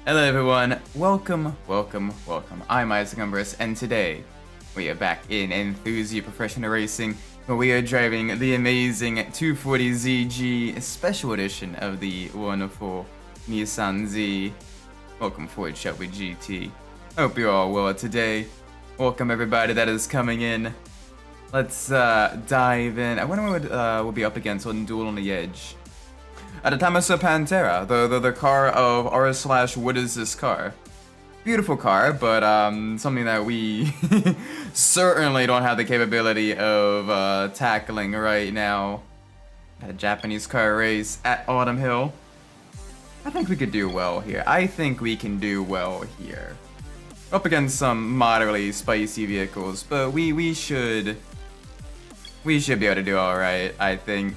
Hello everyone, welcome. I'm Umbras, and today we are back in Enthusia Professional Racing, where we are driving the amazing 240ZG Special Edition of the wonderful Nissan Z. Welcome Ford Shelby GT. Hope you're all well today. Welcome everybody that is coming in. Let's dive in. I wonder what we'll be up against on Duel on the Edge. At the time I saw Pantera, the car of r/what is this car? Beautiful car, but something that we certainly don't have the capability of tackling right now. A Japanese car race at Autumn Hill. I think we could do well here. Up against some moderately spicy vehicles, but we should be able to do alright, I think.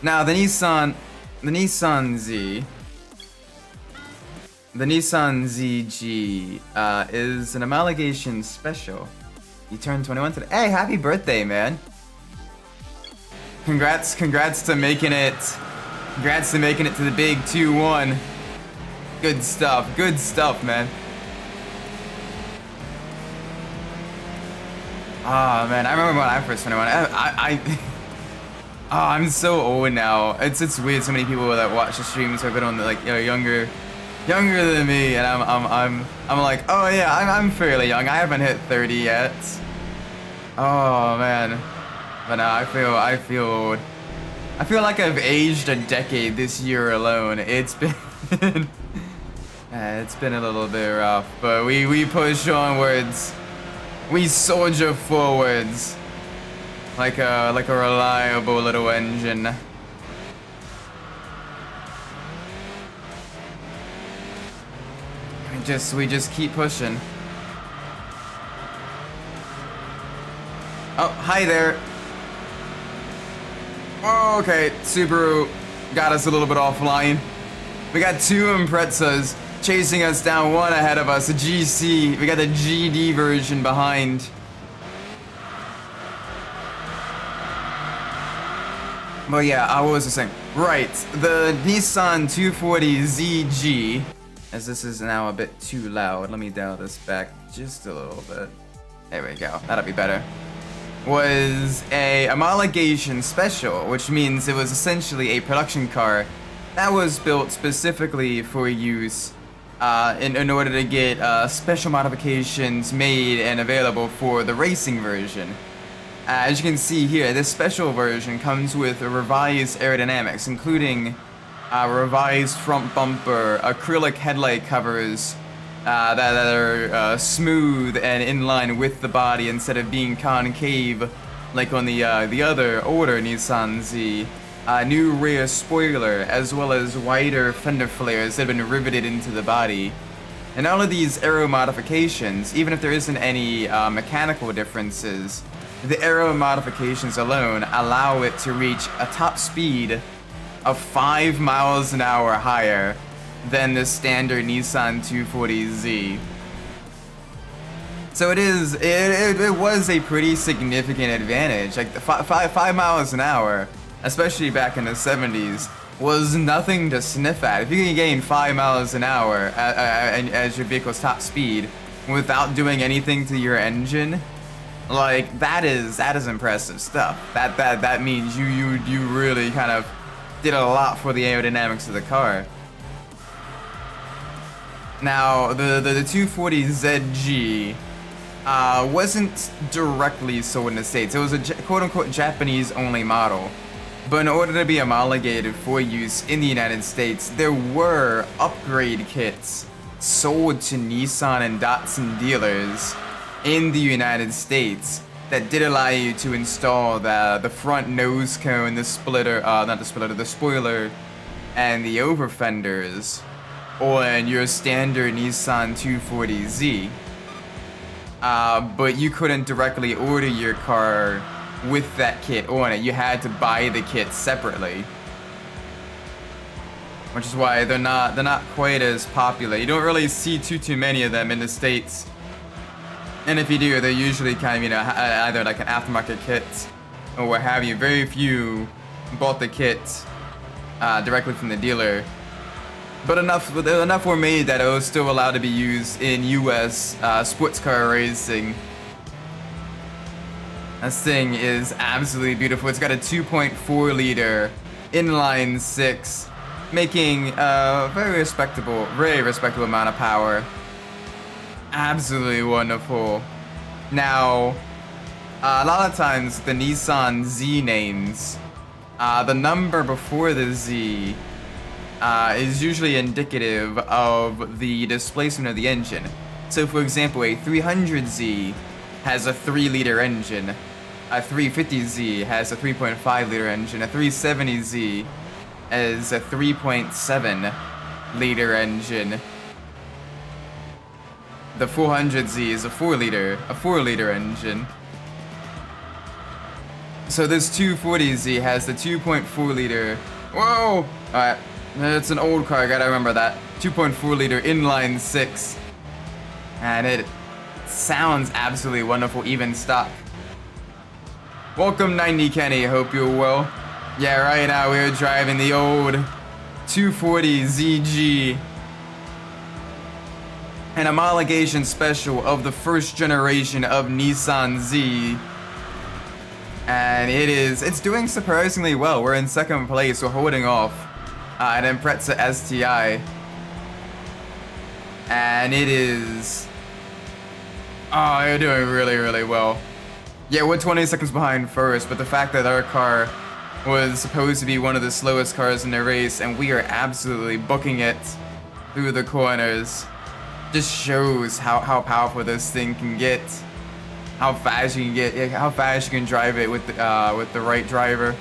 Now the Nissan Z, the Nissan ZG is an homologation special. You turned 21 today. Hey, happy birthday, man! Congrats to making it to the big 2-1. Good stuff, man. Ah, man, I remember when I first 21. I'm so old now. It's weird. So many people that watch the streams have been on the, younger than me, and I'm like, oh yeah, I'm fairly young. I haven't hit 30 yet. Oh man, but now I feel old. I feel like I've aged a decade this year alone. It's been it's been a little bit rough, but we push onwards. We soldier forwards. Like a reliable little engine. We just keep pushing. Oh, hi there. Oh, okay, Subaru got us a little bit offline. We got two Imprezas chasing us down, one ahead of us, a GC. We got the GD version behind. But yeah, what was I saying? Right, the Nissan 240ZG, as this is now a bit too loud, let me dial this back just a little bit. There we go, that'll be better. Was a homologation special, which means it was essentially a production car that was built specifically for use in order to get special modifications made and available for the racing version. As you can see here, this special version comes with a revised aerodynamics, including revised front bumper, acrylic headlight covers that are smooth and in line with the body instead of being concave like on the other older Nissan Z. New rear spoiler, as well as wider fender flares that have been riveted into the body. And all of these aero modifications, even if there isn't any mechanical differences, the aero modifications alone allow it to reach a top speed of 5 miles an hour higher than the standard Nissan 240Z. So it was a pretty significant advantage. Like 5 miles an hour, especially back in the 70s, was nothing to sniff at. If you can gain 5 miles an hour as your vehicle's top speed without doing anything to your engine, like that is impressive stuff. That means you really kind of did a lot for the aerodynamics of the car. Now the 240ZG wasn't directly sold in the States. It was a quote-unquote Japanese only model. But in order to be homologated for use in the United States, there were upgrade kits sold to Nissan and Datsun dealers in the United States that did allow you to install the front nose cone, the splitter, the spoiler, and the over fenders on your standard Nissan 240Z. But you couldn't directly order your car with that kit on it. You had to buy the kit separately, which is why they're not quite as popular. You don't really see too many of them in the States. And if you do, they're usually kind of, either like an aftermarket kit or what have you. Very few bought the kit directly from the dealer. But enough were made that it was still allowed to be used in US sports car racing. This thing is absolutely beautiful. It's got a 2.4 liter inline six, making a very respectable amount of power. Absolutely wonderful. Now, a lot of times the Nissan Z names, the number before the Z is usually indicative of the displacement of the engine. So for example, a 300Z has a 3-liter engine, a 350Z has a 3.5-liter engine, a 370Z is a 3.7-liter engine. The 400Z is a 4-liter engine. So this 240Z has the 2.4-liter. Whoa! Alright, it's an old car, I gotta remember that. 2.4-liter inline six. And it sounds absolutely wonderful, even stock. Welcome 90 Kenny, hope you're well. Yeah, right now we're driving the old 240ZG. An homologation special of the first generation of Nissan Z. And it's doing surprisingly well. We're in second place, we're holding off an Impreza STI. And it is... Oh, you're doing really, really well. Yeah, we're 20 seconds behind first, but the fact that our car was supposed to be one of the slowest cars in the race, and we are absolutely booking it through the corners, just shows how powerful this thing can get, how fast you can get, how fast you can drive it with the right driver.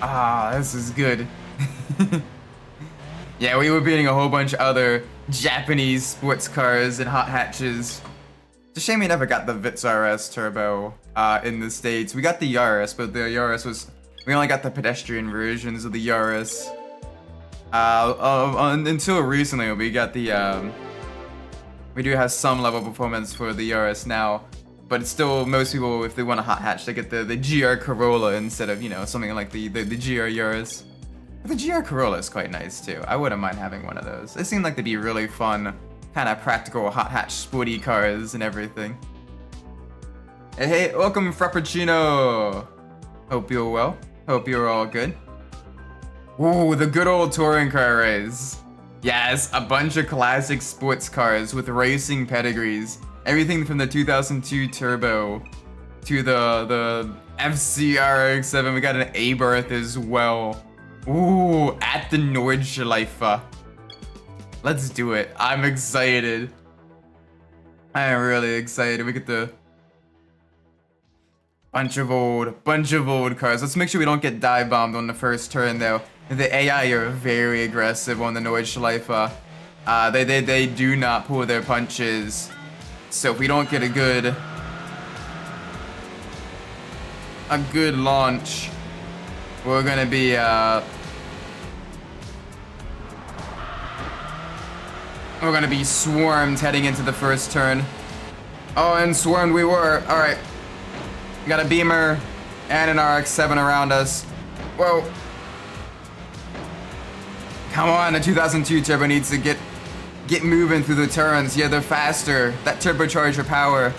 Ah, this is good. Yeah, we were beating a whole bunch of other Japanese sports cars and hot hatches. It's a shame we never got the Vitz RS turbo in the States. We got the Yaris, but the Yaris was... We only got the pedestrian versions of the Yaris. Until recently, we got the... we do have some level of performance for the Yaris now. But it's still, most people, if they want a hot hatch, they get the GR Corolla instead of, you know, something like the GR Yaris. But the GR Corolla is quite nice too. I wouldn't mind having one of those. They seem like they'd be really fun, kind of practical hot hatch sporty cars and everything. Hey, welcome Frappuccino! Hope you're well. Hope you're all good. Ooh, the good old touring car race. Yes, a bunch of classic sports cars with racing pedigrees. Everything from the 2002 Turbo to the FCRX7. We got an A-Berth as well. Ooh, at the Nordschleife. Let's do it. I'm excited. I am really excited. We get the bunch of old cars. Let's make sure we don't get dive bombed on the first turn though. The AI are very aggressive on the Nordschleife. They do not pull their punches. So if we don't get a good launch, we're gonna be swarmed heading into the first turn. Oh, and swarmed we were. All right, got a Beamer and an RX-7 around us. Whoa! Come on, the 2002 Turbo needs to get moving through the turns. Yeah, they're faster. That turbocharger power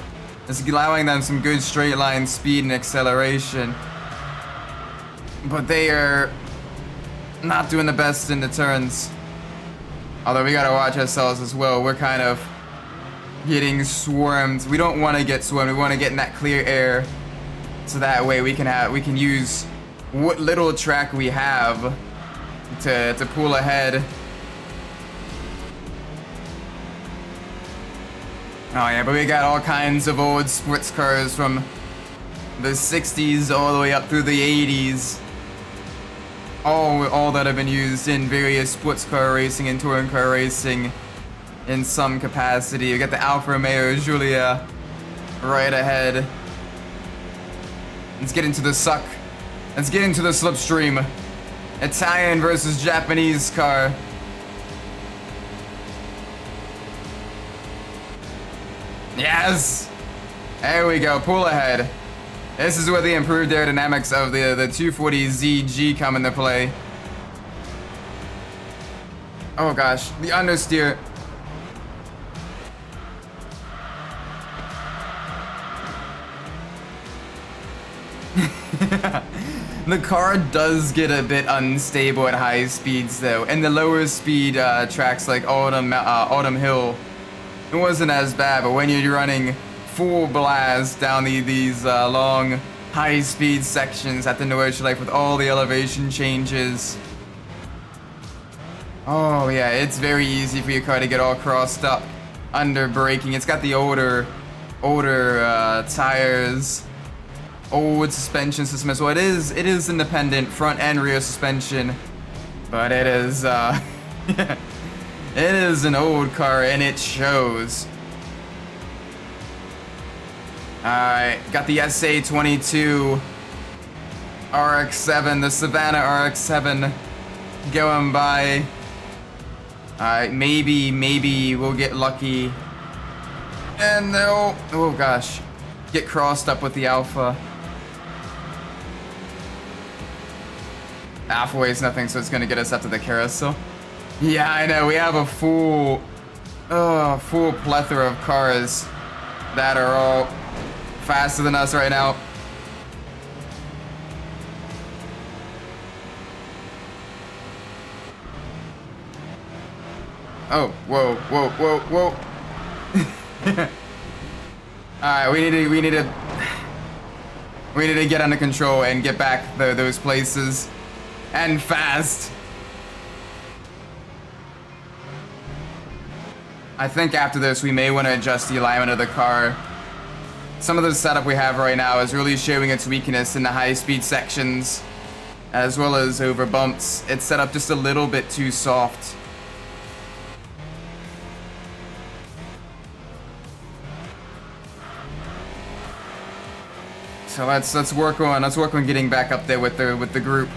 is allowing them some good straight line speed and acceleration. But they are not doing the best in the turns. Although we gotta watch ourselves as well. We're kind of getting swarmed. We don't want to get swarmed. We want to get in that clear air, so that way we can use what little track we have to pull ahead. Oh yeah, but we got all kinds of old sports cars from the 60s all the way up through the 80s. All that have been used in various sports car racing and touring car racing in some capacity. We got the Alfa Romeo Giulia right ahead. Let's get into the suck. Let's get into the slipstream. Italian versus Japanese car. Yes! There we go, pull ahead. This is where the improved aerodynamics of the 240ZG come into play. Oh gosh, the understeer. The car does get a bit unstable at high speeds though, and the lower speed tracks like Autumn Hill, it wasn't as bad, but when you're running full blast down these long high speed sections at the Nordschleife with all the elevation changes, oh yeah, it's very easy for your car to get all crossed up under braking. It's got the older tires, old suspension system as well. It is independent front and rear suspension, but it is it is an old car and it shows. Alright, got the SA22 RX-7, the Savannah RX-7 going by. Alright, maybe we'll get lucky and they'll, oh gosh, get crossed up with the Alpha. Alpha weighs nothing, so it's gonna get us up to the carousel. Yeah, I know, we have a full plethora of cars that are all faster than us right now. Oh, whoa. Alright, we need to get under control and get back those places. And fast. I think after this we may want to adjust the alignment of the car. Some of the setup we have right now is really showing its weakness in the high speed sections, as well as over bumps. It's set up just a little bit too soft. So let's work on getting back up there with the group.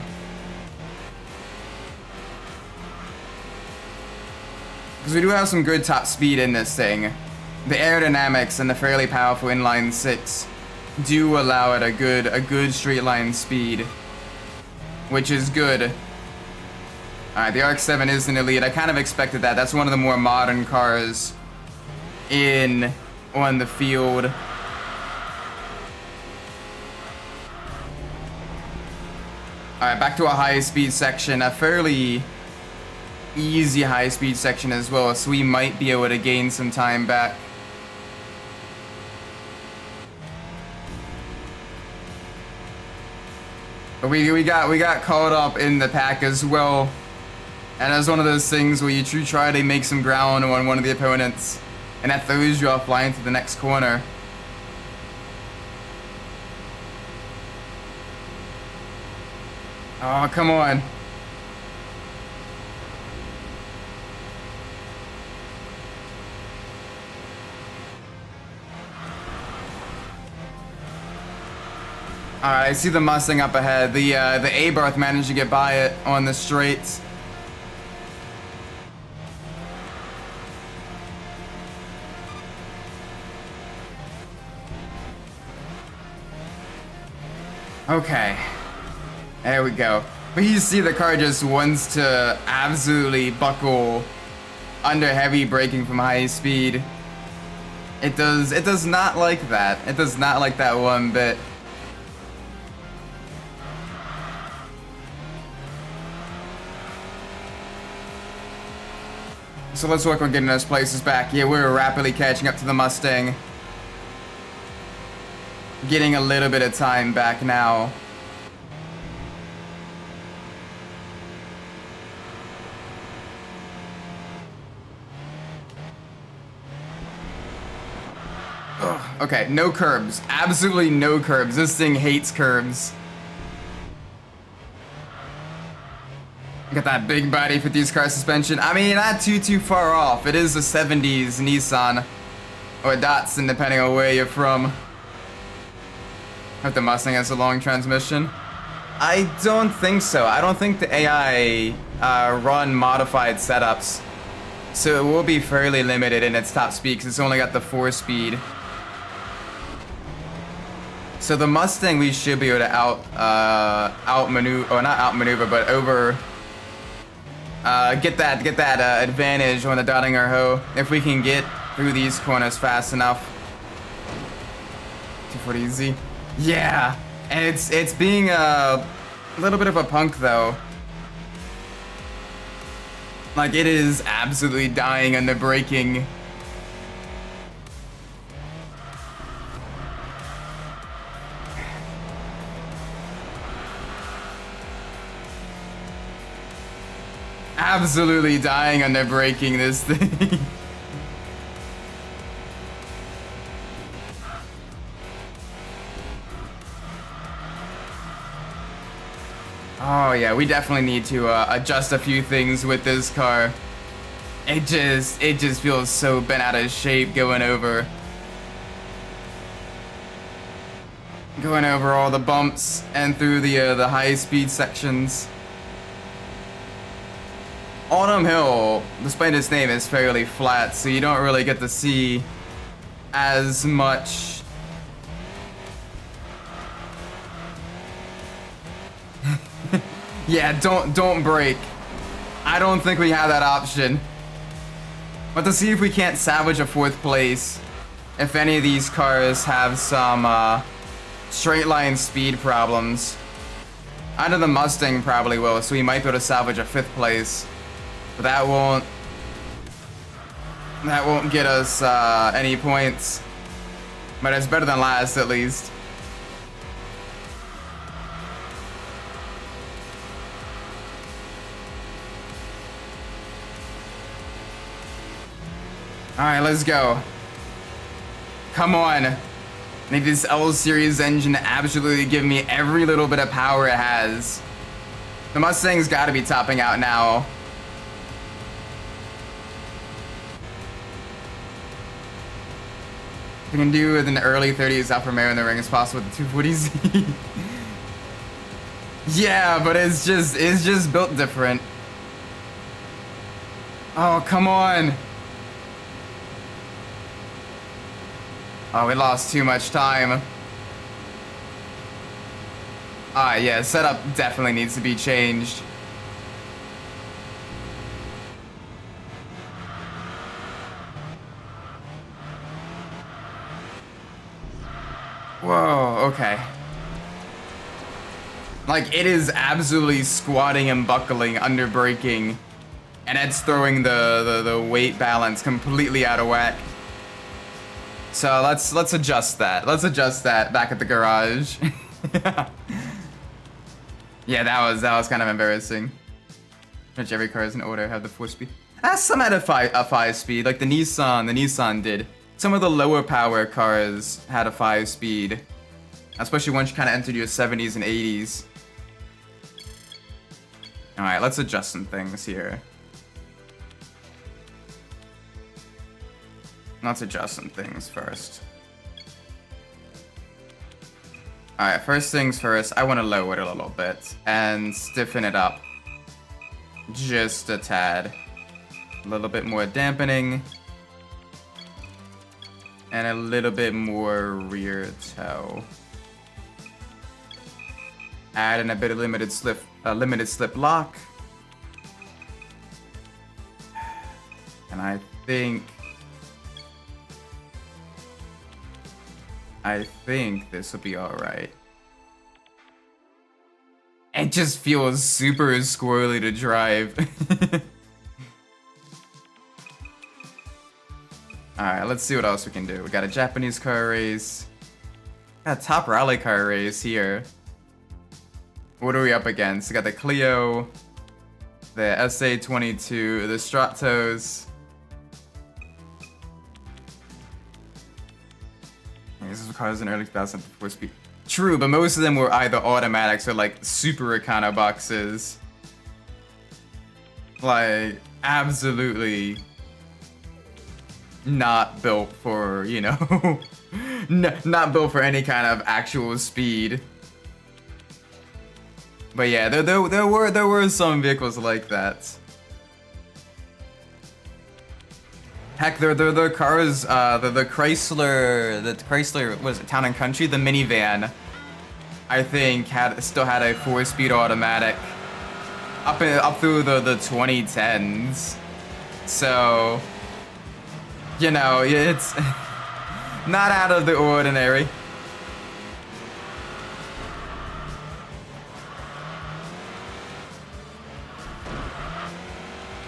Because we do have some good top speed in this thing. The aerodynamics and the fairly powerful inline six do allow it a good straight line speed, which is good. Alright, the RX-7 is an elite. I kind of expected that. That's one of the more modern cars on the field. Alright, back to a high speed section, a fairly easy high speed section as well, so we might be able to gain some time back. But we got caught up in the pack as well, and it was one of those things where you try to make some ground on one of the opponents, and that throws you offline to the next corner. Oh, come on. Alright, I see the Mustang up ahead. The Abarth managed to get by it on the straights. Okay. There we go. But you see the car just wants to absolutely buckle under heavy braking from high speed. It does not like that. It does not like that one bit. So let's work on getting those places back. Yeah, we're rapidly catching up to the Mustang. Getting a little bit of time back now. Ugh, okay, no curbs. Absolutely no curbs. This thing hates curbs. Got that big body 50s car suspension. I mean, not too far off. It is a 70s Nissan. Or Datsun, depending on where you're from. Hope the Mustang has a long transmission. I don't think so. I don't think the AI run modified setups. So it will be fairly limited in its top speed because it's only got the 4-speed. So the Mustang we should be able to outmaneuver, or not outmaneuver, but over. Get that advantage on the dotting our hoe if we can get through these corners fast enough. 240Z. Yeah, and it's being a little bit of a punk though. Like it is absolutely dying under braking. Absolutely dying under braking this thing. Oh yeah, we definitely need to adjust a few things with this car. It just feels so bent out of shape going over all the bumps and through the high speed sections. Autumn Hill, despite its name, is fairly flat, so you don't really get to see as much. Yeah, don't brake. I don't think we have that option. But to see if we can't salvage a 4th place, if any of these cars have some straight line speed problems. I know the Mustang probably will, so we might be able to salvage a 5th place. But that won't get us any points. But it's better than last, at least. Alright, let's go. Come on. Make this L series engine absolutely give me every little bit of power it has. The Mustang's gotta be topping out now. We can do with an early 30s Alfa Romeo in the ring as possible with the 240Z. Yeah, but it's just built different. Oh, come on. Oh, we lost too much time. Yeah, setup definitely needs to be changed. Whoa, okay. Like, it is absolutely squatting and buckling under braking, and it's throwing the weight balance completely out of whack. So let's adjust that. Let's adjust that back at the garage. Yeah, that was kind of embarrassing. Which every car is in order have the 4-speed. Some had a 5-speed, like the Nissan did. Some of the lower power cars had a 5-speed, especially once you kind of entered your 70s and 80s. All right, let's adjust some things here. Let's adjust some things first. All right, first things first, I want to lower it a little bit and stiffen it up just a tad. A little bit more dampening. And a little bit more rear toe. Add in a bit of limited slip lock. And I think this will be alright. It just feels super squirrely to drive. Alright, let's see what else we can do. We got a Japanese car race. Got a top rally car race here. What are we up against? We got the Clio, the SA22, the Stratos. This is cars in early 2000 4-speed. True, but most of them were either automatics or like super econo boxes. Like, absolutely not built for, you know, not built for any kind of actual speed. But yeah, there were some vehicles like that. Heck, the cars, the Chrysler, what is it, Town and Country, the minivan, I think still had a 4-speed automatic up through the 2010s. So, you know, it's not out of the ordinary.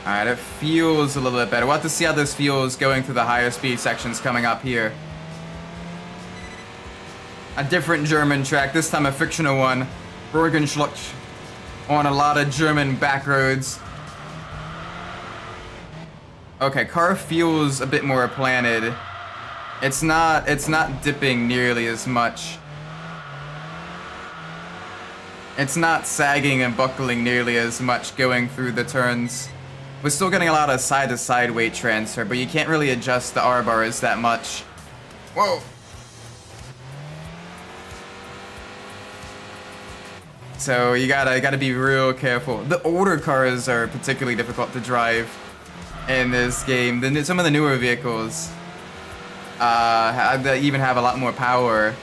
Alright, it feels a little bit better. We'll have to see how this feels going through the higher speed sections coming up here. A different German track, this time a fictional one. Bergenschlucht, on a lot of German back roads. Okay, car feels a bit more planted. It's not dipping nearly as much. It's not sagging and buckling nearly as much going through the turns. We're still getting a lot of side-to-side weight transfer, but you can't really adjust the R-bars that much. Whoa! So you gotta be real careful. The older cars are particularly difficult to drive in this game. Some of the newer vehicles that even have a lot more power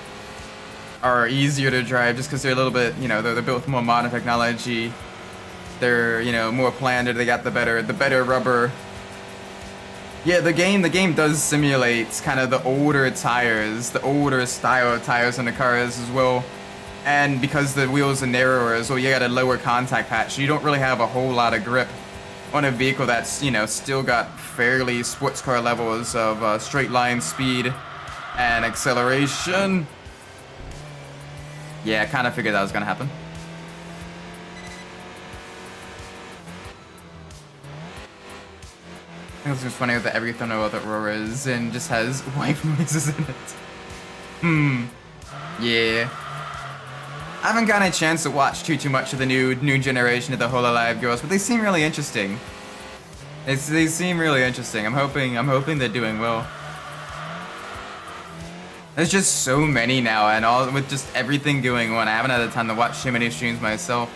are easier to drive just because they're a little bit, you know, they're built with more modern technology. They're, you know, more planted. They got the better rubber. Yeah, the game does simulate kind of the older tires, the older style of tires on the cars as well. And because the wheels are narrower as well, you got a lower contact patch. You don't really have a whole lot of grip on a vehicle that's, you know, still got fairly sports car levels of straight line speed and acceleration. Yeah, I kind of figured that was gonna happen. I think it's just funny that every thunder that Aurora is in just has wife noises in it. Yeah. I haven't gotten a chance to watch too much of the new generation of the Hololive girls, but they seem really interesting. They seem really interesting. I'm hoping they're doing well. There's just so many now, and all with just everything going on. I haven't had the time to watch too many streams myself.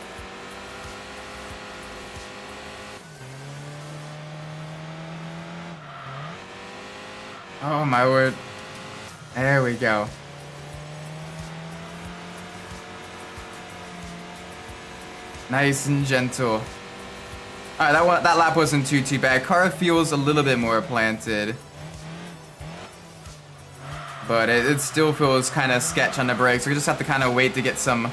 Oh my word. There we go. Nice and gentle. Alright, that lap wasn't too bad. Car feels a little bit more planted. But it still feels kind of sketch on the brakes. We just have to kind of wait to get some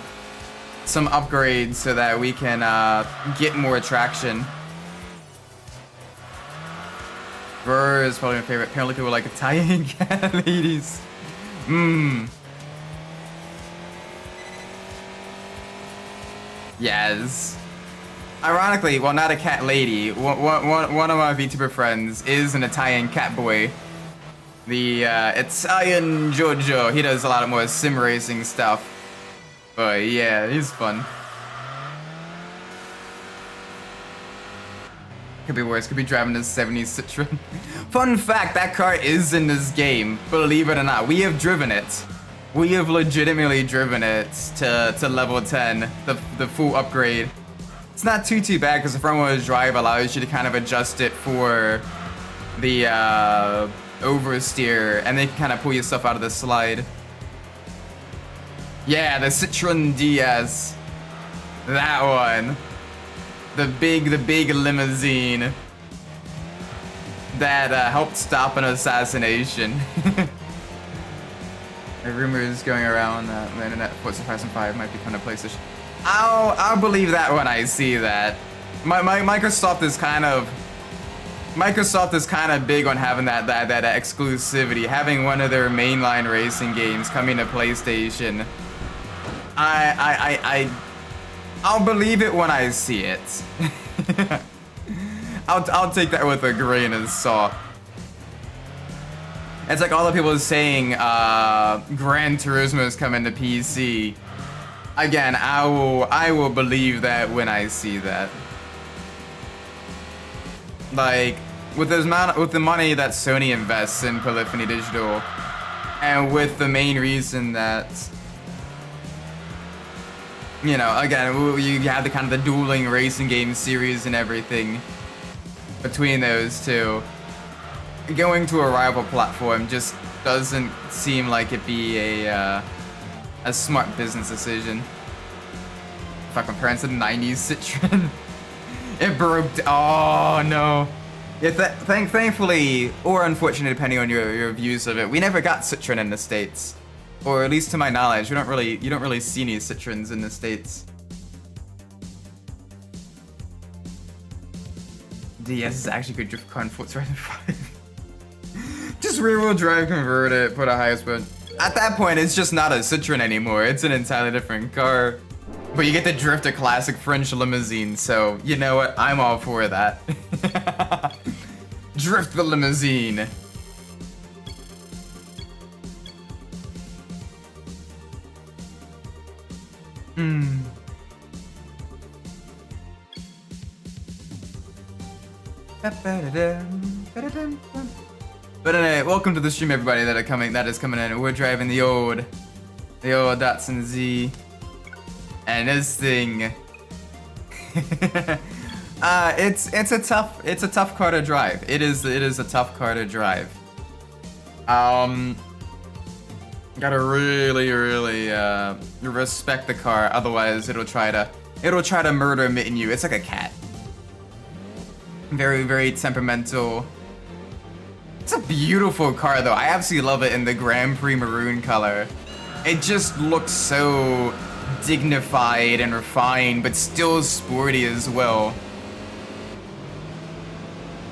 upgrades so that we can get more traction. Burr is probably my favorite. Apparently people like Italian cat ladies. Yes. Ironically, well, not a cat lady. One of my VTuber friends is an Italian cat boy. The Italian Jojo. He does a lot of more sim racing stuff. But yeah, he's fun. Could be worse. Could be driving a 70s Citroen. Fun fact, that car is in this game. Believe it or not. We have driven it. We have legitimately driven it to level 10. The full upgrade. It's not too bad because the front wheel drive allows you to kind of adjust it for the oversteer, and then you can kind of pull yourself out of the slide. Yeah, the Citroen DS. That one. The big limousine that helped stop an assassination. The rumors going around that the internet Forza Horizon 5 might become a PlayStation. I'll believe that when I see that. Microsoft is kind of big on having that exclusivity, having one of their mainline racing games coming to PlayStation. I'll believe it when I see it. I'll take that with a grain of salt. It's like all the people saying Gran Turismo is coming to PC. Again, I will believe that when I see that. Like with the money that Sony invests in Polyphony Digital, and with the main reason that, you know, again, you have the kind of the dueling racing game series and everything between those two. going to a rival platform just doesn't seem like it'd be a smart business decision. If I compare it to the 90s Citroen, it broke. Oh no. Yeah, thankfully, or unfortunately, depending on your views of it, we never got Citroen in the States, or at least to my knowledge, you don't really see any Citroens in the States. DS is actually good drift car in Forza Horizon 5. Just rear-wheel drive, convert it, put a higher speed. At that point, it's just not a Citroen anymore. It's an entirely different car. But you get to drift a classic French limousine, so you know what? I'm all for that. Drift the limousine. But anyway, welcome to the stream, everybody that is coming in. We're driving the old Datsun Z, and this thing, it's a tough car to drive. It is a tough car to drive. Gotta really respect the car, otherwise it'll try to murder mitten you. It's like a cat. Very temperamental. It's a beautiful car though. I absolutely love it in the Grand Prix maroon color. It just looks so dignified and refined, but still sporty as well.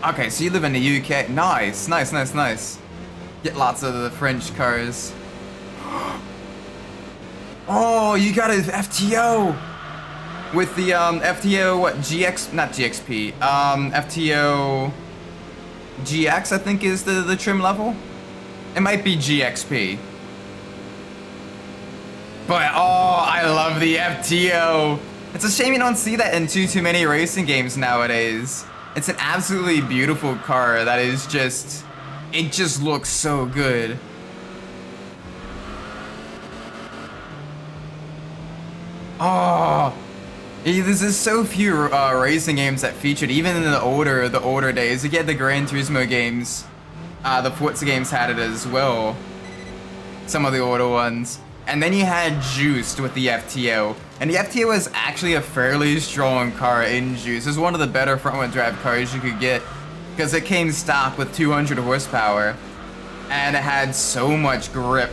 Okay, so you live in the UK. Nice. Get lots of the French cars. Oh, you got an FTO! With the FTO, what, GX, not GXP, FTO GX, I think is the trim level. It might be GXP. But, oh, I love the FTO. It's a shame you don't see that in too many racing games nowadays. It's an absolutely beautiful car that is just, it just looks so good. Oh, there's so few racing games that featured, even in the older days. You get the Gran Turismo games, the Forza games had it as well. Some of the older ones. And then you had Juiced with the FTO. And the FTO is actually a fairly strong car in Juice. It's one of the better front-wheel drive cars you could get, because it came stock with 200 horsepower. And it had so much grip.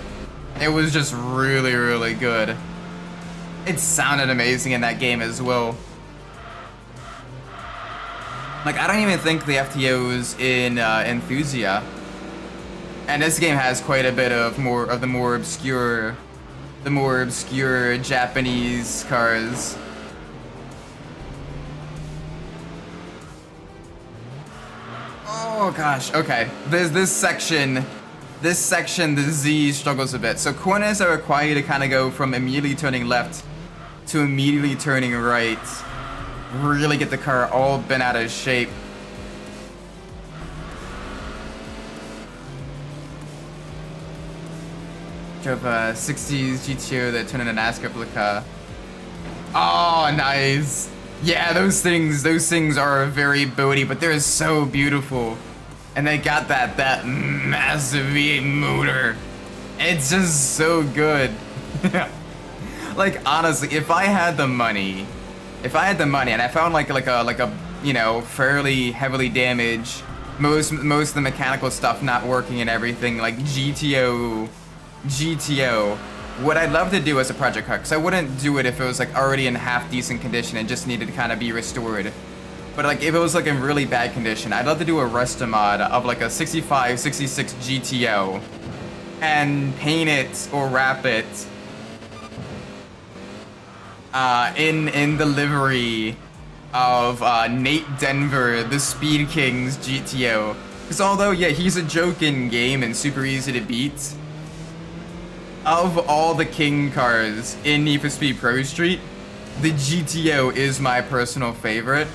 It was just really good. It sounded amazing in that game as well. Like, I don't even think the FTO's in Enthusia. And this game has quite a bit of the more obscure Japanese cars. Oh gosh, okay. This section, the Z struggles a bit. So corners are required to kind of go from immediately turning left to immediately turning right. Really get the car all bent out of shape. Drove a 60s GTO that turned into NASCAR replica. Oh, nice. Yeah, those things are very boaty, but they're so beautiful. And they got that massive V8 motor. It's just so good. Like, honestly, if I had the money and I found like a you know, fairly heavily damaged, most of the mechanical stuff not working and everything, like GTO, what I'd love to do as a project car, because I wouldn't do it if it was like already in half decent condition and just needed to kind of be restored. But like if it was like in really bad condition, I'd love to do a rest mod of like a 65, 66 GTO and paint it or wrap it in the livery of Nate Denver, the Speed King's GTO. Because although, yeah, he's a joke in game and super easy to beat, of all the King cars in Need for Speed Pro Street, the GTO is my personal favorite.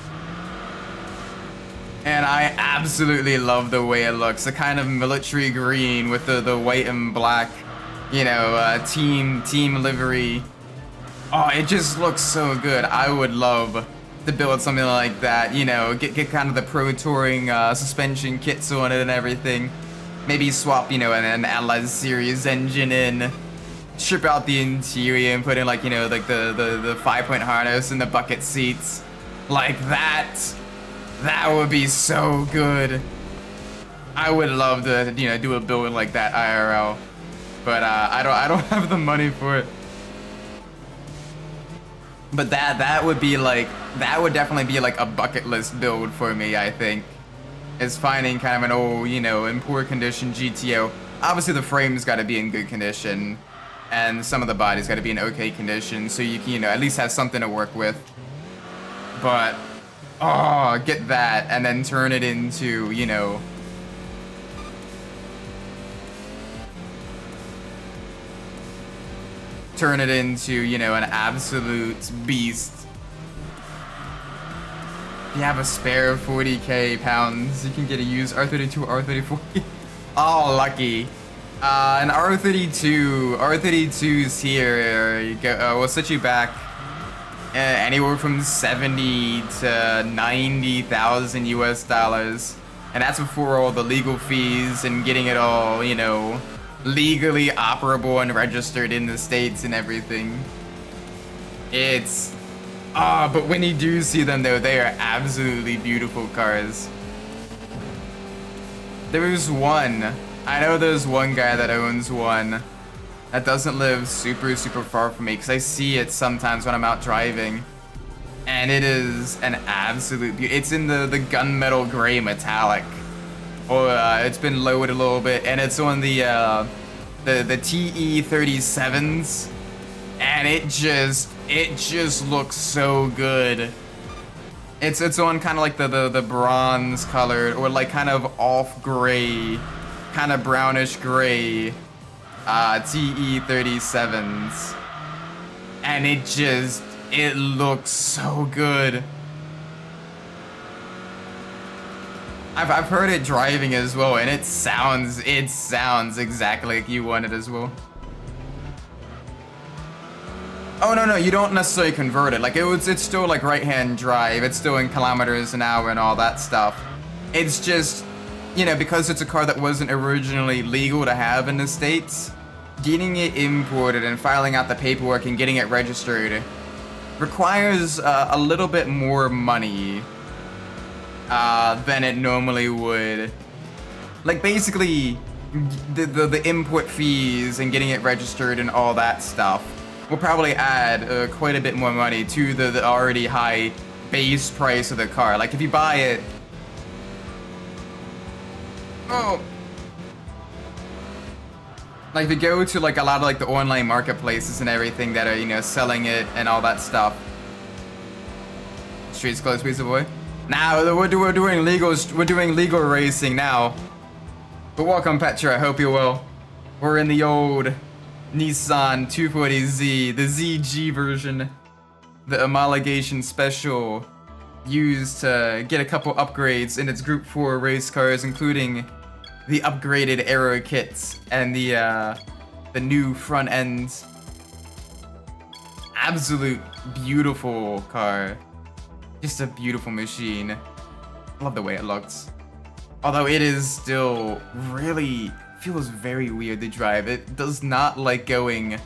And I absolutely love the way it looks. The kind of military green with the white and black, you know, team livery. Oh, it just looks so good. I would love to build something like that, you know, get kind of the Pro Touring suspension kits on it and everything. Maybe swap, you know, an Atlas series engine in, strip out the interior and put in, like, you know, like the 5-point harness and the bucket seats. Like that would be so good. I would love to, you know, do a build like that IRL, but I don't have the money for it. But that would be like, that would definitely be like a bucket list build for me, I think. Is finding kind of an old, you know, in poor condition GTO. Obviously the frame's got to be in good condition, and some of the body's got to be in okay condition, so you can, you know, at least have something to work with. But, oh, get that, and then turn it into, you know, an absolute beast. If you have a spare 40k pounds, you can get a used R32 or R34. Oh, lucky. An R32's here. You go, we'll set you back anywhere from 70 to 90,000 US dollars. And that's before all the legal fees and getting it all, you know, legally operable and registered in the States and everything. It's... but when you do see them though, they are absolutely beautiful cars. There's one. I know there's one guy that owns one that doesn't live super far from me, because I see it sometimes when I'm out driving. And it is an absolute beauty. It's in the gunmetal gray metallic. Or it's been lowered a little bit, and it's on the TE37s. And it just looks so good. It's on kind of like the bronze colored, or like kind of off gray, kind of brownish gray TE37s, and it looks so good. I've heard it driving as well, and it sounds exactly like you want it as well. Oh no, you don't necessarily convert it. Like it's still like right-hand drive. It's still in kilometers an hour and all that stuff. It's just, you know, because it's a car that wasn't originally legal to have in the States, getting it imported and filing out the paperwork and getting it registered requires a little bit more money than it normally would. Like basically, the import fees and getting it registered and all that stuff will probably add quite a bit more money to the already high base price of the car. Like if you buy it, like if you go to like a lot of like the online marketplaces and everything that are, you know, selling it and all that stuff. Streets close, pizza boy. Now we're doing legal racing now. But welcome, Petra. I hope you're well. We're in the old Nissan 240Z, the ZG version, the Homologation special, used to get a couple upgrades in its Group 4 race cars, including the upgraded aero kits and the new front ends. Absolute beautiful car, just a beautiful machine. I love the way it looks. Although it is still really feels very weird to drive. It does not like going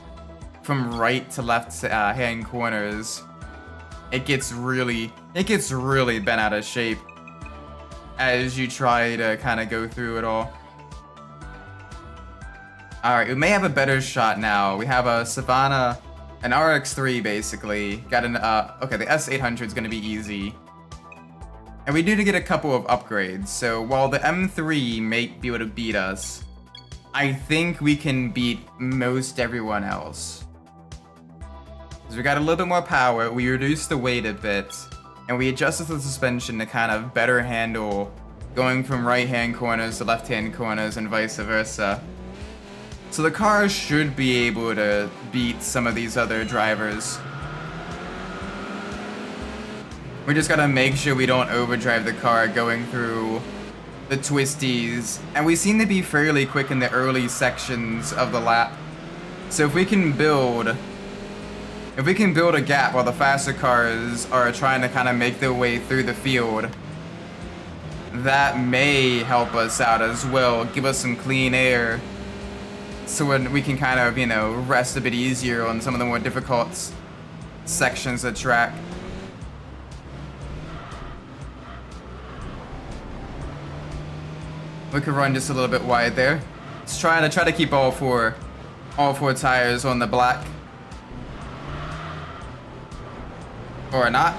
from right to left hand corners. It gets really bent out of shape as you try to kind of go through it all. Alright, we may have a better shot now. We have a Savannah, an RX-3 basically. Got an, okay, the S800 is going to be easy. And we need to get a couple of upgrades. So while the M3 may be able to beat us, I think we can beat most everyone else. Because we got a little bit more power, we reduced the weight a bit, and we adjusted the suspension to kind of better handle going from right-hand corners to left-hand corners and vice versa. So the car should be able to beat some of these other drivers. We just gotta make sure we don't overdrive the car going through the twisties, and we seem to be fairly quick in the early sections of the lap. So if we can build If we can build a gap while the faster cars are trying to kind of make their way through the field, that may help us out as well, give us some clean air, so when we can kind of, you know, rest a bit easier on some of the more difficult sections of track. We could run just a little bit wide there. Let's try to keep all four tires on the black. Or not.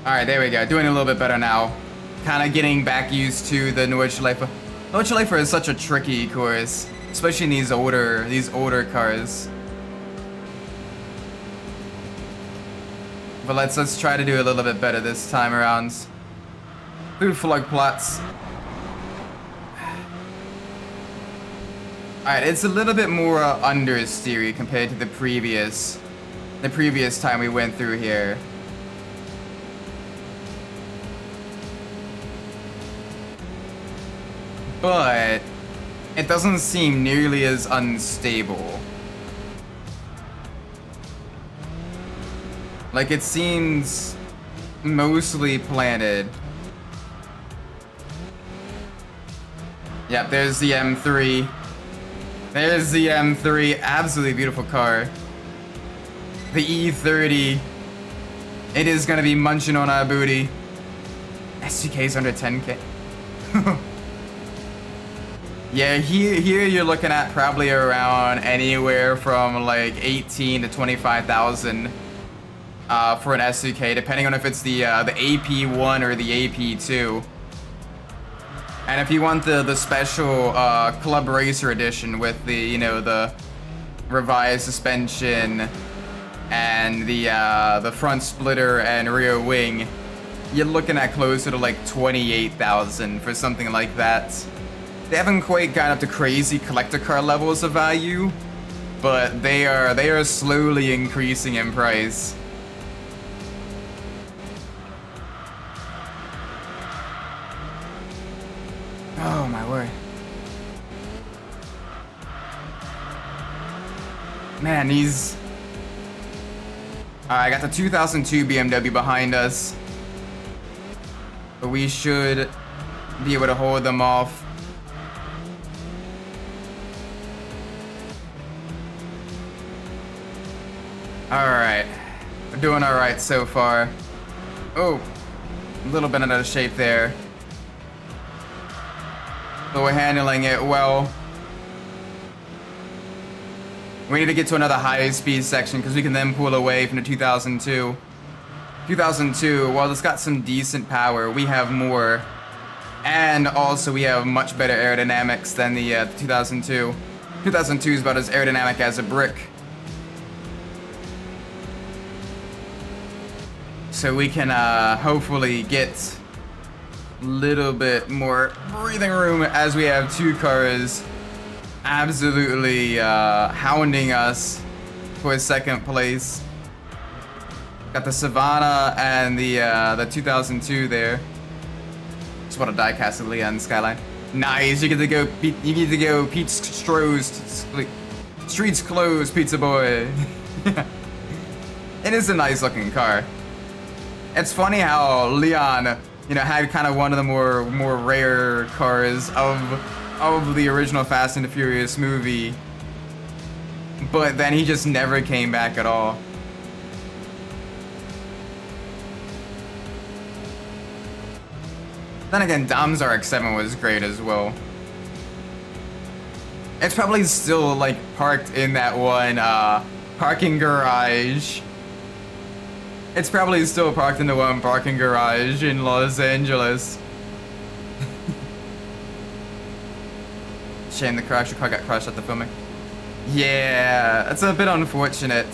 Alright, there we go. Doing a little bit better now. Kind of getting back used to the Nordschleife. Nordschleife is such a tricky course, especially in these older cars. But let's try to do a little bit better this time around. Through Flugplatz. Alright, it's a little bit more understeery compared to the previous time we went through here. But it doesn't seem nearly as unstable. Like, it seems mostly planted. Yep, there's the M3. There's the M3, absolutely beautiful car. The E30. It is gonna be munching on our booty. SUK's under 10K. Yeah, here you're looking at probably around anywhere from like 18 to 25,000 for an SUK, depending on if it's the AP1 or the AP2. And if you want the special Club Racer edition with the, you know, the revised suspension and the front splitter and rear wing, you're looking at closer to like 28,000 for something like that. They haven't quite gotten up to crazy collector car levels of value, but they are slowly increasing in price. Oh my word. Man, these... Alright, I got the 2002 BMW behind us. But we should be able to hold them off. Alright. We're doing alright so far. Oh, a little bit out of shape there. But we're handling it well. We need to get to another high speed section because we can then pull away from the 2002. 2002, while it's got some decent power, we have more. And also we have much better aerodynamics than the 2002. 2002 is about as aerodynamic as a brick. So we can hopefully get a little bit more breathing room as we have two cars absolutely hounding us for second place. Got the Savannah and the 2002 there. Just want a die-cast of Leon Skyline. Nice, you get to go Pete Stroh's Streets Closed, Pizza Boy. It is a nice looking car. It's funny how Leon, you know, had kind of one of the more rare cars of the original Fast and the Furious movie, but then he just never came back at all. Then again, Dom's RX-7 was great as well. It's probably still like parked in that one parking garage. It's probably still parked in the one parking garage in Los Angeles. Shame the car got crushed at the filming. Yeah, it's a bit unfortunate.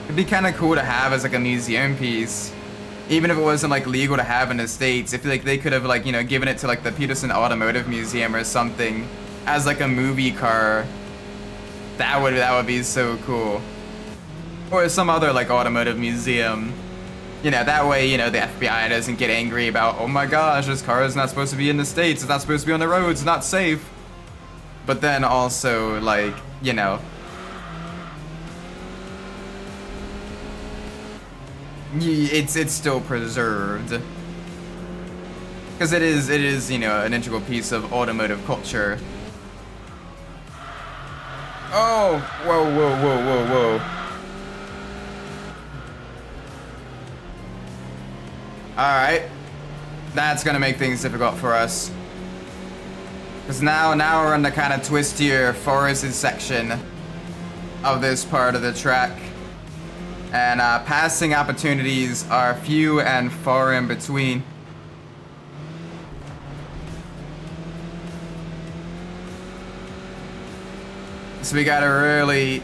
It'd be kind of cool to have as like a museum piece. Even if it wasn't like legal to have in the States, I feel like they could have like, you know, given it to like the Peterson Automotive Museum or something as like a movie car. That would be so cool. Or some other like automotive museum. You know, that way, you know, the FBI doesn't get angry about, oh my gosh, this car is not supposed to be in the States, it's not supposed to be on the roads, it's not safe. But then also, like, you know, it's still preserved. Because it is, you know, an integral piece of automotive culture. Oh, whoa, whoa, whoa, whoa, whoa. Alright. That's gonna make things difficult for us. Because now we're in the kind of twistier, forested section of this part of the track. And passing opportunities are few and far in between. So we gotta really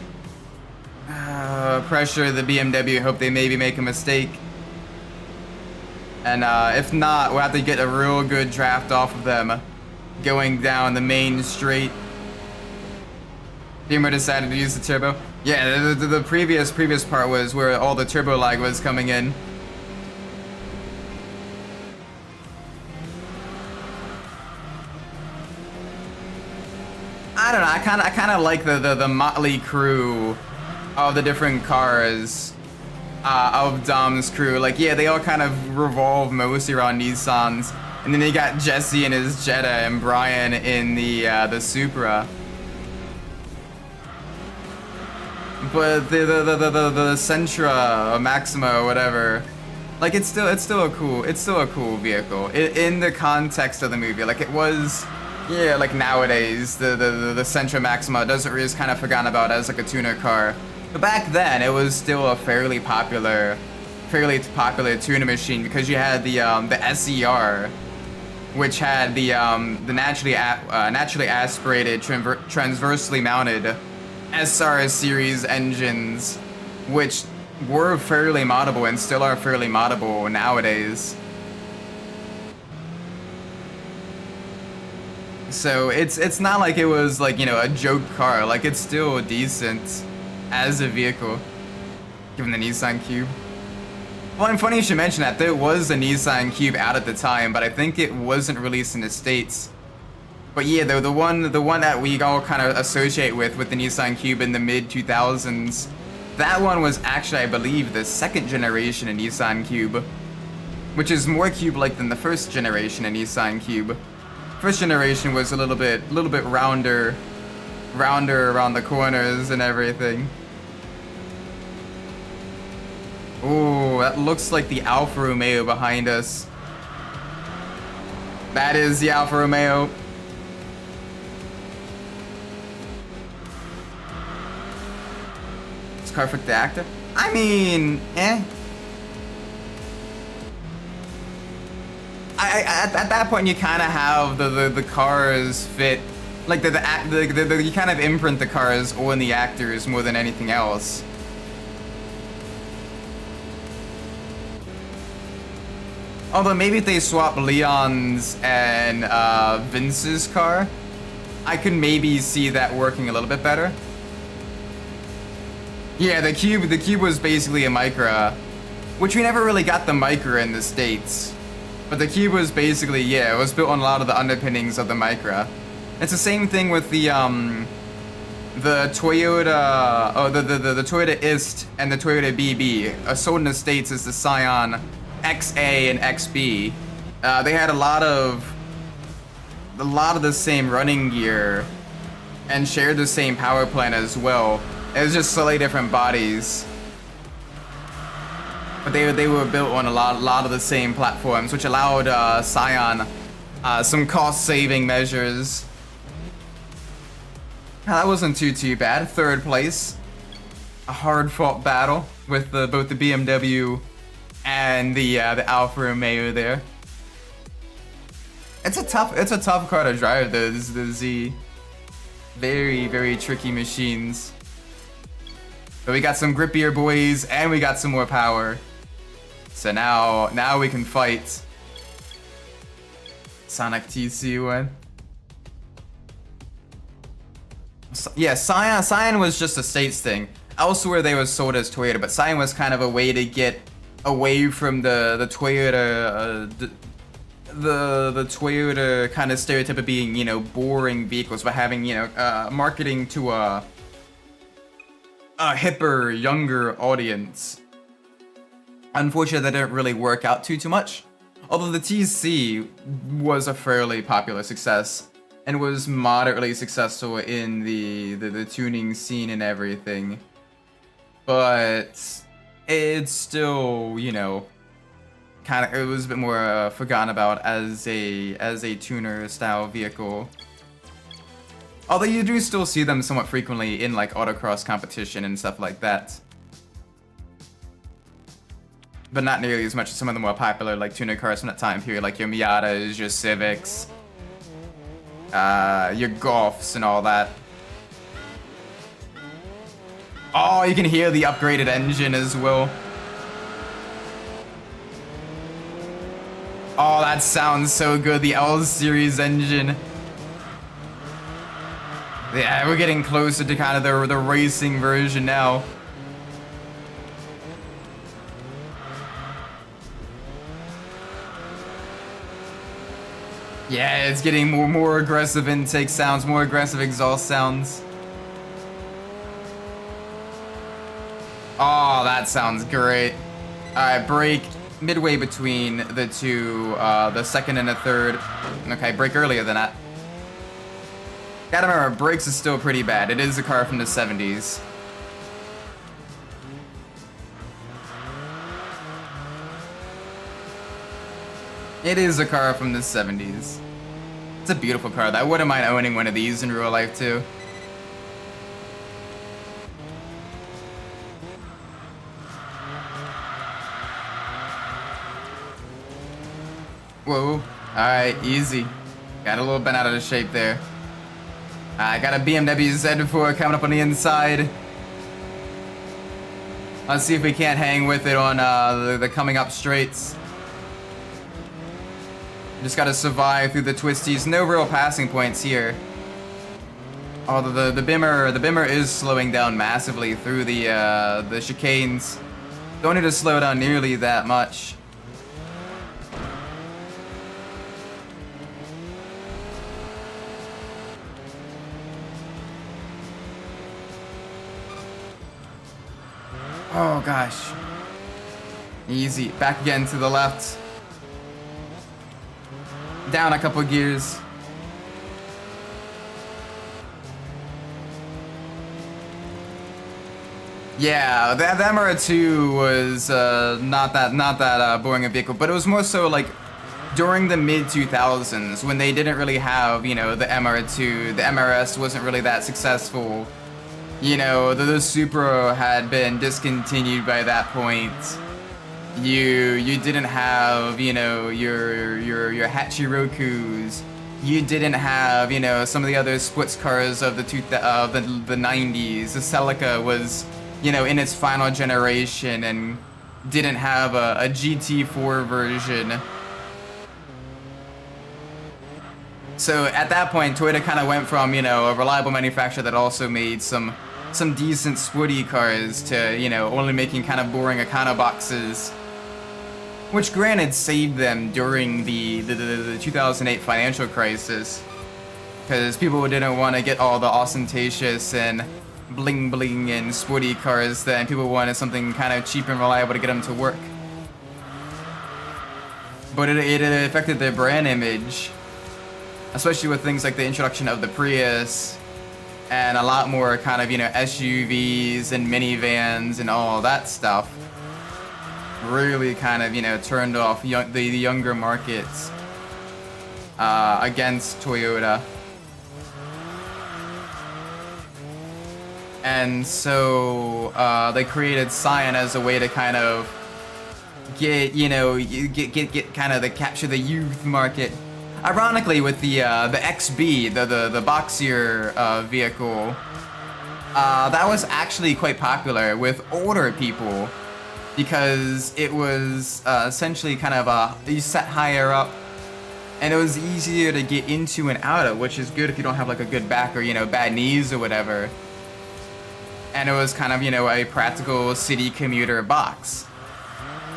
pressure the BMW, hope they maybe make a mistake. And if not, we'll have to get a real good draft off of them going down the main straight. Beamer decided to use the turbo. Yeah, the previous part was where all the turbo lag was coming in. I don't know, I kinda like the motley crew of the different cars. Of Dom's crew. Like, yeah, they all kind of revolve mostly around Nissans. And then they got Jesse in his Jetta and Brian in the Supra. But the Sentra or Maxima or whatever, like it's still a cool vehicle in the context of the movie. Like it was, yeah, like nowadays the Sentra Maxima is kind of forgotten about as like a tuner car. But back then, it was still a fairly popular tuner machine because you had the SER, which had the naturally aspirated transversely mounted SR series engines, which were fairly moddable and still are fairly moddable nowadays. So it's not like it was like, you know, a joke car. Like it's still decent as a vehicle, given the Nissan Cube. Well, and funny you should mention that there was a Nissan Cube out at the time, but I think it wasn't released in the States. But yeah, though the one that we all kind of associate with the Nissan Cube in the mid-2000s, that one was actually, I believe, the second generation of Nissan Cube, which is more cube-like than the first generation of Nissan Cube. First generation was a little bit rounder around the corners and everything. Ooh, that looks like the Alfa Romeo behind us. That is the Alfa Romeo. Is car fit the actor? I mean, eh. At that point, you kind of have the cars fit, like you kind of imprint the cars on the actors more than anything else. Although maybe if they swap Leon's and Vince's car, I could maybe see that working a little bit better. Yeah, the Cube was basically a Micra, which we never really got the Micra in the States. But the Cube was basically, yeah, it was built on a lot of the underpinnings of the Micra. It's the same thing with the Toyota, the Toyota Ist and the Toyota BB. Sold in the States as the Scion XA and XB. They had a lot of the same running gear and shared the same power plant as well. It was just slightly different bodies. But they were built on a lot of the same platforms, which allowed Scion some cost-saving measures. That wasn't too bad. Third place, a hard-fought battle with both the BMW and the Alfa Romeo there. It's a tough car to drive. The Z, very tricky machines. But we got some grippier boys and we got some more power. So now we can fight. Sonic TC1. Yeah, Scion was just a States thing. Elsewhere they were sold as Toyota, but Scion was kind of a way to get away from the Toyota the Toyota kind of stereotype of being, you know, boring vehicles, by having, you know, marketing to a hipper, younger audience. Unfortunately, that didn't really work out too much. Although the TC was a fairly popular success and was moderately successful in the tuning scene and everything, but it's still, you know, kind of, it was a bit more forgotten about as a tuner style vehicle. Although you do still see them somewhat frequently in like autocross competition and stuff like that, but not nearly as much as some of the more popular like tuner cars from that time period, like your Miatas, your Civics, your Golfs and all that. Oh, you can hear the upgraded engine as well. Oh, that sounds so good, the L series engine. Yeah, we're getting closer to kind of the racing version now. Yeah, it's getting more aggressive intake sounds, more aggressive exhaust sounds. Oh, that sounds great. Alright, brake midway between the two, the second and the third. Okay, brake earlier than that. Gotta remember, brakes is still pretty bad. It is a car from the 70s. It is a car from the 70s. It's a beautiful car. I wouldn't mind owning one of these in real life too. Whoa. Alright, easy. Got a little bent out of the shape there. I got a BMW Z4 coming up on the inside. Let's see if we can't hang with it on the coming up straights. Just gotta survive through the twisties. No real passing points here. Although the Bimmer is slowing down massively through the chicanes. Don't need to slow down nearly that much. Oh gosh. Easy. Back again to the left. Down a couple gears. Yeah, the MR2 was not that boring a vehicle, but it was more so like during the mid 2000s when they didn't really have, you know, the MR2, the MRS wasn't really that successful. You know, the Supra had been discontinued by that point. You didn't have, you know, your Hachirokus. You didn't have, you know, some of the other sports cars of the 90s. The Celica was, you know, in its final generation and didn't have a GT4 version. So at that point, Toyota kind of went from, you know, a reliable manufacturer that also made some decent sporty cars to, you know, only making kind of boring Econo boxes, which granted saved them during the 2008 financial crisis, because people didn't want to get all the ostentatious and bling bling and sporty cars. Then people wanted something kind of cheap and reliable to get them to work. But it affected their brand image, especially with things like the introduction of the Prius and a lot more kind of, you know, SUVs and minivans and all that stuff. Really kind of, you know, turned off the younger markets against Toyota. And so they created Scion as a way to kind of get, you know, get kind of capture the youth market. Ironically, with the XB, the boxier vehicle, that was actually quite popular with older people, because it was essentially kind of you sat higher up, and it was easier to get into and out of, which is good if you don't have like a good back or, you know, bad knees or whatever. And it was kind of, you know, a practical city commuter box.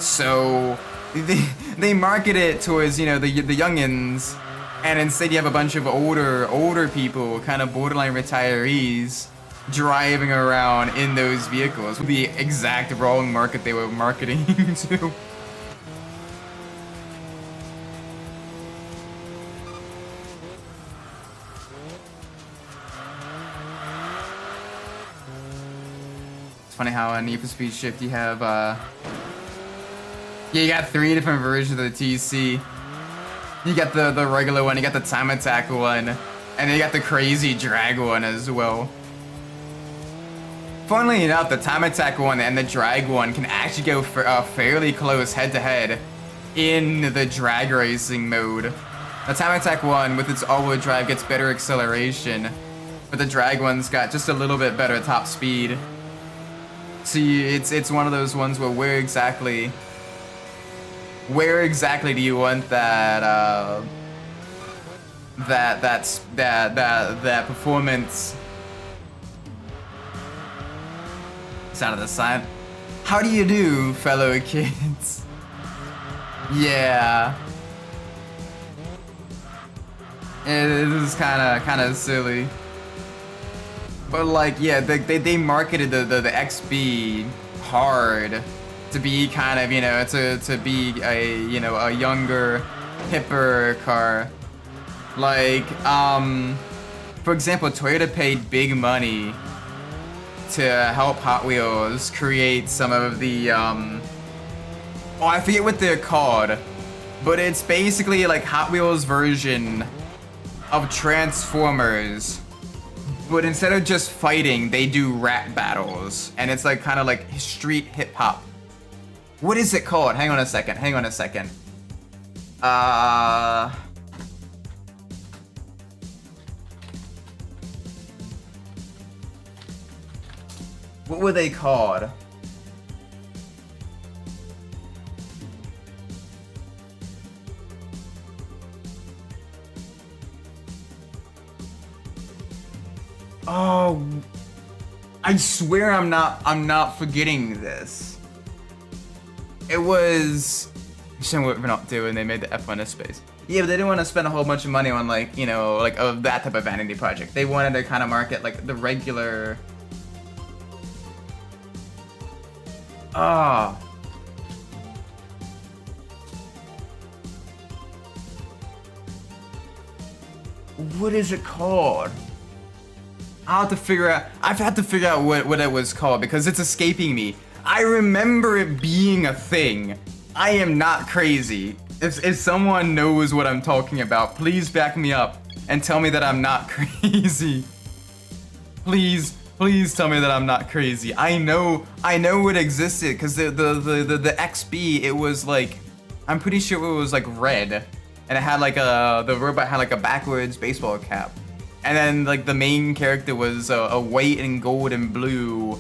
So they market it towards, you know, the youngins, and instead you have a bunch of older people, kind of borderline retirees, driving around in those vehicles with the exact wrong market they were marketing to. It's funny how on Need for Speed Shift you have, yeah, you got 3 different versions of the TC. You got the regular one, you got the time attack one, and then you got the crazy drag one as well. Funnily enough, the time attack one and the drag one can actually go fairly close head to head in the drag racing mode. The time attack one with its all-wheel drive gets better acceleration, but the drag one's got just a little bit better top speed. See, it's one of those ones where exactly do you want that that performance? Sound of the sign. How do you do, fellow kids? Yeah. It is kind of silly. But like, yeah, they marketed the XB hard to be kind of, you know, to be a, you know, a younger, hipper car. Like, for example, Toyota paid big money to help Hot Wheels create some of the, oh, I forget what they're called, but it's basically like Hot Wheels version of Transformers. But instead of just fighting, they do rap battles, and it's like kind of like street hip hop. What is it called? Hang on a second. What were they called? Oh, I swear I'm not forgetting this. It was, showing what we're not doing, they made the F1 space. Yeah, but they didn't want to spend a whole bunch of money on, like, you know, like that type of vanity project. They wanted to kind of market like the regular. Ah. What is it called? I've had to figure out what it was called because it's escaping me. I remember it being a thing. I am not crazy. If someone knows what I'm talking about, please back me up and tell me that I'm not crazy. Please tell me that I'm not crazy. I know it existed because the XB, it was like, I'm pretty sure it was like red, and it had like the robot had like a backwards baseball cap. And then, like, the main character was a white and gold and blue,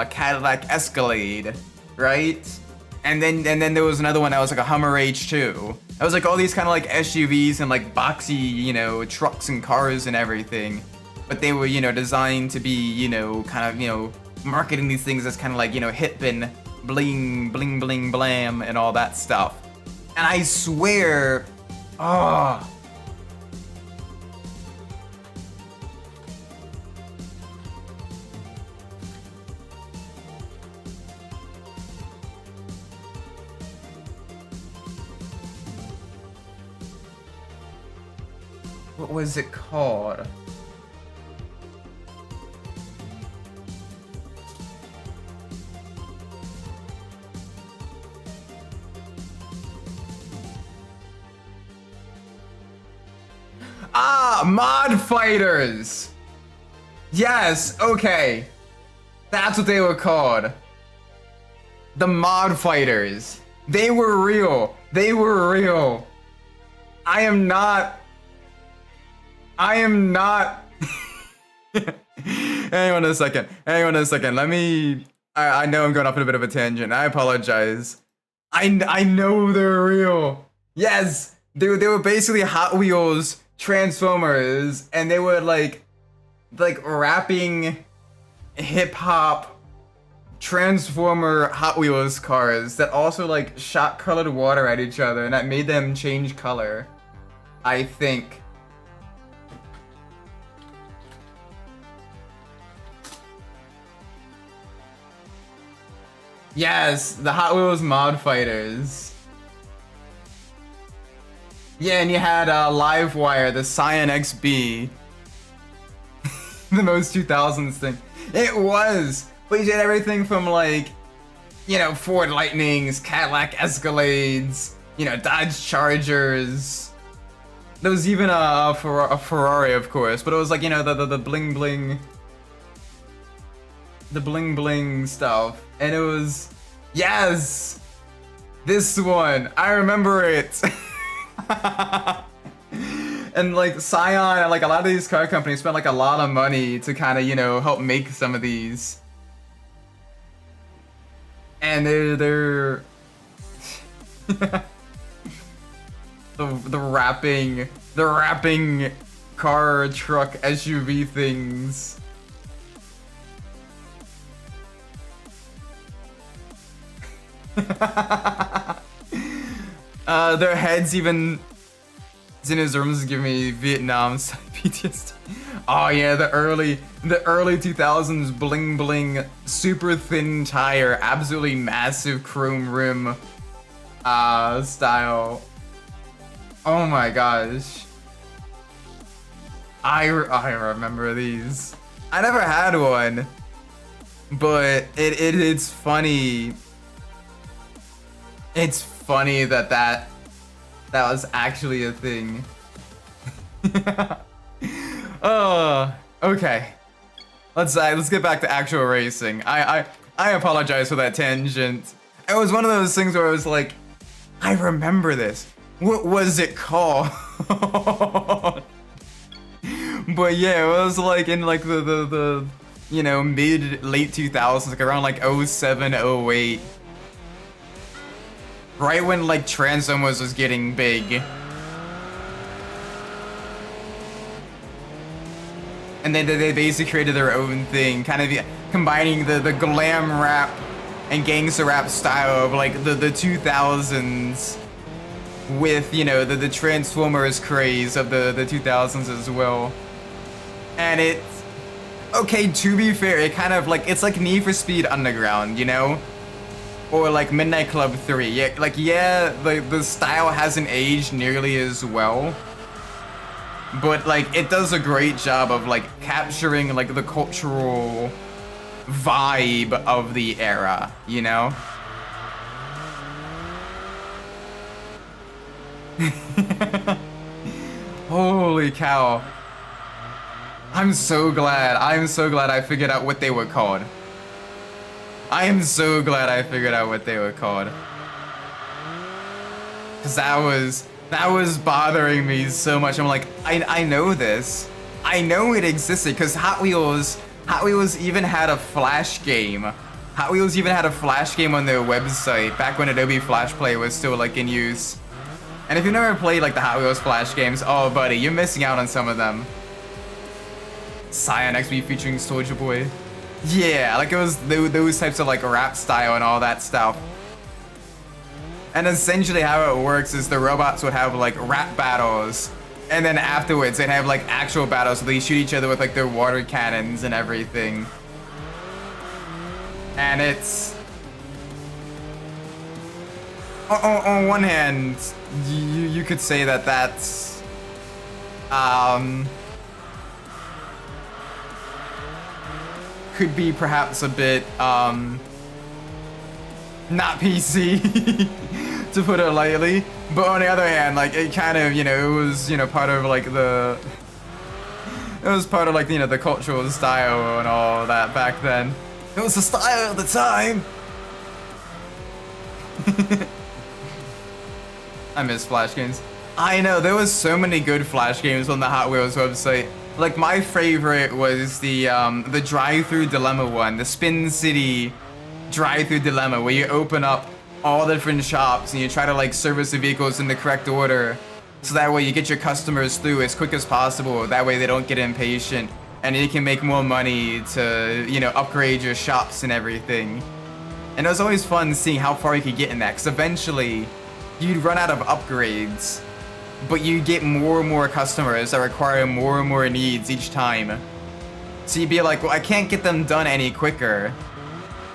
Cadillac Escalade, right? And then there was another one that was like a Hummer H2. It was like all these kind of like SUVs and like boxy, you know, trucks and cars and everything. But they were, you know, designed to be, you know, kind of, you know, marketing these things as kind of like, you know, hip and bling, bling, bling, blam and all that stuff. And I swear, oh. What was it called? Ah, Mod Fighters! Yes, okay. That's what they were called. The Mod Fighters. They were real. They were real. I am not. Hang on a second. Let me. I know I'm going off on a bit of a tangent. I apologize. I know they're real. Yes, they were basically Hot Wheels Transformers, and they were like rapping hip hop Transformer Hot Wheels cars that also like shot colored water at each other and that made them change color. I think. Yes, the Hot Wheels Mod Fighters. Yeah, and you had Livewire, the Scion XB. The most 2000s thing. It was! But you did everything from like, you know, Ford Lightnings, Cadillac Escalades, you know, Dodge Chargers. There was even a Ferrari, of course, but it was like, you know, the bling bling. The bling bling stuff. And it was, yes! This one, I remember it! And like Scion and like a lot of these car companies spent like a lot of money to kind of, you know, help make some of these. And they're the wrapping car, truck, SUV things. Their heads even. Zinner's rooms give me Vietnam PTSD. Oh yeah, the early 2000s bling bling, super thin tire, absolutely massive chrome rim, style. Oh my gosh. I remember these. I never had one, but it's funny. It's funny that was actually a thing. Oh, okay. Let's get back to actual racing. I apologize for that tangent. It was one of those things where I was like, I remember this. What was it called? But yeah, it was like in like the you know, late 2000s, like around like 07, 08. Right when like Transformers was getting big. And they basically created their own thing, kind of combining the glam rap and gangster rap style of like the 2000s with, you know, the Transformers craze of the 2000s as well. And it's okay, to be fair, it kind of like, it's like Need for Speed Underground, you know? Or like Midnight Club 3. Yeah, like yeah, the style hasn't aged nearly as well. But like it does a great job of like capturing like the cultural vibe of the era, you know? Holy cow. I'm so glad I figured out what they were called. I am so glad I figured out what they were called. Cause that was bothering me so much. I'm like, I know this. I know it existed, cause Hot Wheels even had a Flash game. Hot Wheels even had a Flash game on their website back when Adobe Flash Player was still like in use. And if you've never played like the Hot Wheels Flash games, oh buddy, you're missing out on some of them. Scion XB featuring Soldier Boy. Yeah, like it was those types of like rap style and all that stuff. And essentially how it works is the robots would have like rap battles, and then afterwards they'd have like actual battles, so they shoot each other with like their water cannons and everything. And it's on one hand, you could say that's could be perhaps a bit not PC to put it lightly, but on the other hand, like it kind of, you know, it was, you know, part of like the you know, the cultural style and all that back then. It was the style of the time. I miss Flash games. I know, there was so many good Flash games on the Hot Wheels website. Like my favorite was the drive-through dilemma one, the Spin City drive-through dilemma, where you open up all the different shops and you try to like service the vehicles in the correct order, so that way you get your customers through as quick as possible. That way they don't get impatient. and you can make more money to, you know, upgrade your shops and everything. And it was always fun seeing how far you could get in that, because eventually you'd run out of upgrades, but you get more and more customers that require more and more needs each time. So you'd be like, well, I can't get them done any quicker.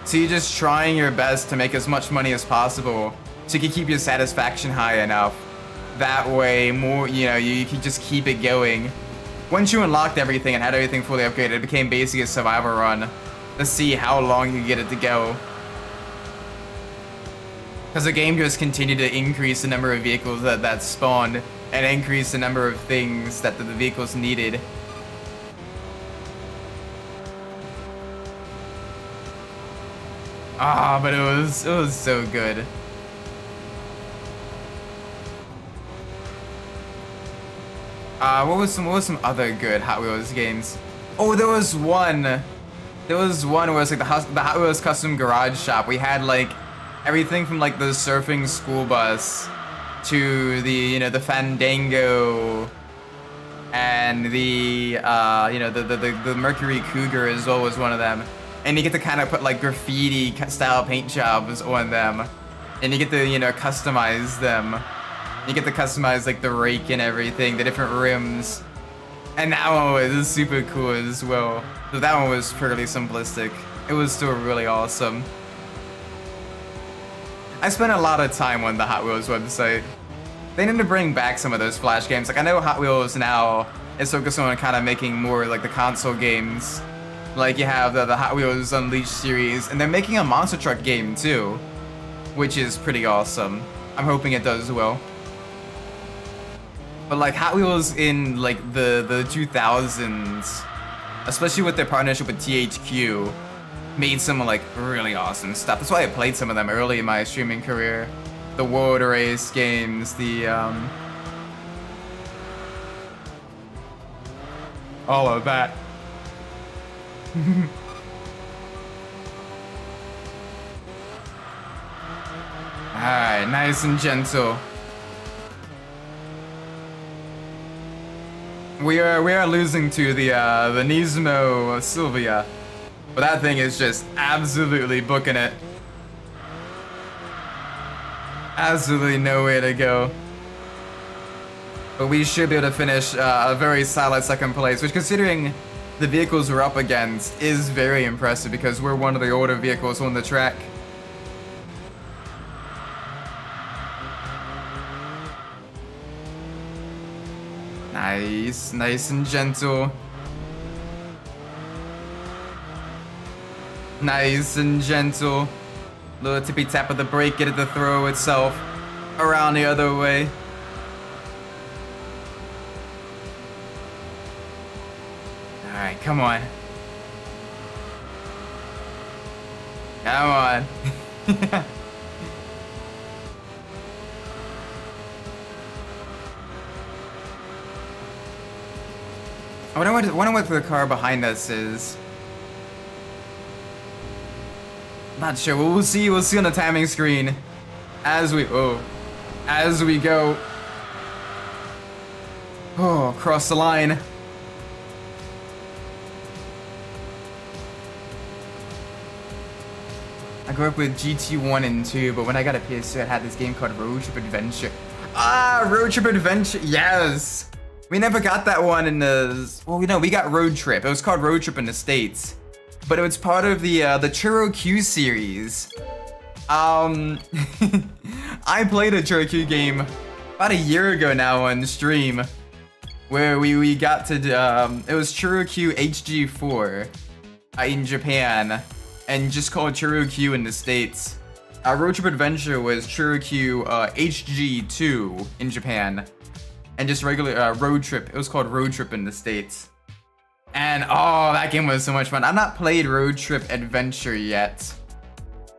So you're just trying your best to make as much money as possible so you can keep your satisfaction high enough. That way, more, you know, you can just keep it going. Once you unlocked everything and had everything fully upgraded, it became basically a survival run to see how long you get it to go. Because the game just continued to increase the number of vehicles that spawned and increase the number of things that the vehicles needed. Ah, but it was so good. What was some other good Hot Wheels games? Oh, there was one where it was like the Hot Wheels custom garage shop. We had like everything from like the surfing school bus to the, you know, the Fandango and the you know, the Mercury Cougar as well was one of them. And you get to kind of put like graffiti style paint jobs on them, and you get to, you know, customize them. You get to customize like the rake and everything, the different rims. And that one was super cool as well. So that one was fairly simplistic. It was still really awesome. I spent a lot of time on the Hot Wheels website. They need to bring back some of those Flash games. Like, I know Hot Wheels now is focused on kind of making more like the console games. Like, you have the Hot Wheels Unleashed series, and they're making a monster truck game too, which is pretty awesome. I'm hoping it does well. But like Hot Wheels in like the 2000s, especially with their partnership with THQ, made some like really awesome stuff. That's why I played some of them early in my streaming career. The World Race games, the all of that. Alright, nice and gentle. We are losing to the Nismo Silvia, but that thing is just absolutely booking it. Absolutely nowhere to go. But we should be able to finish a very solid second place, which, considering the vehicles we're up against, is very impressive because we're one of the older vehicles on the track. Nice, nice and gentle. Nice and gentle. Little tippy tap of the brake, get it to throw itself around the other way. Alright, come on. Come on. I wonder what the car behind us is. Not sure. We'll see on the timing screen as we go. Oh, cross the line. I grew up with GT1 and 2, but when I got a PS2, I had this game called Road Trip Adventure. Ah, Road Trip Adventure, yes! We never got that one in the... Well, no, we got Road Trip. It was called Road Trip in the States. But it was part of the Churro Q series. I played a Churro Q game about a year ago now on stream, where we got to... it was Churro Q HG4 in Japan, and just called Churro Q in the States. Road Trip Adventure was Churro Q HG2 in Japan. And just regular Road Trip. It was called Road Trip in the States. And oh, that game was so much fun. I've not played Road Trip Adventure yet,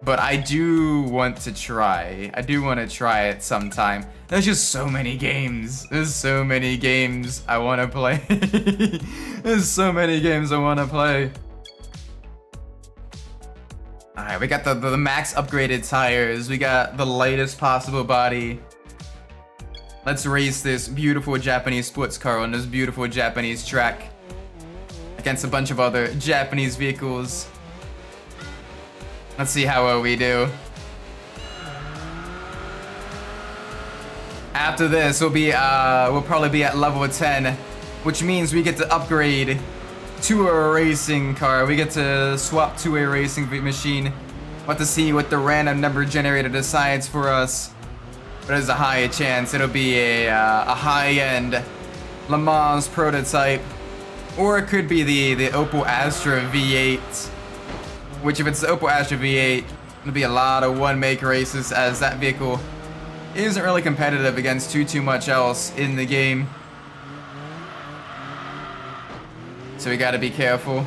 but I do want to try. I do want to try it sometime. There's just so many games. There's so many games I want to play. There's so many games I want to play. Alright, we got the max upgraded tires. We got the lightest possible body. Let's race this beautiful Japanese sports car on this beautiful Japanese track. against a bunch of other Japanese vehicles. Let's see how well we do. After this, we'll probably be at level 10, which means we get to upgrade to a racing car. We get to swap to a racing machine. We'll have to see what the random number generator decides for us. But there's a high chance it'll be a high-end Le Mans prototype. Or it could be the Opel Astra V8. Which, if it's the Opel Astra V8, it'll be a lot of one-make races, as that vehicle isn't really competitive against too much else in the game. So we gotta be careful.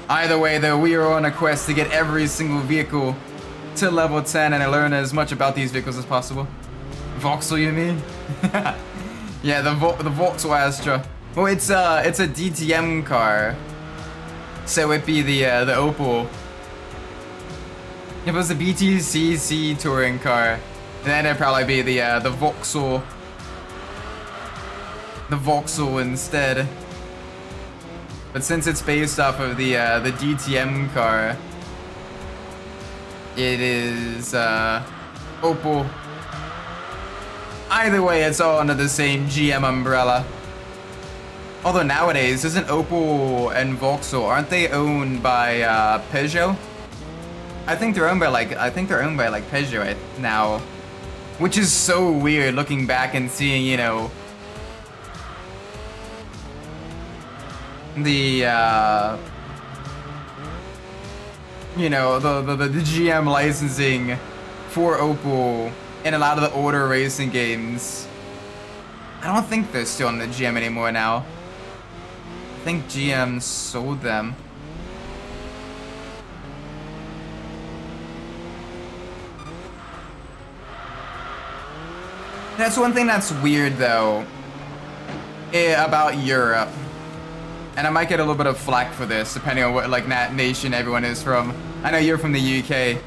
Either way though, we are on a quest to get every single vehicle to level 10 and learn as much about these vehicles as possible. Vauxhall, you mean? Yeah, the Vauxhall Astra. Well, it's a DTM car. So it'd be the Opel. If it was the BTCC touring car, then it'd probably be the Vauxhall. The Vauxhall instead. But since it's based off of the DTM car, it is Opel. Either way, it's all under the same GM umbrella. Although nowadays, isn't Opel and Vauxhall, aren't they owned by Peugeot? I think they're owned by like Peugeot now, which is so weird looking back and seeing, you know, the GM licensing for Opel in a lot of the older racing games. I don't think they're still in the GM anymore now. I think GM sold them. That's one thing that's weird though about Europe. And I might get a little bit of flack for this, depending on what nation everyone is from. I know you're from the UK,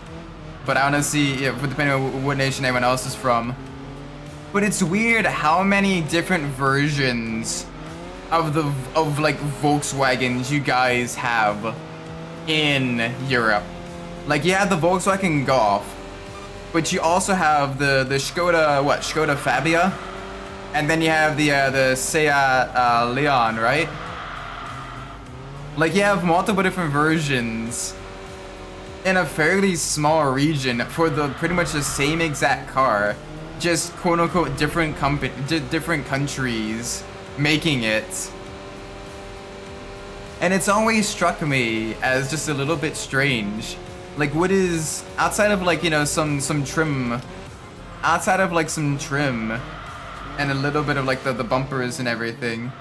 but I want to see, depending on what nation everyone else is from. But it's weird how many different versions of Volkswagens you guys have in Europe. Like, you have the Volkswagen Golf, but you also have the Skoda Fabia, and then you have the Seat Leon, right? Like, you have multiple different versions in a fairly small region for pretty much the same exact car, just quote-unquote different countries making it. And it's always struck me as just a little bit strange. Like, what is, outside of some trim, and a little bit of the bumpers and everything,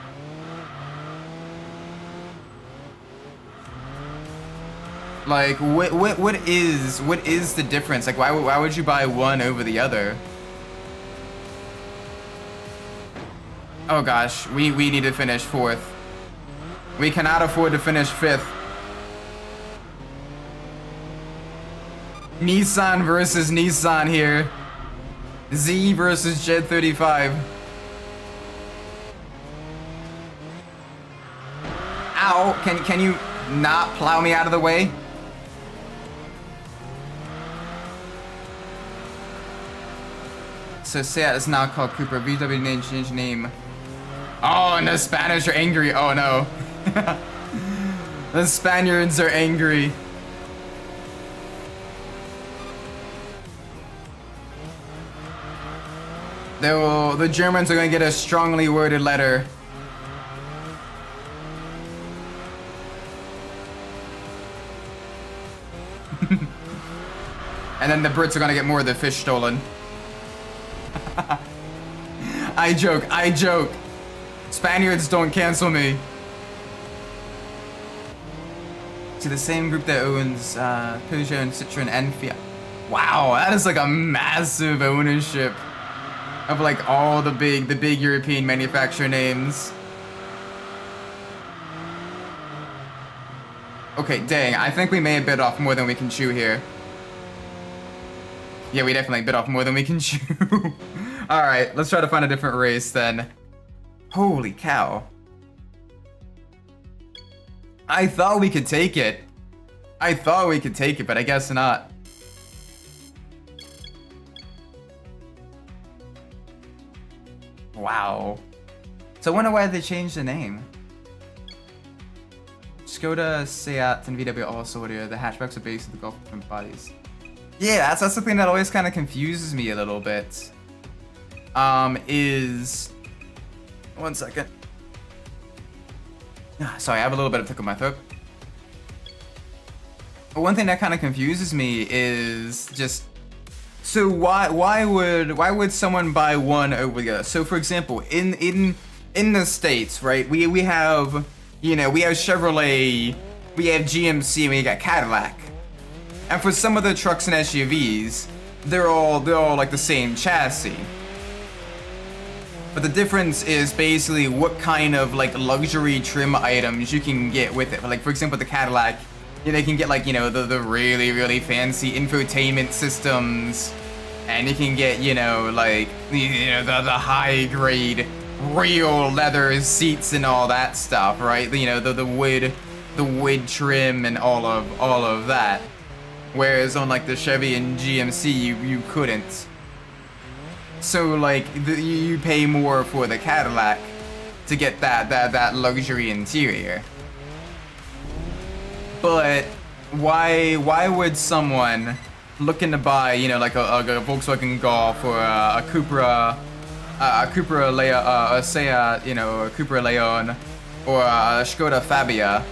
like, what is the difference? Like, why would you buy one over the other? Oh gosh, we need to finish 4th. We cannot afford to finish 5th. Nissan versus Nissan here. Z versus Jet 35. Ow, can you not plow me out of the way? So Seat is now called Cooper. VW name change name. Oh, and the Spanish are angry. Oh no. The Spaniards are angry. The Germans are gonna get a strongly worded letter. And then the Brits are gonna get more of the fish stolen. I joke. Spaniards don't cancel me. To the same group that owns Peugeot and Citroen and Fiat. Wow, that is like a massive ownership of all the big European manufacturer names. Okay, dang, I think we may have bit off more than we can chew here. Yeah, we definitely bit off more than we can chew. Alright, let's try to find a different race then. Holy cow. I thought we could take it. I thought we could take it, but I guess not. Wow. So I wonder why they changed the name. Skoda, Seat, and VW all sorted. The hatchbacks are based on the Golf different bodies. Yeah, that's the thing that always kind of confuses me a little bit. Is... One second. Sorry, I have a little bit of tickle in my throat. But one thing that kind of confuses me is just... So why would someone buy one over the other? So for example, in the States, right, we have, you know, we have Chevrolet, we have GMC, and we got Cadillac. And for some of the trucks and SUVs, they're all like the same chassis. But the difference is basically what kind of like luxury trim items you can get with it. Like for example, the Cadillac, you know, they can get like, you know, the really fancy infotainment systems, and you can get, you know, like, you know, the high grade real leather seats and all that stuff, right? You know, the wood trim and all of that. Whereas on like the Chevy and GMC, you couldn't. So like you pay more for the Cadillac to get that luxury interior. But why would someone looking to buy, you know, like a Volkswagen Golf or a Cupra, a Seat, you know, a Cupra Leon or a Skoda Fabia,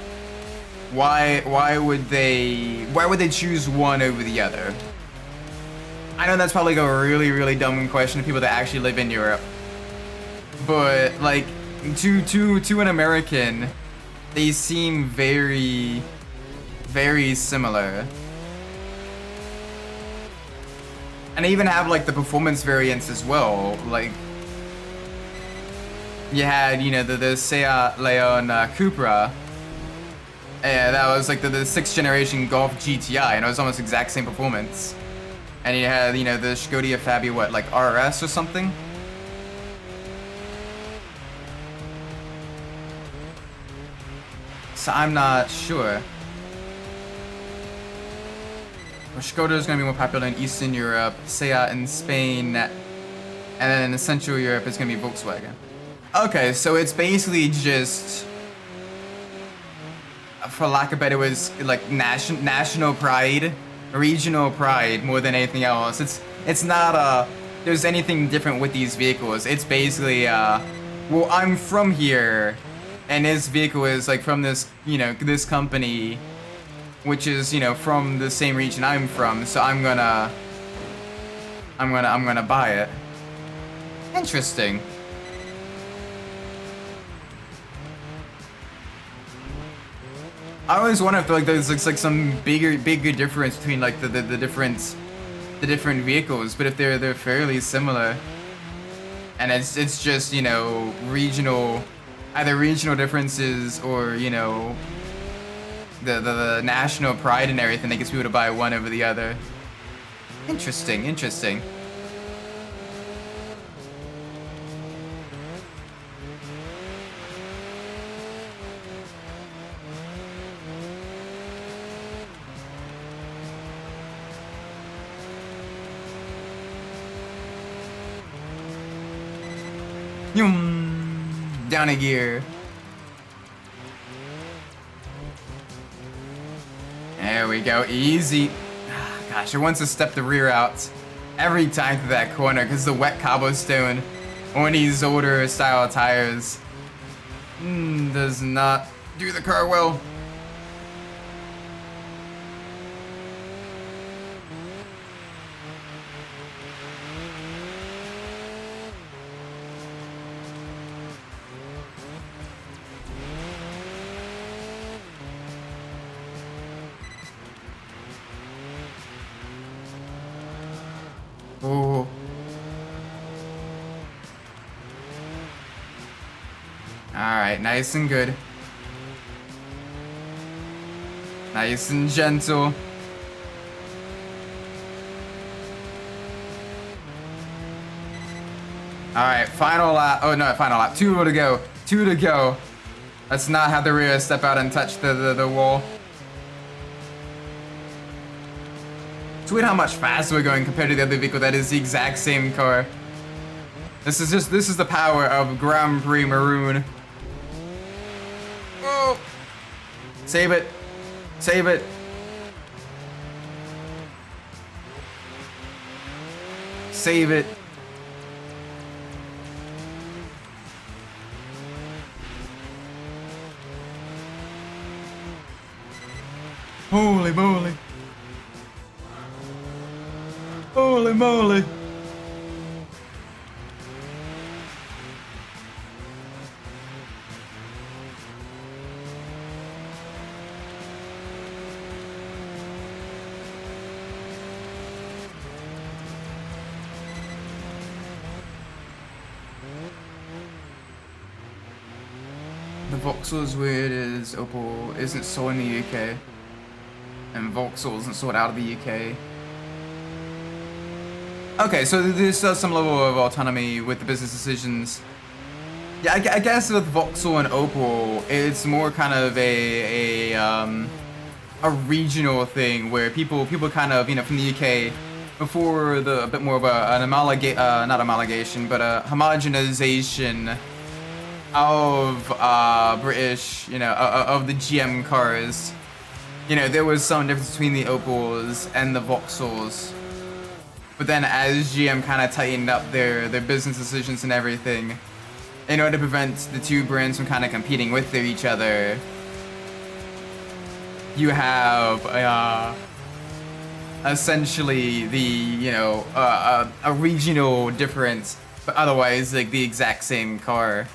why would they choose one over the other? I know that's probably like a really dumb question to people that actually live in Europe, but like to an American, they seem very similar. And they even have like the performance variants as well. Like you had, you know, the Seat Leon Cupra. Yeah, that was like the 6th generation Golf GTI, and it was almost exact same performance. And you had, you know, the Skoda Fabia, what, like RS or something? So I'm not sure. Well, Skoda is going to be more popular in Eastern Europe, Seat in Spain, and then in Central Europe it's going to be Volkswagen. Okay, so it's basically just, for lack of better words, like national pride, regional pride more than anything else. It's not there's anything different with these vehicles. It's basically well, I'm from here, and this vehicle is like from this, you know, this company, which is, you know, from the same region I'm from, so I'm gonna buy it. Interesting. I always wonder if like there's like some bigger difference between like the different vehicles, but if they're fairly similar, and it's just, you know, either regional differences or, you know, the national pride and everything that gets people to buy one over the other. Interesting. Down a gear. There we go, easy. Gosh, it wants to step the rear out every time through that corner because the wet cobblestone on these older style tires does not do the car well. Oh. Alright, nice and good. Nice and gentle. Alright, final lap. Oh, no, final lap. 2 to go. 2 to go. Let's not have the rear step out and touch the wall. It's weird how much faster we're going compared to the other vehicle that is the exact same car. This is the power of Grand Prix Maroon. Oh! Save it. Save it. Save it. Holy moly. Holy moly. The Vauxhall is weird as Opel isn't sold in the UK. And Vauxhall isn't sold out of the UK. Okay, so there's some level of autonomy with the business decisions. Yeah, I guess with Vauxhall and Opel, it's more kind of a regional thing where people kind of, you know, from the UK before a bit more of not homologation, but a homogenization of British, you know, of the GM cars. You know, there was some difference between the Opels and the Vauxhalls. But then as GM kind of tightened up their business decisions and everything, in order to prevent the two brands from kind of competing with each other, you have essentially the, you know, a regional difference, but otherwise like the exact same car.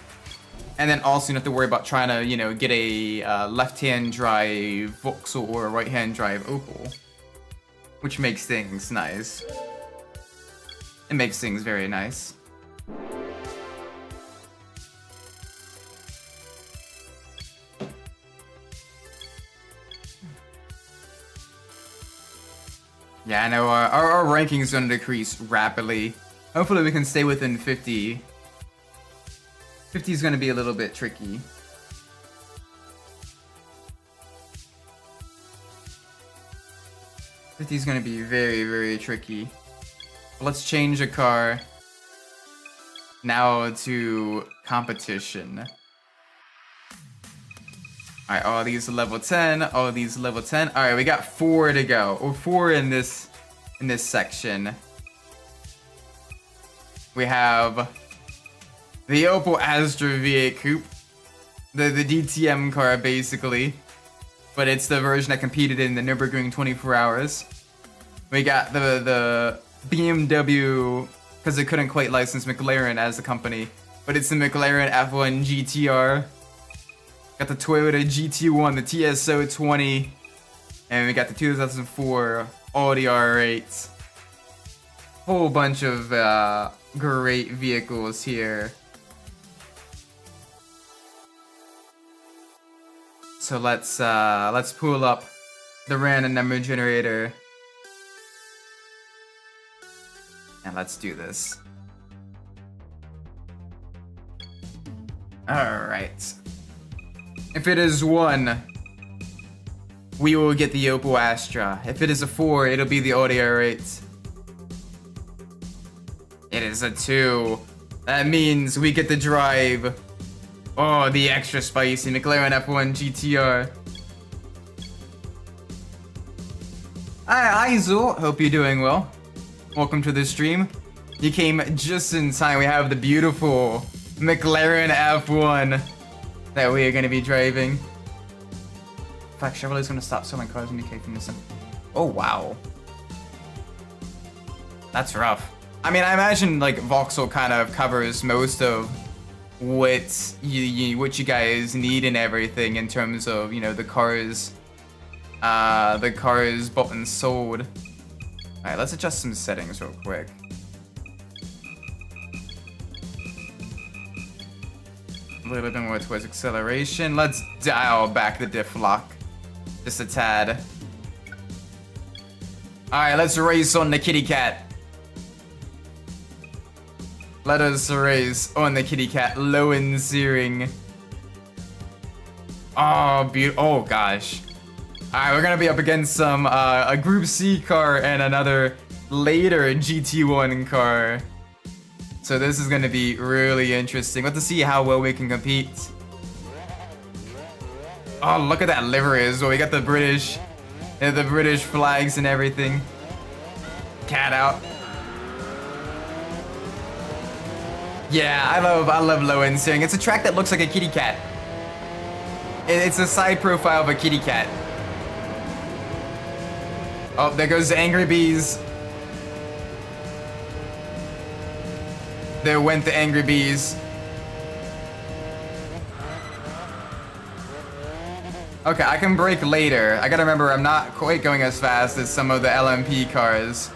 And then also you don't have to worry about trying to, you know, get a left-hand drive Vauxhall or a right-hand drive Opel, which makes things nice. It makes things very nice. Yeah, I know our rankings are going to decrease rapidly. Hopefully we can stay within 50. 50 is going to be a little bit tricky. Fifty is going to be very, very tricky. Let's change a car now to competition. Alright, all these are level 10, all these are level 10. Alright, we got 4 to go. Or 4 in this section. We have the Opel Astra V8 Coupe. The DTM car, basically. But it's the version that competed in the Nürburgring 24 Hours. We got the BMW, because they couldn't quite license McLaren as a company. But it's the McLaren F1 GTR. Got the Toyota GT1, the TS020. And we got the 2004 Audi R8. Whole bunch of great vehicles here. So let's pull up the random number generator. And let's do this. Alright. If it is 1, we will get the Opel Astra. If it is a 4, it'll be the Audi R8. It is a 2. That means we get to drive, oh, the extra spicy McLaren F1 GTR. Hi Zul, hope you're doing well. Welcome to the stream. You came just in time. We have the beautiful McLaren F1 that we are going to be driving. In fact, Chevrolet's going to stop selling cars in the UK from this. Oh, wow. That's rough. I mean, I imagine like Vauxhall kind of covers most of what you guys need and everything in terms of, you know, the cars bought and sold. Alright, let's adjust some settings real quick. A little bit more towards acceleration. Let's dial back the diff lock just a tad. Alright, let's race on the kitty cat. Let us race on the kitty cat, low and searing. Oh, oh gosh. Alright, we're gonna be up against some, a Group C car and another later GT1 car. So this is gonna be really interesting. Let's see how well we can compete. Oh, look at that livery as well. We got the British flags and everything. Cat out. Yeah, I love low end steering. It's a track that looks like a kitty cat. It's a side profile of a kitty cat. Oh, there goes the angry bees. There went the angry bees. Okay, I can brake later. I gotta remember I'm not quite going as fast as some of the LMP cars.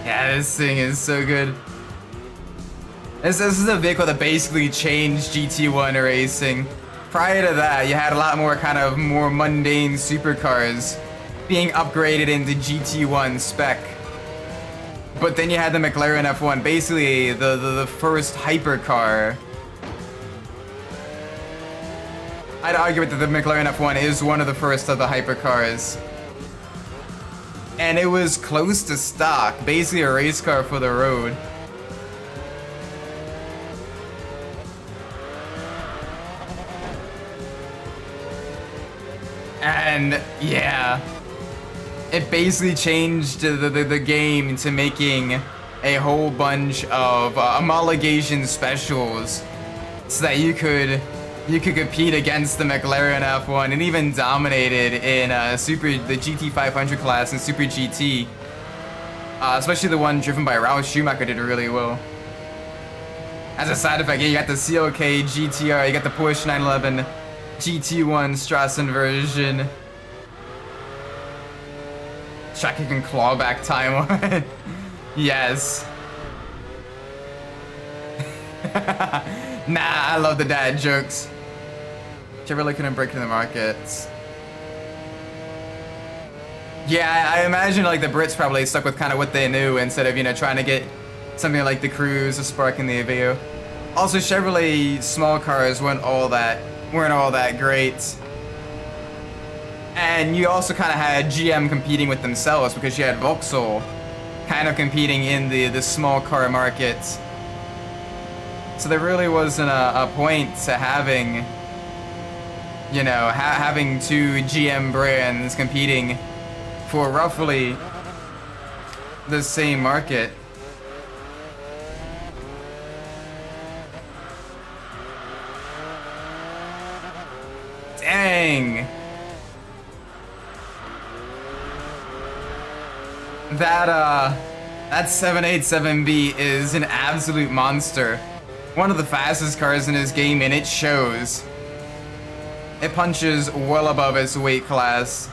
Yeah, this thing is so good. This is a vehicle that basically changed GT1 racing. Prior to that, you had a lot more kind of more mundane supercars being upgraded into GT1 spec. But then you had the McLaren F1, basically the first hypercar. I'd argue that the McLaren F1 is one of the first of the hypercars. And it was close to stock, basically a race car for the road. And yeah, it basically changed the game into making a whole bunch of homologation specials so that you could compete against the McLaren F1 and even dominated in the GT500 class and Super GT. Especially the one driven by Ralf Schumacher did really well. As a side effect, yeah, you got the CLK GTR, you got the Porsche 911 GT1 Strassen version. Track you can claw back time on. Yes. Nah, I love the dad jokes. Chevrolet couldn't break into the markets. Yeah, I imagine like the Brits probably stuck with kind of what they knew instead of, you know, trying to get something like the Cruze, the Spark, and the Aveo. Also, Chevrolet small cars weren't all that great. And you also kind of had GM competing with themselves because you had Vauxhall kind of competing in the small car market. So there really wasn't a point to having, you know, having two GM brands competing for roughly the same market. Dang. That 787B is an absolute monster. One of the fastest cars in this game, and it shows. It punches well above its weight class.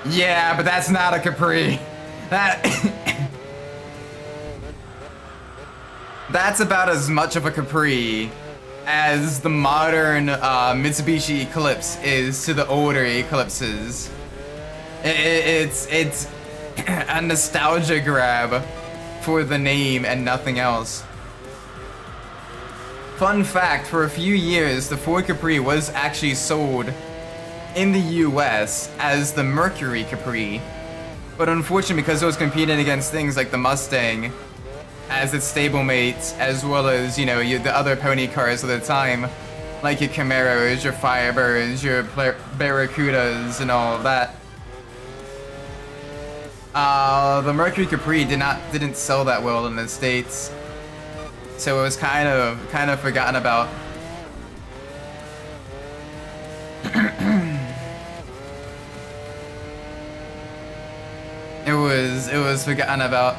Yeah, but that's not a Capri. That's about as much of a Capri as the modern Mitsubishi Eclipse is to the older Eclipses. It's a nostalgia grab for the name and nothing else. Fun fact, for a few years, the Ford Capri was actually sold in the US as the Mercury Capri. But unfortunately, because it was competing against things like the Mustang as its stablemate, as well as, you know, the other pony cars of the time, like your Camaros, your Firebirds, your Barracudas, and all of that. The Mercury Capri didn't sell that well in the States, so it was kind of forgotten about. It was forgotten about.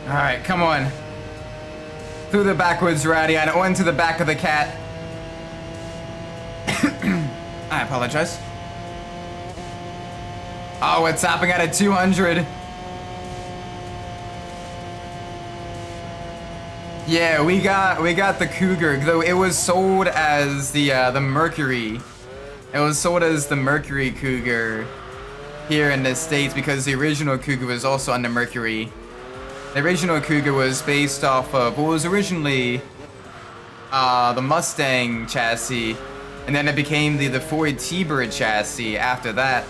All right, come on. Through the backwards ratty and onto the back of the cat. I apologize. Oh, we're topping out at 200. Yeah, we got the Cougar, though it was sold as the Mercury. It was sold as the Mercury Cougar here in the States because the original Cougar was also on the Mercury. The original Cougar was based off of what was originally the Mustang chassis, and then it became the Ford T-Bird chassis after that.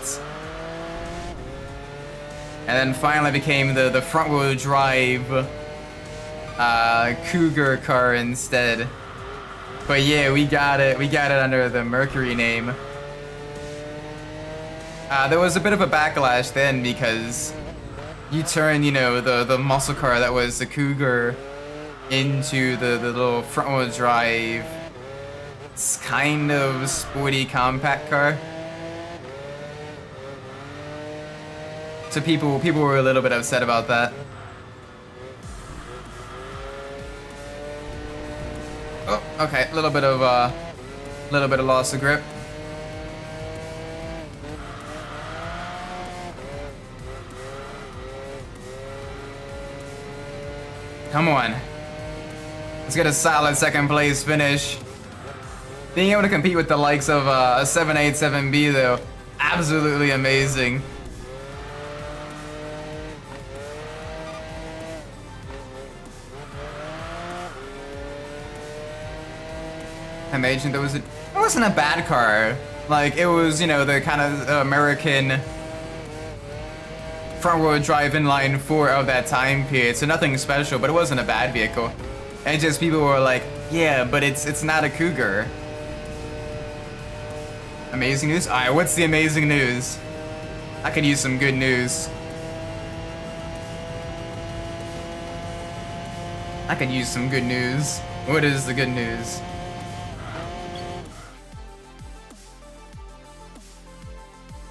And then finally became the front-wheel drive Cougar car instead. But yeah, we got it under the Mercury name. There was a bit of a backlash then because you turn, you know, the muscle car that was the Cougar into the little front-wheel drive, it's kind of sporty compact car. So people were a little bit upset about that. Oh, okay, a little bit of loss of grip. Come on. Let's get a solid second place finish. Being able to compete with the likes of a 787B though, absolutely amazing. I imagine it wasn't a bad car. Like, it was, you know, the kind of American front-wheel drive inline 4 of that time period, so nothing special, but it wasn't a bad vehicle. And just people were like, yeah, but it's not a Cougar. Amazing news? Alright, what's the amazing news? I could use some good news. I could use some good news. What is the good news?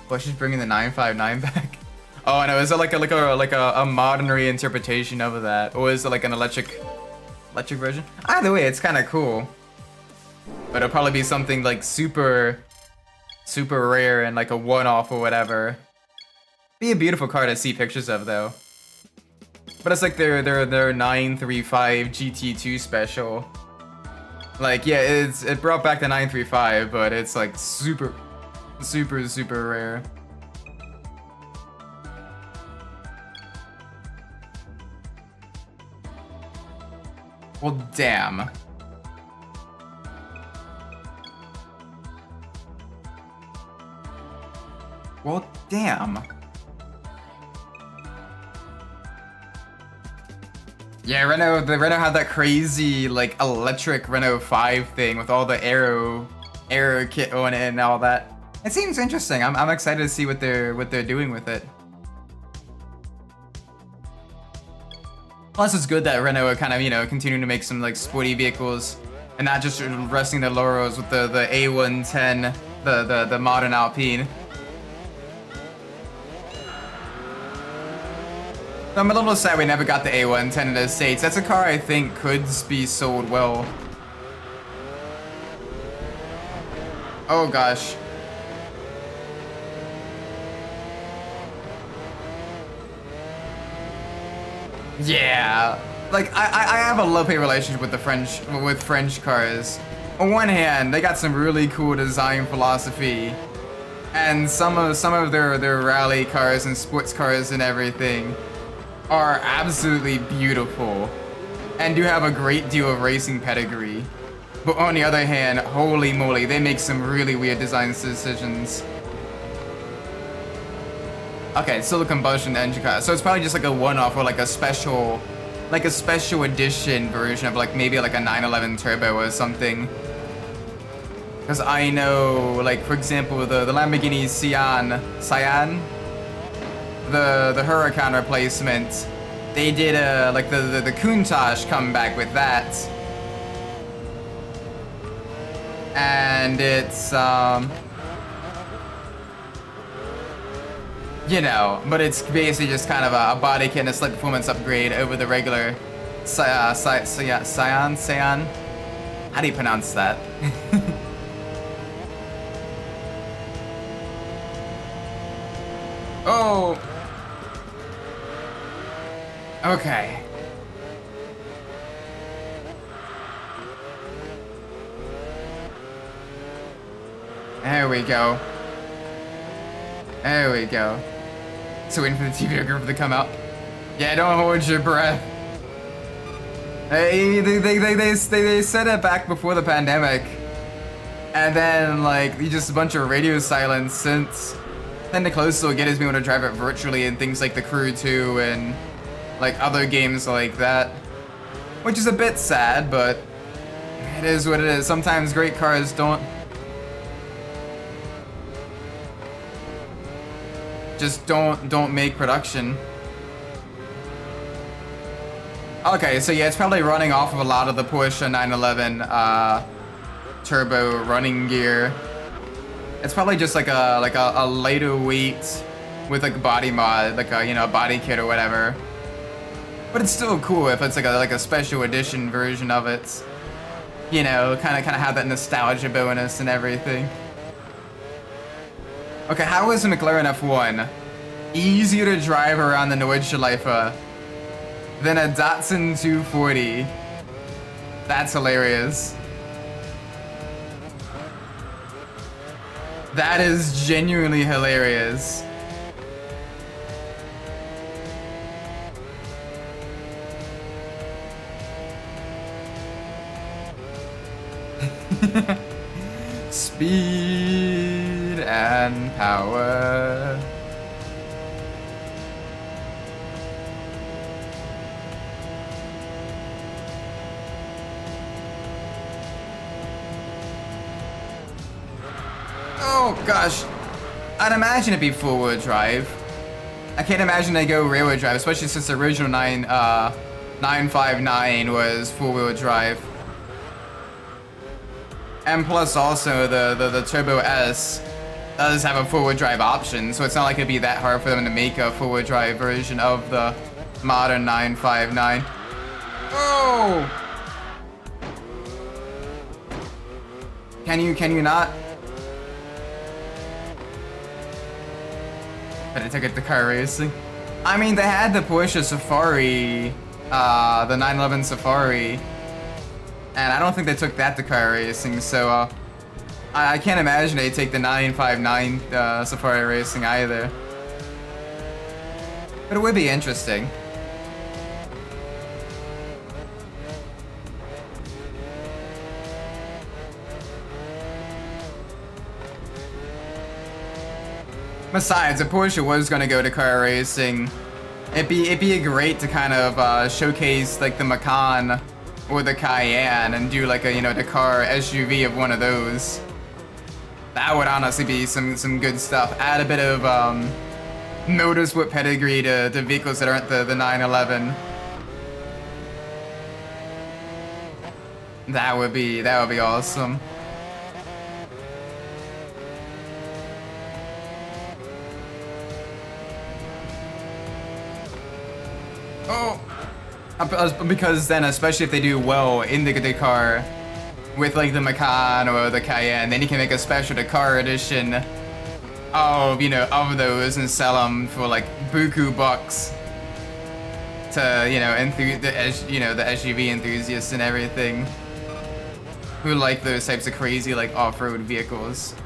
Well, she's bringing the 959 back. Oh, no, is it like a modern reinterpretation of that, or is it like an electric version? Either way, it's kind of cool. But it'll probably be something like super rare and like a one-off or whatever. Be a beautiful car to see pictures of though. But it's like their 935 GT2 special. Like, yeah, it brought back the 935, but it's like super rare. Well, damn. Well, damn. Yeah, the Renault had that crazy, like, electric Renault 5 thing with all the aero kit on it and all that. It seems interesting. I'm excited to see what they're doing with it. Plus, it's good that Renault are kind of, you know, continuing to make some like sporty vehicles and not just resting their laurels with the A110, the modern Alpine. I'm a little sad we never got the A110 in the States. That's a car I think could be sold well. Oh gosh. Yeah, like I have a love-hate relationship with French cars. On one hand, they got some really cool design philosophy, and some of their rally cars and sports cars and everything are absolutely beautiful, and do have a great deal of racing pedigree. But on the other hand, holy moly, they make some really weird design decisions. Okay, still a combustion engine car, so it's probably just like a one-off or like a special edition version of like maybe like a 911 Turbo or something. Because I know, like for example, the Lamborghini Cyan, the Huracan replacement, they did like the Countach come back with that, and it's you know, but it's basically just kind of a body kit and a slight performance upgrade over the regular Cyan? How do you pronounce that? Oh! There we go. There we go. So waiting for the TV group to come out. Yeah, don't hold your breath. They said it back before the pandemic. And then, like, just a bunch of radio silence since then the closest will get is being able to drive it virtually in things like The Crew 2 and, like, other games like that. Which is a bit sad, but it is what it is. Sometimes great cars don't make production. Okay, so yeah, it's probably running off of a lot of the Porsche 911 turbo running gear. It's probably just like a lighter weight with like a body mod, like a, you know, a body kit or whatever. But it's still cool if it's like a special edition version of it. You know, kind of have that nostalgia bonus and everything. Okay, how is a McLaren F1 easier to drive around the Nordschleife than a Datsun 240? That's hilarious. That is genuinely hilarious. Speed and power. Oh gosh, I'd imagine it'd be four-wheel drive. I can't imagine they go rear-wheel drive, especially since the original 959 was four-wheel drive. And plus also the Turbo S does have a four-wheel drive option, so it's not like it'd be that hard for them to make a four-wheel drive version of the modern 959. Oh! Can you not? But I took it to car racing. I mean, they had the Porsche Safari, the 911 Safari, and I don't think they took that to car racing, so I can't imagine they take the 959 Safari racing either. But it would be interesting. Besides, if Porsche was gonna go to car racing, it'd be great to kind of showcase like the Macan or the Cayenne and do like a, you know, the car SUV of one of those. That would honestly be some good stuff. Add a bit of motorsport pedigree to vehicles that aren't the 911. That would be awesome. Oh, because then, especially if they do well in the car with like the Macan or the Cayenne, then you can make a special Dakar edition of, you know, of those and sell them for like buku bucks to, you know, the SUV enthusiasts and everything who like those types of crazy like off-road vehicles.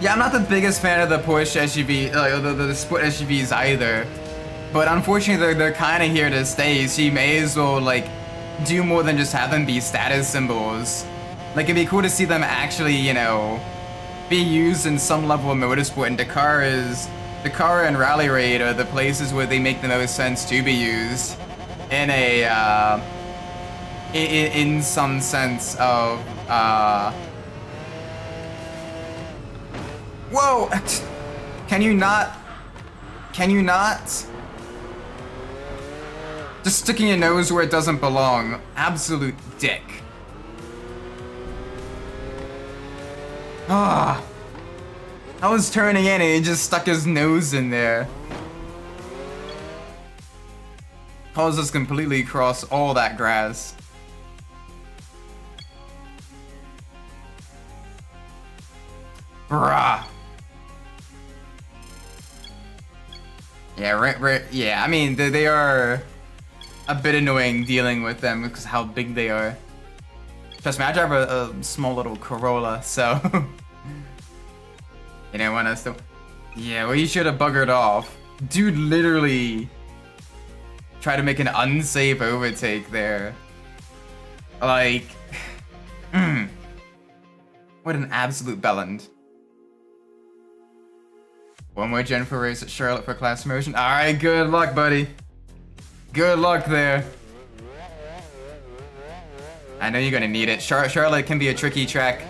Yeah, I'm not the biggest fan of the Porsche SUV, the sport SUVs either. But unfortunately, they're kind of here to stay, so you may as well, like, do more than just have them be status symbols. Like, it'd be cool to see them actually, you know, be used in some level of motorsport, and Dakar and Rally Raid are the places where they make the most sense to be used in a, in some sense of, Whoa! Can you not? Just sticking your nose where it doesn't belong. Absolute dick. I was turning in and he just stuck his nose in there. Caused us completely cross all that grass. Bruh. Yeah, yeah, I mean, they are a bit annoying dealing with them because how big they are. Trust me, I drive a small little Corolla, so... You didn't want us to... Yeah, well, you should have buggered off. Dude literally tried to make an unsafe overtake there. Like... What an absolute bellend. One more gen for race at Charlotte for class promotion. Alright, good luck, buddy. Good luck there. I know you're gonna need it. Charlotte can be a tricky track.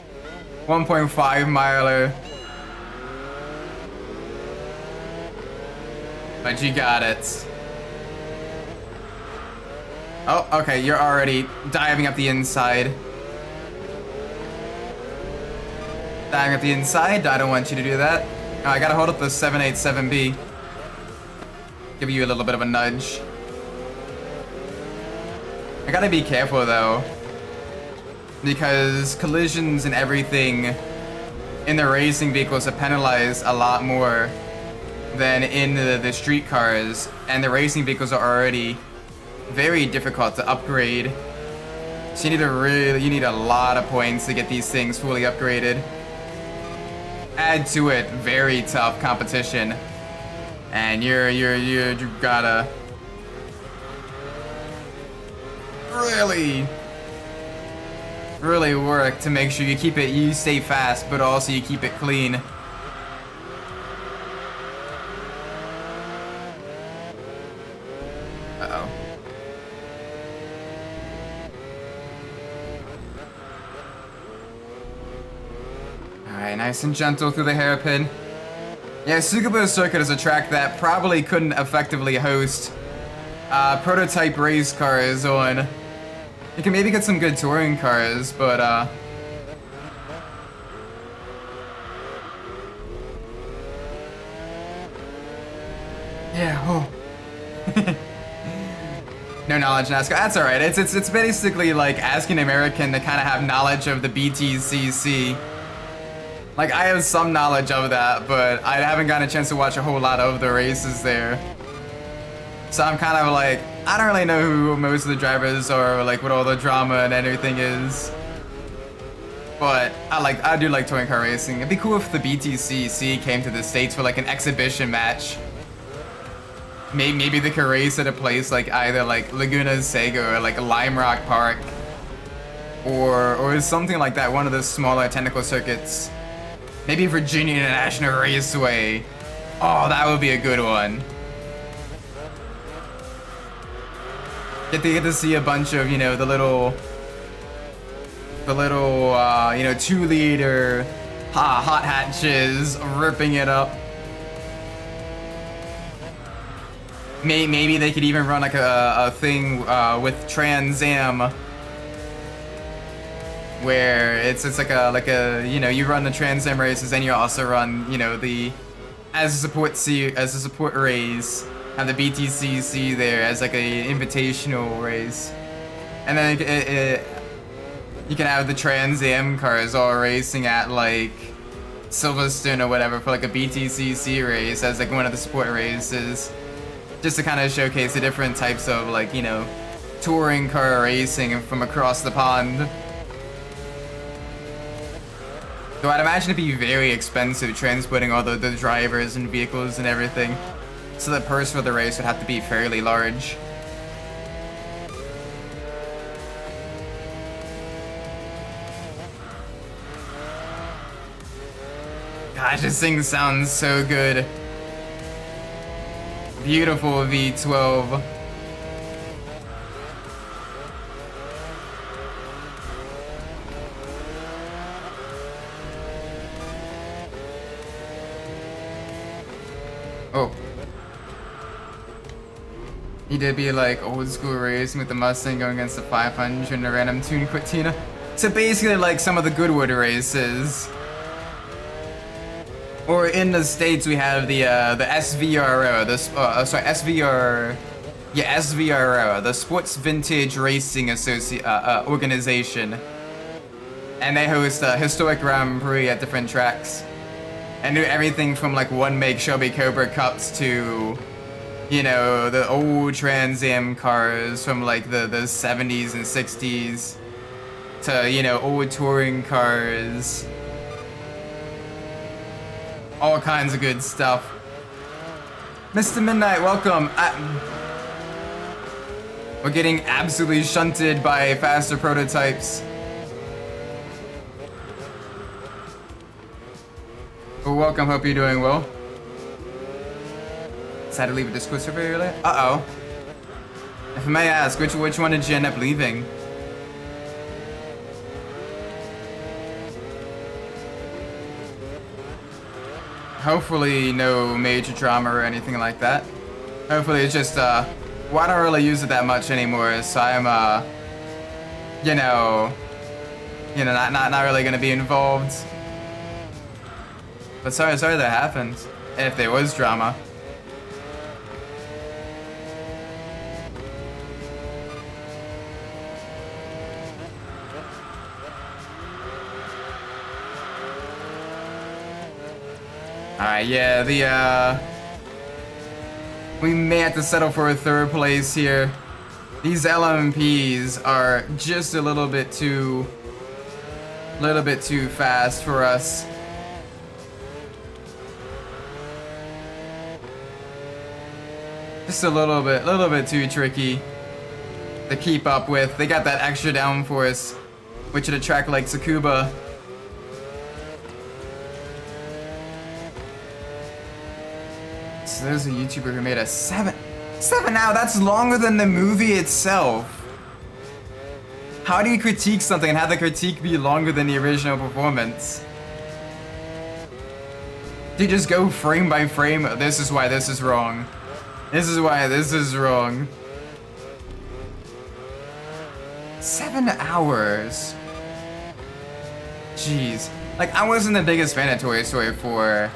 1.5 miler. But you got it. Oh, okay, you're already diving up the inside. Diving up the inside? I don't want you to do that. Oh, I gotta hold up the 787B. Give you a little bit of a nudge. I gotta be careful though, because collisions and everything in the racing vehicles are penalized a lot more than in the street cars, and the racing vehicles are already very difficult to upgrade. So you need a lot of points to get these things fully upgraded. Add to it very tough competition, and you gotta really work to make sure you stay fast, but also you keep it clean. Uh-oh. Alright, nice and gentle through the hairpin. Yeah, Sukubo Circuit is a track that probably couldn't effectively host prototype race cars on. You can maybe get some good touring cars, but yeah, oh. No knowledge in NASCAR. That's alright. It's basically like asking an American to kind of have knowledge of the BTCC. Like, I have some knowledge of that, but I haven't gotten a chance to watch a whole lot of the races there. So I'm kind of like, I don't really know who most of the drivers are, or like what all the drama and everything is. But I do like touring car racing. It'd be cool if the BTCC came to the States for like an exhibition match. Maybe they could race at a place like either like Laguna Seca or like Lime Rock Park. Or something like that, one of the smaller technical circuits. Maybe Virginia International Raceway. Oh, that would be a good one. Get to see a bunch of, you know, the little, you know, 2-liter hot hatches ripping it up. Maybe they could even run like a thing with Trans Am, where it's like a you know, you run the Trans Am races and you also run, you know, as a support race, have the BTCC there as like a invitational race, and then you can have the Trans Am cars all racing at like Silverstone or whatever for like a BTCC race as like one of the support races, just to kind of showcase the different types of, like, you know, touring car racing from across the pond. So I'd imagine it'd be very expensive transporting all the drivers and vehicles and everything. So the purse for the race would have to be fairly large. Gosh, this thing sounds so good. Beautiful V12. Oh. He did be like old school racing with the Mustang going against the 500 and a random tune Cortina. So basically like some of the Goodwood races. Or in the States, we have the SVRO, SVRO, the Sports Vintage Racing Organization. And they host a historic Grand Prix at different tracks. And do everything from like one make Shelby Cobra Cups to, you know, the old Trans Am cars from like the 70s and 60s to, you know, old touring cars. All kinds of good stuff. Mr. Midnight, welcome. We're getting absolutely shunted by faster prototypes. Well, welcome, hope you're doing well. Decided to leave a Discord server earlier? Uh-oh. If I may ask, which one did you end up leaving? Hopefully no major drama or anything like that. Hopefully it's just, well, I don't really use it that much anymore, so I'm, you know, not really gonna be involved. But sorry that happened. And if there was drama. Alright, yeah, we may have to settle for a third place here. These LMPs are just a little bit too fast for us. Just a little bit too tricky to keep up with. They got that extra downforce, which at a track like Tsukuba. So there's a YouTuber who made a 7 now. That's longer than the movie itself. How do you critique something and have the critique be longer than the original performance? Do you just go frame by frame? This is why this is wrong. This is why this is wrong. 7 hours. Jeez. Like, I wasn't the biggest fan of Toy Story 4.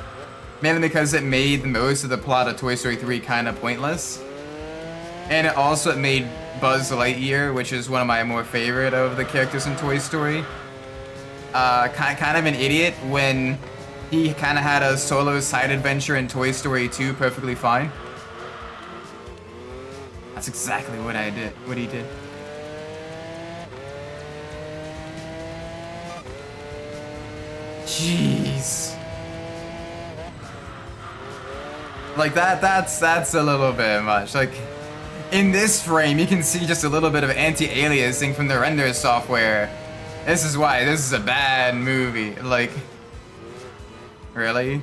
Mainly because it made most of the plot of Toy Story 3 kind of pointless. And it made Buzz Lightyear, which is one of my more favorite of the characters in Toy Story, kind of an idiot when he kind of had a solo side adventure in Toy Story 2 perfectly fine. That's exactly what he did. Jeez. Like that's a little bit much. Like in this frame, you can see just a little bit of anti-aliasing from the render software. This is why this is a bad movie. Like, really?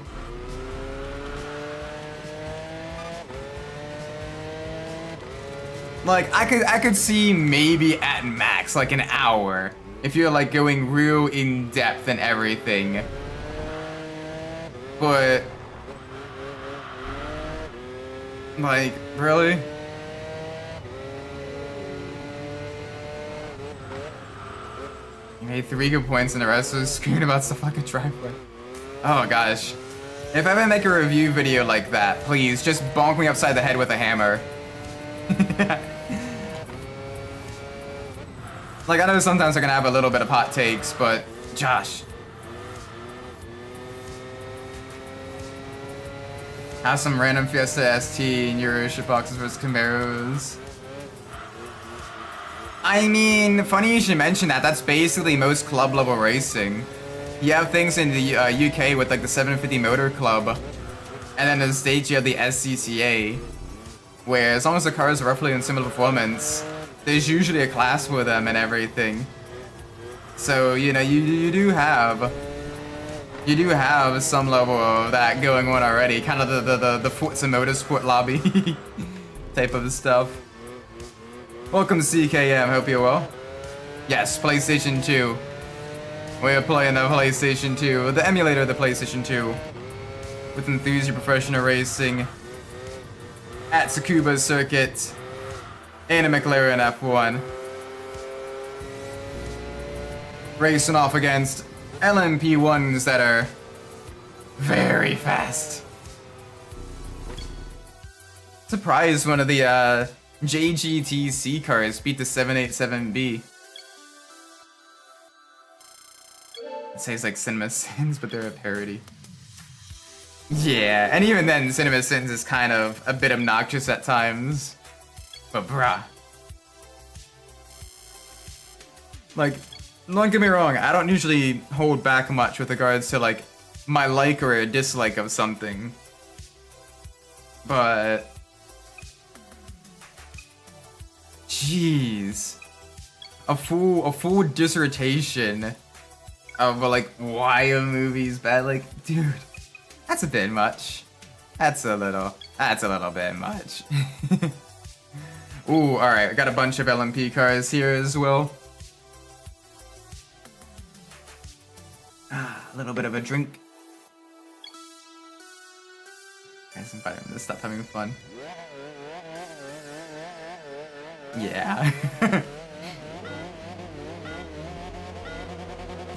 Like, I could see maybe at max, like an hour, if you're like going real in depth and everything. But, like, really? You made 3 good points and the rest was screaming about stuff like a driveway. Oh gosh. If I ever make a review video like that, please just bonk me upside the head with a hammer. Like, I know sometimes I can have a little bit of hot takes, but Josh. Have some random Fiesta ST in your shitboxes versus Camaros. I mean, funny you should mention that. That's basically most club level racing. You have things in the UK with like the 750 Motor Club, and then in the States you have the SCCA, where as long as the cars are roughly in similar performance, there's usually a class for them and everything. So, you know, you do have some level of that going on already. Kind of the Forza Motorsport lobby type of stuff. Welcome to CKM, hope you're well. Yes, PlayStation 2. We're playing the PlayStation 2, the emulator of the PlayStation 2. With Enthusia Professional Racing. At Tsukuba Circuit. And a McLaren F1. Racing off against LMP1s that are Very fast. Surprised one of the JGTC cars beat the 787B. It says like Cinema Sins, but they're a parody. Yeah, and even then, Cinema Sins is kind of a bit obnoxious at times. But bruh. Like, don't get me wrong, I don't usually hold back much with regards to like my like or a dislike of something. But jeez. A full dissertation of like why a movie's bad, like, dude, that's a bit much. That's a little bit much. Ooh, alright, I got a bunch of LMP cars here as well. A little bit of a drink. Guys, invite him to stop having fun. Yeah.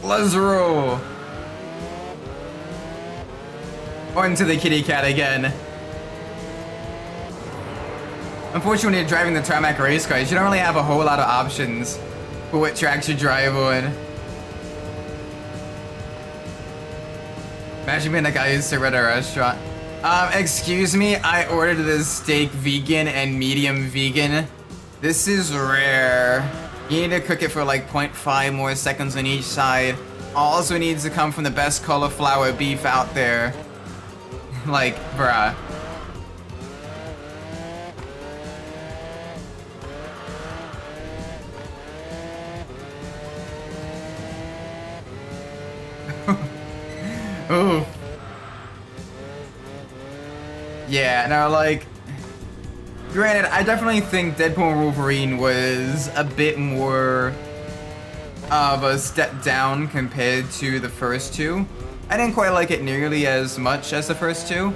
Let's roll. On to the kitty cat again. Unfortunately, when you're driving the tarmac race cars, you don't really have a whole lot of options for what tracks you drive on. Imagine being a guy who used to run a restaurant. Excuse me, I ordered this steak vegan and medium vegan. This is rare. You need to cook it for like 0.5 more seconds on each side. Also needs to come from the best cauliflower beef out there. Like, bruh. Ooh. Yeah, no, like, granted, I definitely think Deadpool and Wolverine was a bit more of a step down compared to the first two. I didn't quite like it nearly as much as the first two,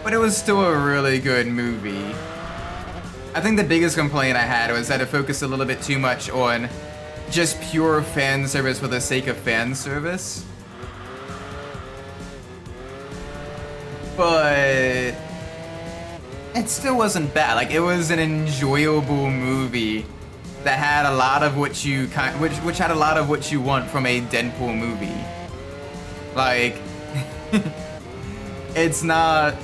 but it was still a really good movie. I think the biggest complaint I had was that it focused a little bit too much on just pure fan service for the sake of fan service. But it still wasn't bad. Like, it was an enjoyable movie that had a lot of what you which had a lot of what you want from a Deadpool movie. Like, it's not,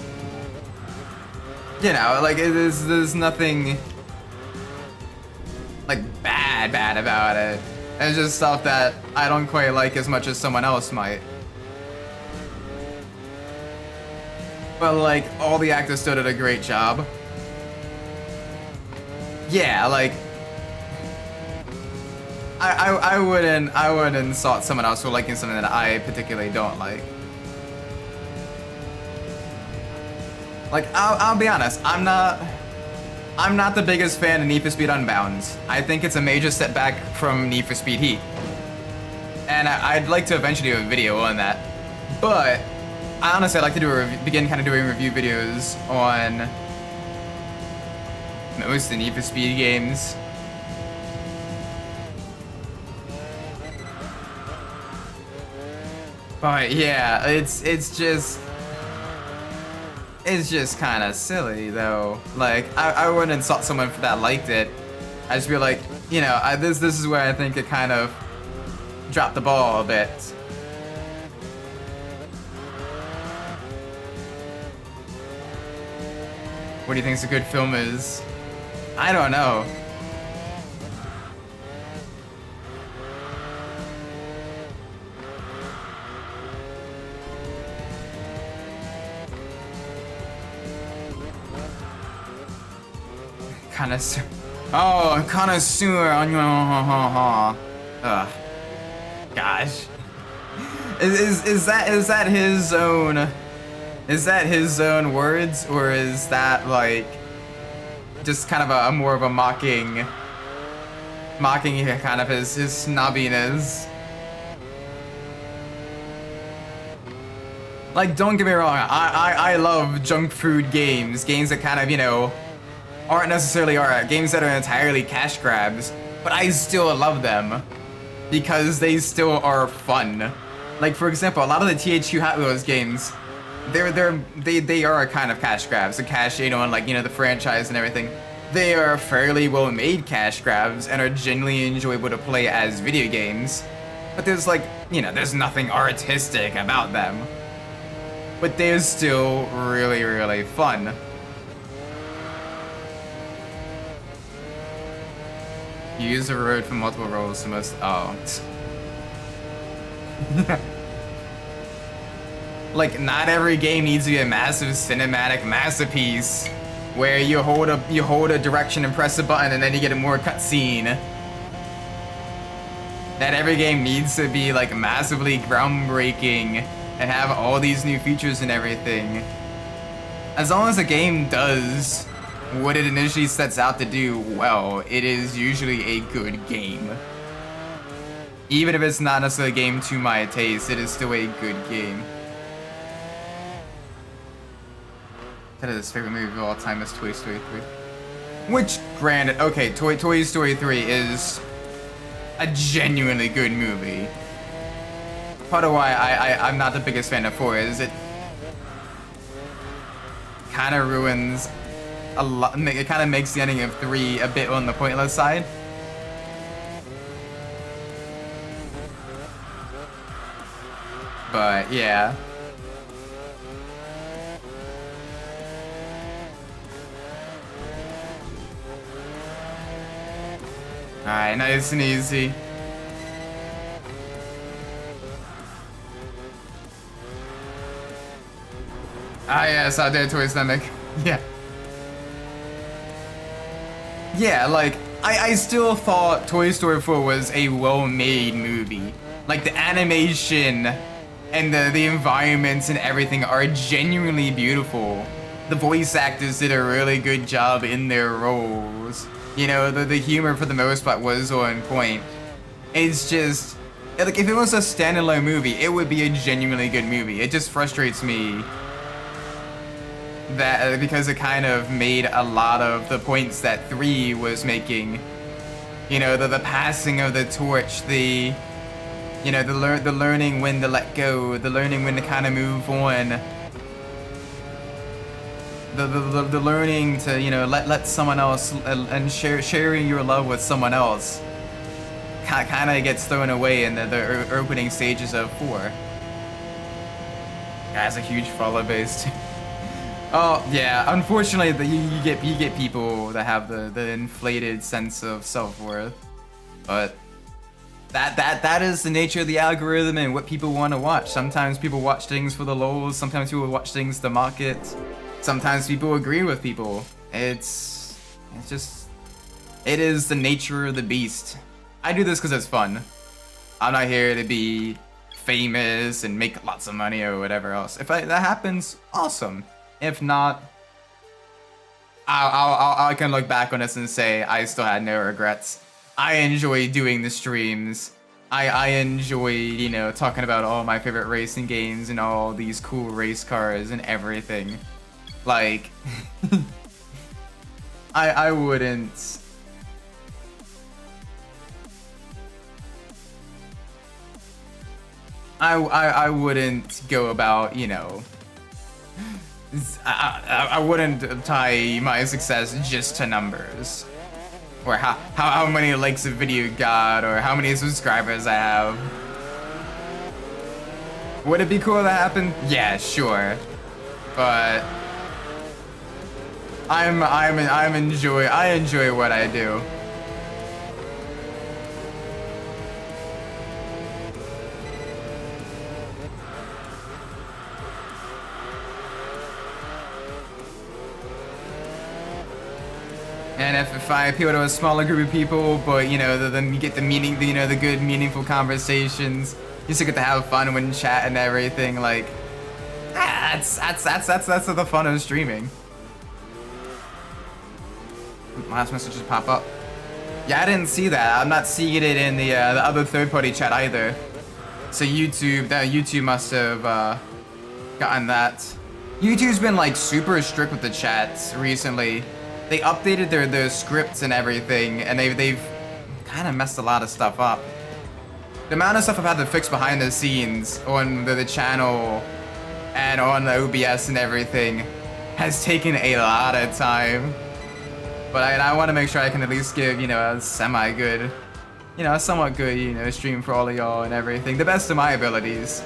you know, like, there's nothing like bad about it. It's just stuff that I don't quite like as much as someone else might. But like, all the actors still did a great job. Yeah, like, I wouldn't insult someone else for liking something that I particularly don't like. Like, I'll be honest, I'm not the biggest fan of Need for Speed Unbound. I think it's a major step back from Need for Speed Heat. And I'd like to eventually do a video on that. But I honestly like to begin kind of doing review videos on most of the Need for Speed games. But yeah, it's just kind of silly though. Like, I wouldn't insult someone for that liked it. I just feel like, you know, this is where I think it kind of dropped the ball a bit. What do you think's a good film is? I don't know. Connoisseur. Oh, connoisseur. Ugh. Gosh. Is that his own? Is that his own words, or is that like just kind of a more of a mocking kind of his snobbiness? Like, don't get me wrong, I love junk food games that kind of, you know, aren't necessarily games that are entirely cash grabs, but I still love them because they still are fun. Like for example, a lot of the THQ Hot Wheels games, they are kind of cash grabs, a cash, on like the franchise and everything. They are fairly well made cash grabs and are genuinely enjoyable to play as video games. But there's like, there's nothing artistic about them. But they're still really, really fun. You use the road for multiple roles to most. Oh. Like, not every game needs to be a massive cinematic masterpiece where you hold a direction and press a button and then you get a more cutscene. Not every game needs to be like massively groundbreaking and have all these new features and everything. As long as a game does what it initially sets out to do well, it is usually a good game. Even if it's not necessarily a game to my taste, it is still a good game. That is his favorite movie of all time is Toy Story 3. Which, granted, okay, Toy Story 3 is a genuinely good movie. Part of why I'm not the biggest fan of 4 is it kind of ruins a lot. It kind of makes the ending of 3 a bit on the pointless side. But yeah. Alright, nice and easy. Ah yes, out there, Toy Stomach. Yeah. Yeah, like, I still thought Toy Story 4 was a well-made movie. Like, the animation and the environments and everything are genuinely beautiful. The voice actors did a really good job in their roles. The humor for the most part was on point. It's just, like, if it was a standalone movie, it would be a genuinely good movie. It just frustrates me that because it kind of made a lot of the points that 3 was making. The passing of the torch, the learning when to let go, the learning when to kind of move on, the learning to let someone else and sharing your love with someone else kind of gets thrown away in the opening stages of 4. That's a huge follow base too. Oh yeah, unfortunately, you get people that have the inflated sense of self-worth, but that is the nature of the algorithm and what people want to watch. Sometimes people watch things for the lulz, sometimes people watch things to mock it, sometimes people agree with people. It is the nature of the beast. I do this because it's fun. I'm not here to be famous and make lots of money or whatever else. If that happens, awesome. If not, I can look back on this and say I still had no regrets. I enjoy doing the streams. I enjoy, talking about all my favorite racing games and all these cool race cars and everything. Like, I wouldn't. I wouldn't go about, I wouldn't tie my success just to numbers, or how many likes a video got, or how many subscribers I have. Would it be cool if that happened? Yeah, sure, but I enjoy what I do. And if I appeal to a smaller group of people, but then you get the meaning, the good, meaningful conversations. You still get to have fun when chat and everything. Like, that's the fun of streaming. Last message just pop up. Yeah, I didn't see that. I'm not seeing it in the other third-party chat either. So YouTube must have gotten that. YouTube's been like super strict with the chats recently. They updated their scripts and everything, and they've kind of messed a lot of stuff up. The amount of stuff I've had to fix behind the scenes on the channel and on the OBS and everything has taken a lot of time. But I want to make sure I can at least give, you know, a semi-good, you know, a somewhat good, you know, stream for all of y'all and everything. The best of my abilities.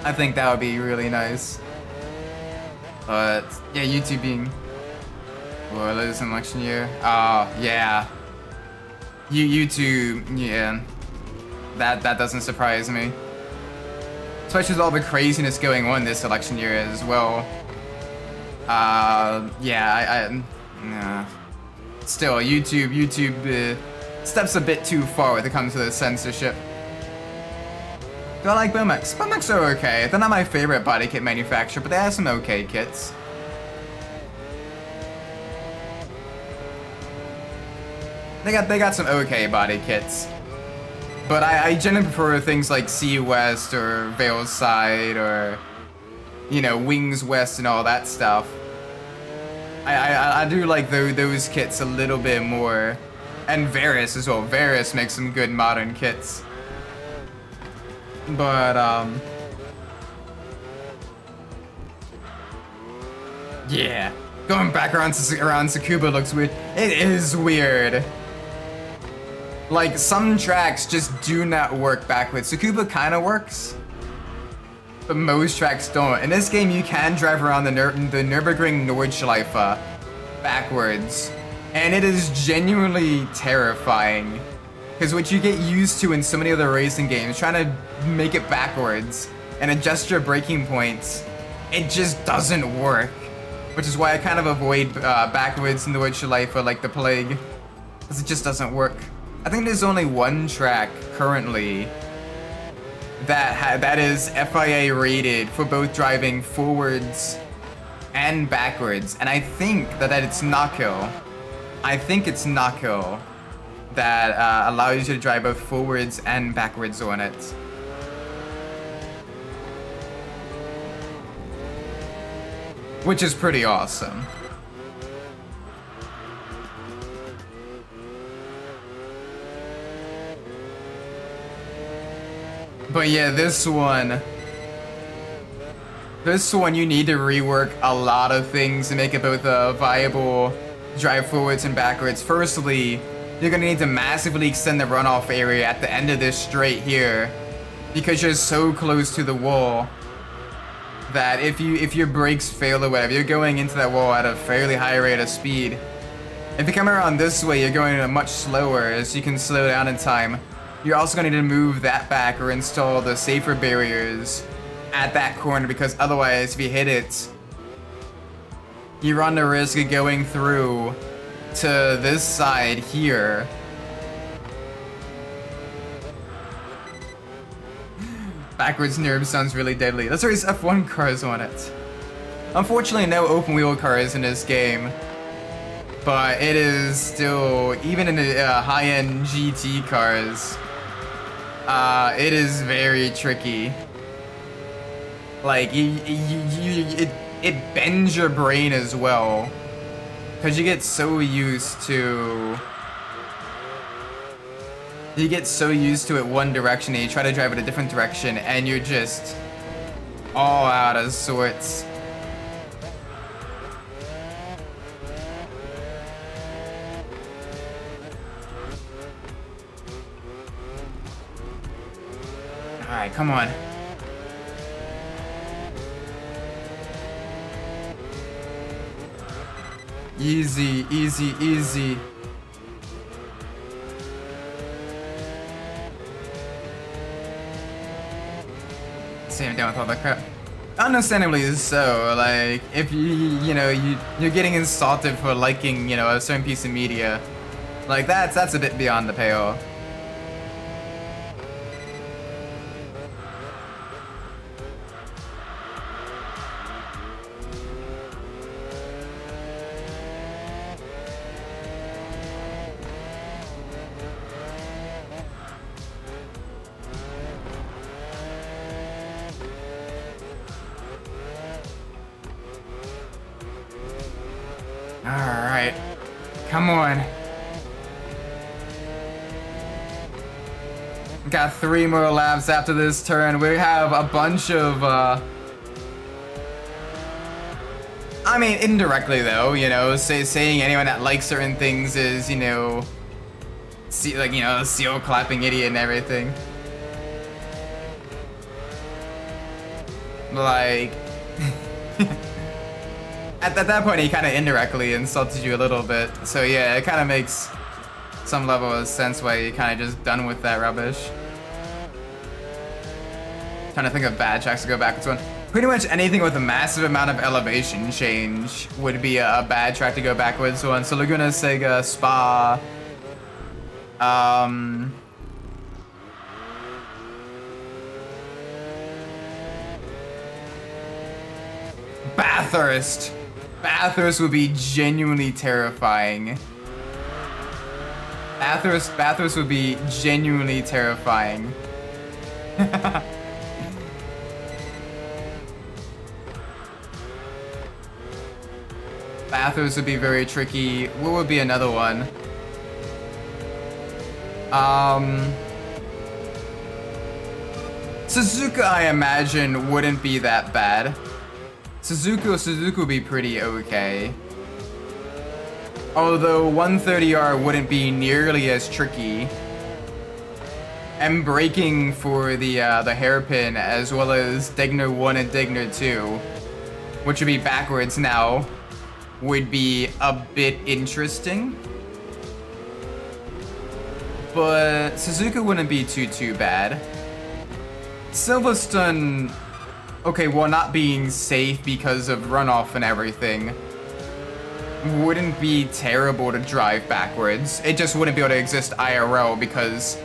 I think that would be really nice. But, yeah, YouTube being... Well, losing election year. Oh, yeah. YouTube, yeah. That doesn't surprise me. Especially with all the craziness going on this election year as well. Yeah, nah. Still, YouTube steps a bit too far when it comes to the censorship. Do I like Bomex? Bomex are okay. They're not my favorite body kit manufacturer, but they have some okay kits. They got some okay body kits. But I generally prefer things like Sea West or Vale's Side or, you know, Wings West and all that stuff. I do like those kits a little bit more. And Varus as well. Varus makes some good modern kits. But, yeah. Going back around Tsukuba looks weird. It is weird. Like, some tracks just do not work backwards. Tsukuba kind of works, but most tracks don't. In this game, you can drive around the Nürburgring Nordschleife backwards, and it is genuinely terrifying. Because what you get used to in so many other racing games, trying to make it backwards and adjust your braking points, it just doesn't work. Which is why I kind of avoid backwards Nordschleife like the plague, because it just doesn't work. I think there's only one track currently that is FIA rated for both driving forwards and backwards, and I think that it's Knockhill. I think it's Knockhill that allows you to drive both forwards and backwards on it. Which is pretty awesome. But yeah, this one you need to rework a lot of things to make it both a viable drive forwards and backwards. Firstly, you're gonna need to massively extend the runoff area at the end of this straight here, because you're so close to the wall that if your brakes fail or whatever, you're going into that wall at a fairly high rate of speed. If you come around this way, you're going much slower, so you can slow down in time. You're also going to need to move that back or install the safer barriers at that corner, because otherwise, if you hit it, you run the risk of going through to this side here. Backwards nerve sounds really deadly. Let's race F1 cars on it. Unfortunately, no open wheel cars in this game. But it is still, even in the high-end GT cars, it is very tricky. Like, it bends your brain as well, because you get so used to it one direction, and you try to drive it a different direction, and you're just all out of sorts. Alright, come on. Easy, easy, easy. See, I'm down with all that crap. Understandably so, like, if you're getting insulted for liking, a certain piece of media, like, that's a bit beyond the pale. Alright. Come on. Got 3 more laps after this turn. We have a bunch of, I mean, indirectly though, you know, saying anyone that likes certain things is, you know, seal clapping idiot and everything. Like, at that point, he kind of indirectly insulted you a little bit. So yeah, it kind of makes some level of sense why you're kind of just done with that rubbish. Trying to think of bad tracks to go backwards on. Pretty much anything with a massive amount of elevation change would be a bad track to go backwards on. So Laguna Seca, Spa, Bathurst. Bathurst would be genuinely terrifying. Bathurst would be genuinely terrifying. Bathurst would be very tricky. What would be another one? Suzuka, I imagine, wouldn't be that bad. Suzuka would be pretty okay. Although 130R wouldn't be nearly as tricky. And braking for the hairpin as well as Degner 1 and Degner 2, which would be backwards now, would be a bit interesting. But Suzuka wouldn't be too bad. Silverstone, okay, well, not being safe because of runoff and everything, wouldn't be terrible to drive backwards. It just wouldn't be able to exist IRL because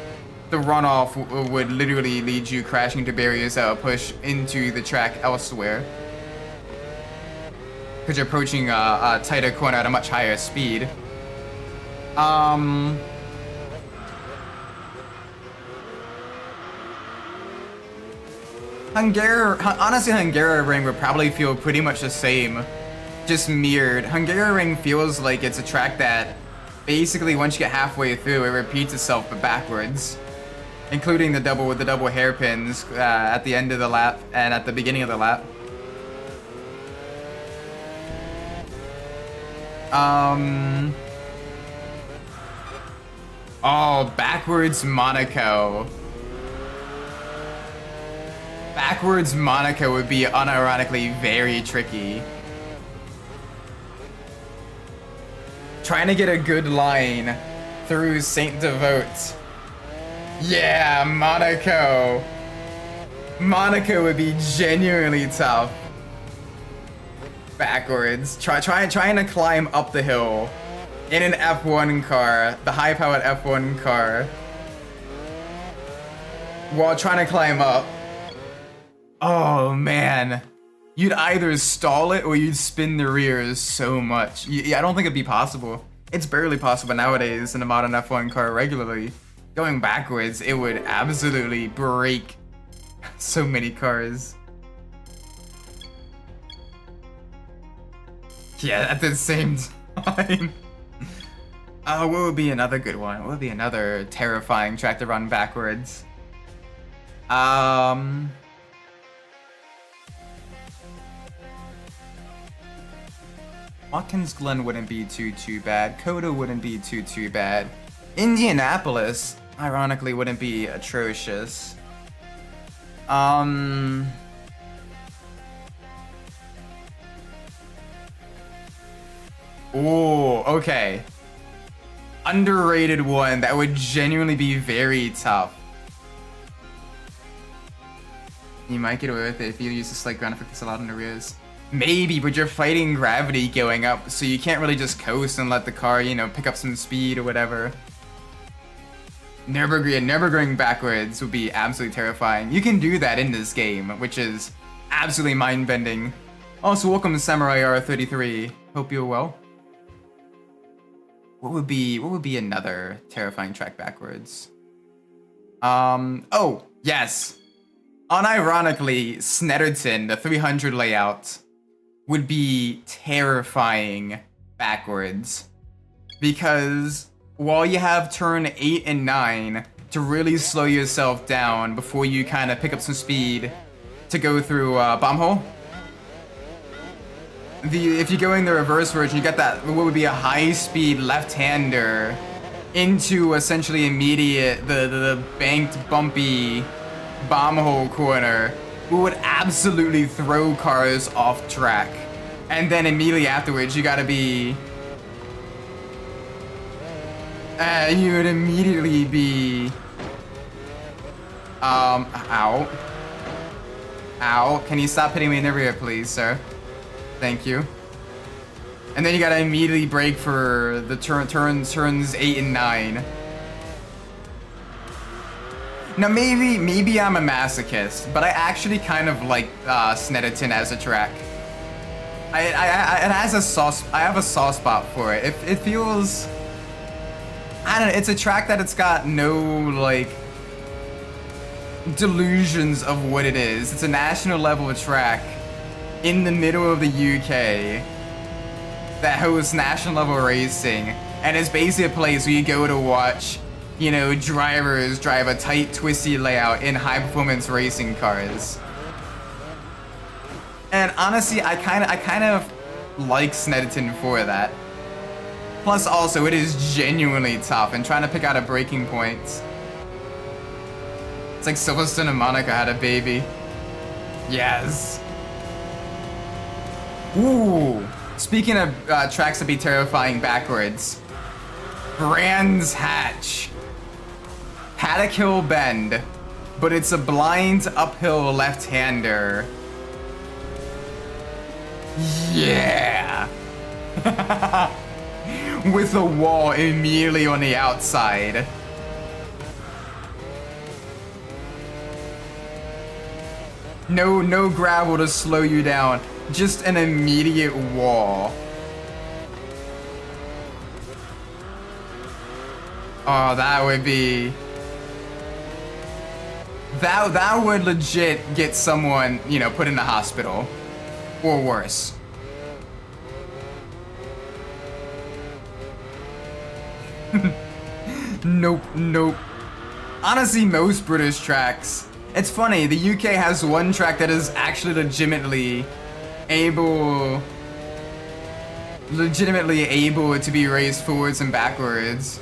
the runoff would literally lead you crashing to barriers that would push into the track elsewhere. Because you're approaching a tighter corner at a much higher speed. Honestly, Hungaroring would probably feel pretty much the same, just mirrored. Hungaroring feels like it's a track that basically once you get halfway through, it repeats itself but backwards, including the double hairpins at the end of the lap and at the beginning of the lap. Oh, backwards Monaco. Backwards Monaco would be unironically very tricky. Trying to get a good line through Saint Devote. Yeah, Monaco. Monaco would be genuinely tough. Backwards. Trying to climb up the hill in an F1 car, the high-powered F1 car, while trying to climb up. Oh man, you'd either stall it or you'd spin the rears so much. I don't think it'd be possible. It's barely possible nowadays in a modern F1 car regularly. Going backwards, it would absolutely break so many cars. Yeah, at the same time. What would be another good one? What would be another terrifying track to run backwards? Watkins Glen wouldn't be too bad. Coda wouldn't be too bad. Indianapolis, ironically, wouldn't be atrocious. Oh, okay. Underrated one that would genuinely be very tough. You might get away with it if you use the slight ground effect that's allowed in the rears. Maybe, but you're fighting gravity going up, so you can't really just coast and let the car, you know, pick up some speed or whatever. Nürburgring backwards would be absolutely terrifying. You can do that in this game, which is absolutely mind-bending. Also, welcome to Samurai R33. Hope you're well. What would be another terrifying track backwards? Oh, yes. Unironically, Snetterton, the 300 layout, would be terrifying backwards. Because while you have turn 8 and 9 to really slow yourself down before you kind of pick up some speed to go through bomb hole. If you're going the reverse version, you got that what would be a high-speed left-hander into essentially immediate the banked bumpy bomb hole corner, would absolutely throw cars off track. And then immediately afterwards, you gotta be you would immediately be ow. Ow. Can you stop hitting me in the rear, please, sir? Thank you. And then you gotta immediately brake for the turns 8 and 9. Now maybe I'm a masochist, but I actually kind of like Snetterton as a track. I have a soft spot for it. It feels, I don't know, it's a track that it's got no like delusions of what it is. It's a national level track in the middle of the UK that hosts national level racing, and it's basically a place where you go to watch, you know, drivers drive a tight, twisty layout in high-performance racing cars. And honestly, I kind of like Snetterton for that. Plus, also, it is genuinely tough, and trying to pick out a braking point. It's like Silverstone and Monaco had a baby. Yes. Ooh. Speaking of tracks that be terrifying backwards, Brands Hatch. Paddock Hill Bend, but it's a blind uphill left-hander. Yeah. With a wall immediately on the outside. No gravel to slow you down. Just an immediate wall. Oh, that would be... That would legit get someone, you know, put in the hospital. Or worse. Nope. Honestly, most British tracks... It's funny, the UK has one track that is actually legitimately able to be raced forwards and backwards.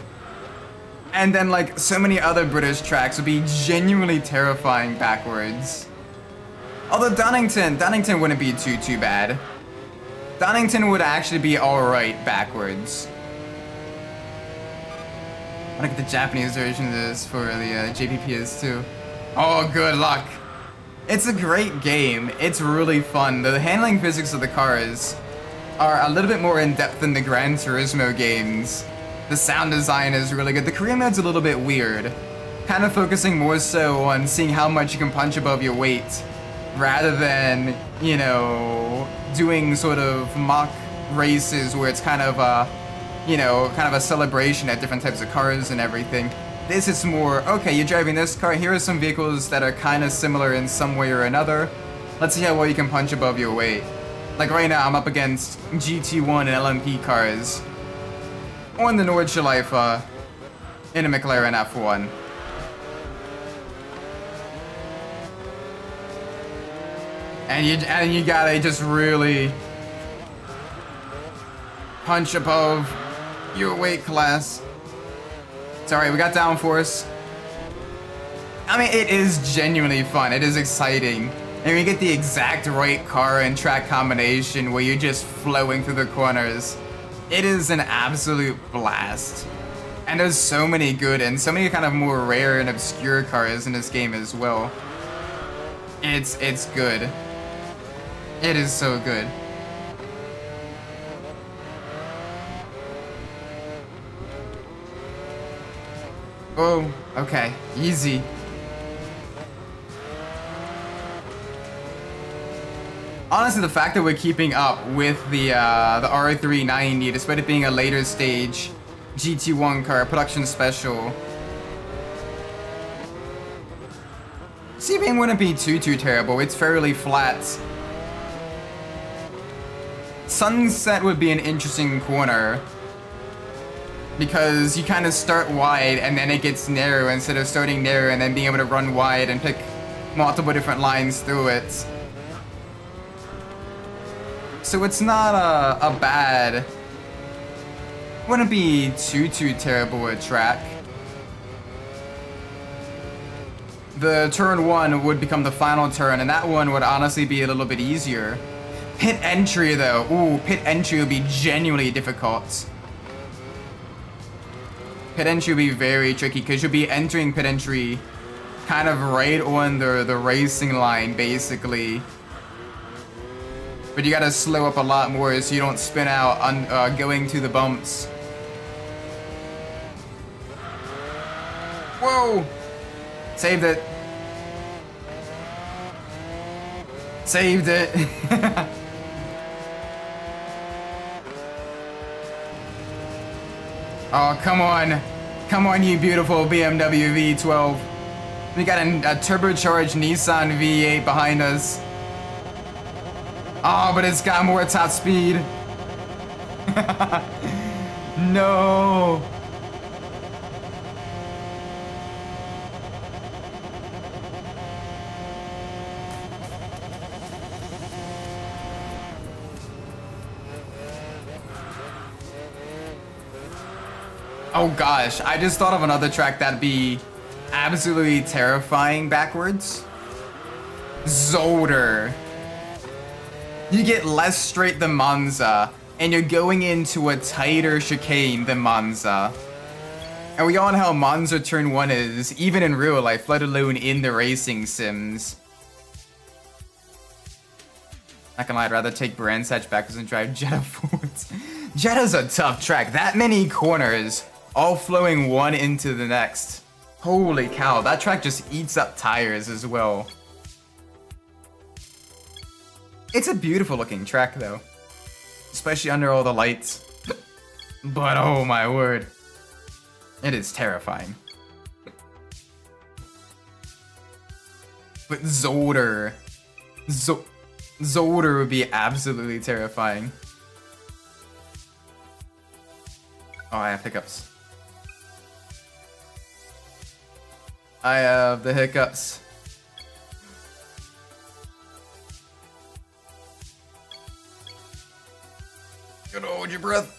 And then like so many other British tracks would be genuinely terrifying backwards. Although Donington wouldn't be too bad. Donington would actually be alright backwards. I want to get the Japanese version of this for the JPPS2. Oh, good luck. It's a great game. It's really fun. The handling physics of the cars are a little bit more in-depth than the Gran Turismo games. The sound design is really good. The career mode's a little bit weird. Kind of focusing more so on seeing how much you can punch above your weight, rather than, you know, doing sort of mock races where it's kind of a, you know, kind of a celebration at different types of cars and everything. This is more, okay, you're driving this car, here are some vehicles that are kind of similar in some way or another. Let's see how well you can punch above your weight. Like right now, I'm up against GT1 and LMP cars on the Nordschleife in a McLaren F1. And you gotta just really punch above your weight class. Sorry, we got downforce. I mean, it is genuinely fun. It is exciting. And you get the exact right car and track combination where you're just flowing through the corners. It is an absolute blast. And there's so many good and so many kind of more rare and obscure cars in this game as well. It's good. It is so good. Oh, okay. Easy. Honestly, the fact that we're keeping up with the R390, despite it being a later stage GT1 car, production special. Sebring wouldn't be too terrible. It's fairly flat. Sunset would be an interesting corner. because you kind of start wide and then it gets narrow instead of starting narrow and then being able to run wide and pick multiple different lines through it. So it's not a bad, wouldn't be too terrible a track. The turn 1 would become the final turn, and that one would honestly be a little bit easier. Pit entry though, ooh, pit entry would be genuinely difficult. Pit entry would be very tricky because you'll be entering pit entry kind of right on the racing line basically. But you gotta slow up a lot more so you don't spin out on going to the bumps. Whoa! Saved it. Saved it. Oh, come on. Come on, you beautiful BMW V12. We got a turbocharged Nissan V8 behind us. Oh, but it's got more top speed. No. Oh gosh, I just thought of another track that'd be absolutely terrifying backwards. Zolder. You get less straight than Monza, and you're going into a tighter chicane than Monza. And we all know how Monza turn 1 is, even in real life, let alone in the racing sims. Not gonna lie, I'd rather take Brands Hatch backwards and drive Jetta forwards. Jetta's a tough track. That many corners, all flowing one into the next. Holy cow, that track just eats up tires as well. It's a beautiful looking track though, especially under all the lights. But oh my word, it is terrifying. But Zolder would be absolutely terrifying. Oh, I have hiccups. I have the hiccups. Gotta hold your breath.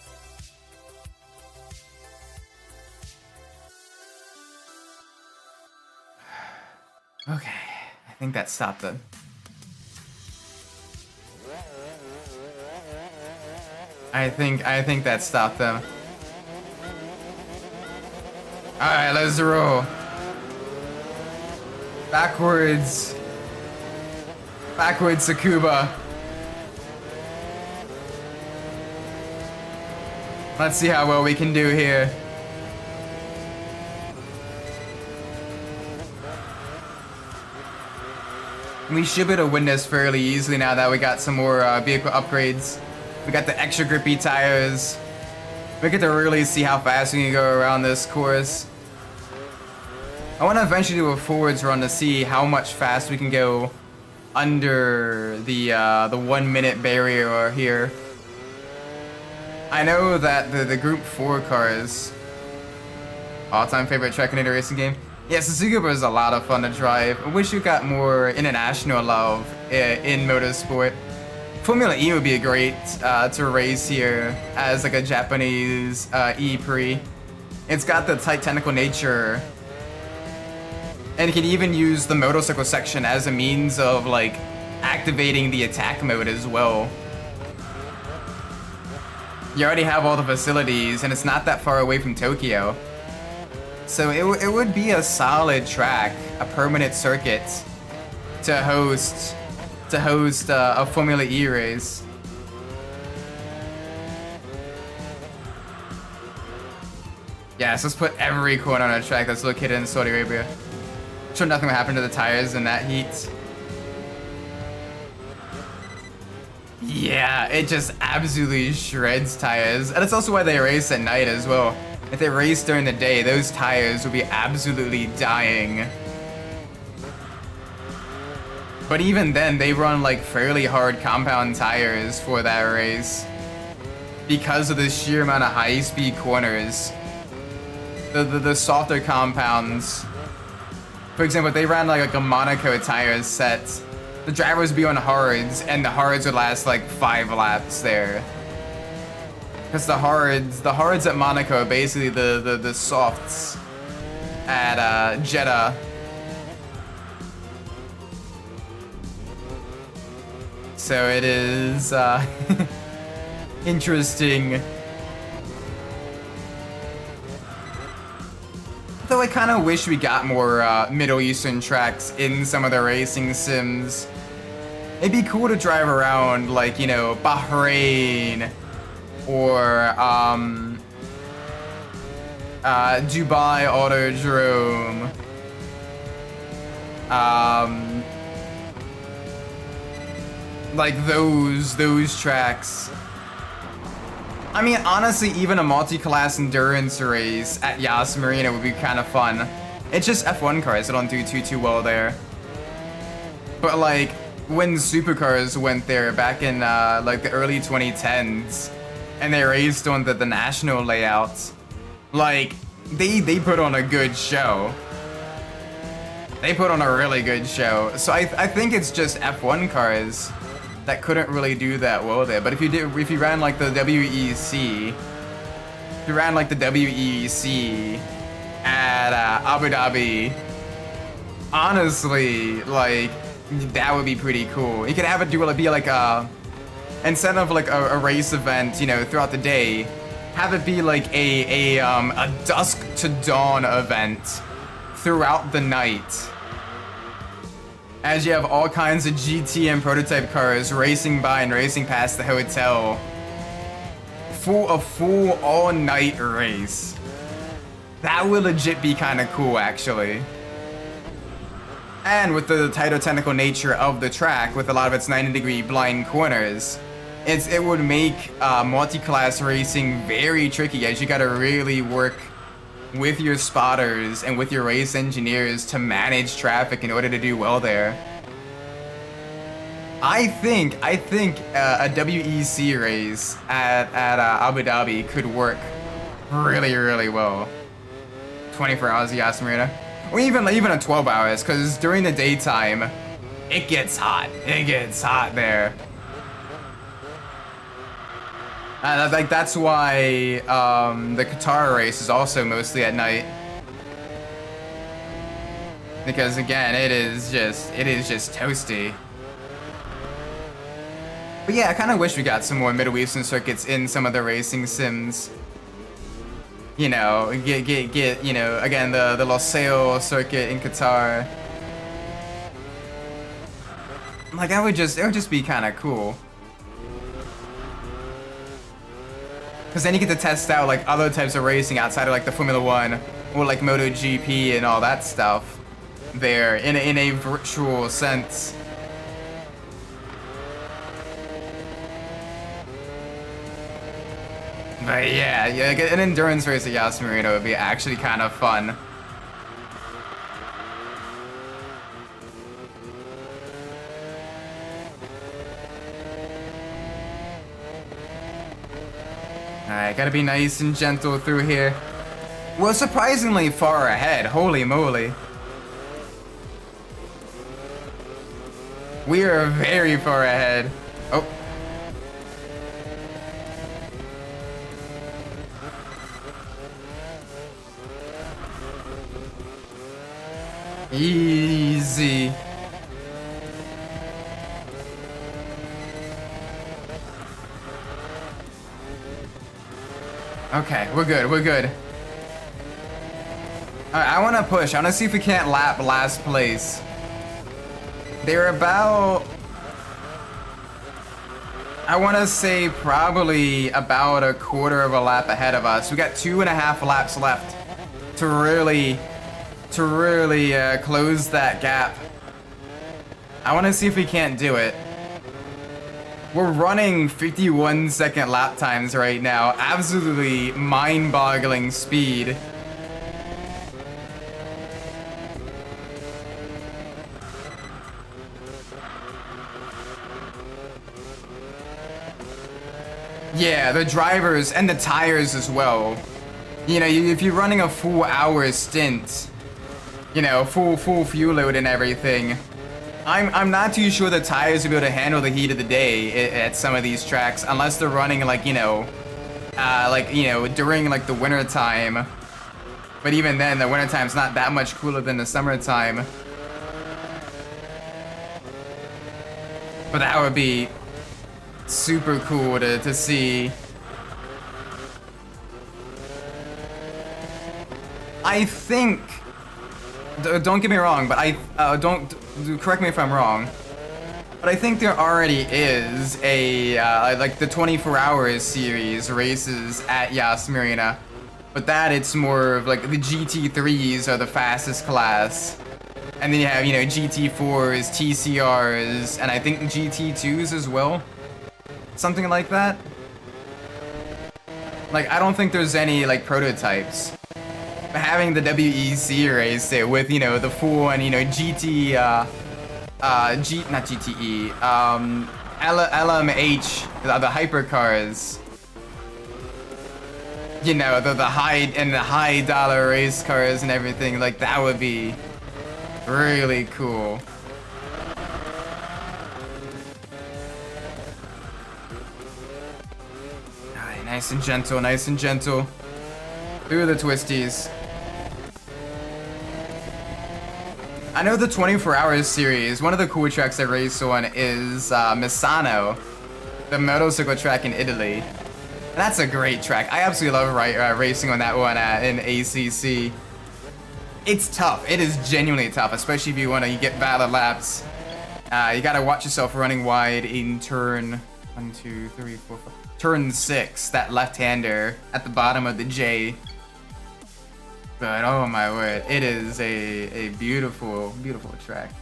Okay, I think that stopped it. I think that stopped them. Alright, let's roll. Backwards. Backwards, Tsukuba. Let's see how well we can do here. We should be able to win this fairly easily now that we got some more vehicle upgrades. We got the extra grippy tires. We get to really see how fast we can go around this course. I want to eventually do a forwards run to see how much fast we can go under the 1 minute barrier here. I know that the Group 4 cars, all-time favorite track in a racing game. Yes, the Tsukuba is a lot of fun to drive. I wish you got more international love in motorsport. Formula E would be great to race here as like a Japanese E-Prix. It's got the tight technical nature, and you can even use the motorcycle section as a means of like activating the attack mode as well. You already have all the facilities, and it's not that far away from Tokyo. So it would be a solid track, a permanent circuit to host a Formula E race. Yes, let's put every corner on a track that's located in Saudi Arabia. I'm sure nothing will happen to the tires in that heat. Yeah, it just absolutely shreds tires. And that's also why they race at night as well. If they race during the day, those tires will be absolutely dying. But even then, they run like fairly hard compound tires for that race because of the sheer amount of high-speed corners the softer compounds. For example, if they ran like a Monaco tire set, the drivers would be on hards, and the hards would last like 5 laps there. Because the hards at Monaco are basically the softs at Jeddah. So it is interesting. Though I kind of wish we got more Middle Eastern tracks in some of the racing sims. It'd be cool to drive around, like, you know, Bahrain or Dubai Autodrome. Like those tracks. I mean, honestly, even a multi-class endurance race at Yas Marina would be kind of fun. It's just F1 cars that don't do too well there. But like, when supercars went there back in like the early 2010s, and they raced on the national layout, like, they put on a good show. They put on a really good show. So I think it's just F1 cars that couldn't really do that well there. But if you ran like the WEC, if you ran like the WEC at Abu Dhabi, honestly, like, that would be pretty cool. You could have it be like instead of like a race event, you know, throughout the day, have it be like a dusk to dawn event throughout the night. As you have all kinds of GT and prototype cars racing by and racing past the hotel. A full all-night race. That would legit be kind of cool, actually. And with the tighter technical nature of the track, with a lot of its 90-degree blind corners, it would make multi-class racing very tricky, as you gotta really work with your spotters and with your race engineers to manage traffic in order to do well there. I think a WEC race at Abu Dhabi could work really well. 24 hours of Yas Marina, or even a 12 hours, because during the daytime, it gets hot. It gets hot there. Like, that's why the Qatar race is also mostly at night, because again, it is just toasty. But yeah, I kind of wish we got some more Middle Eastern circuits in some of the racing sims. You know, get you know, again, the Losail circuit in Qatar. Like, it would just be kind of cool. Because then you get to test out like other types of racing outside of like the Formula 1 or like MotoGP and all that stuff there in a virtual sense. But yeah, an endurance race at Yas Marina would be actually kind of fun. Alright, gotta be nice and gentle through here. We're surprisingly far ahead, holy moly. We are very far ahead. Oh. Easy. Okay, we're good. Alright, I want to push. I want to see if we can't lap last place. They're about, I want to say probably about a quarter of a lap ahead of us. We got 2.5 laps left to really close that gap. I want to see if we can't do it. We're running 51-second lap times right now. Absolutely mind-boggling speed. Yeah, the drivers and the tires as well You know, if you're running a full hour stint, you know, full fuel load and everything, I'm not too sure the tires will be able to handle the heat of the day at some of these tracks, unless they're running like, you know, during like the winter time. But even then, the winter time's not that much cooler than the summertime. But that would be super cool to see. I think, don't get me wrong, but don't correct me if I'm wrong, but I think there already is a like the 24 hours series races at Yas Marina, but that it's more of like the GT3s are the fastest class, and then you have, you know, GT4s, TCRs, and I think GT2s as well, something like that. Like, I don't think there's any like prototypes. Having the WEC race there with, you know, the full and, you know, GT, not GTE, LMH, the hypercars, you know, the high dollar race cars and everything, like, that would be really cool. Alright, nice and gentle, nice and gentle. Through the twisties. I know the 24 Hours series, one of the cool tracks I race on is Misano, the motorcycle track in Italy. And that's a great track. I absolutely love racing on that one in ACC. It's tough. It is genuinely tough, especially if you want to get valid laps. You gotta watch yourself running wide in turn 1, 2, 3, 4, 5. Turn 6, that left-hander at the bottom of the J. But oh my word, it is a beautiful, beautiful track.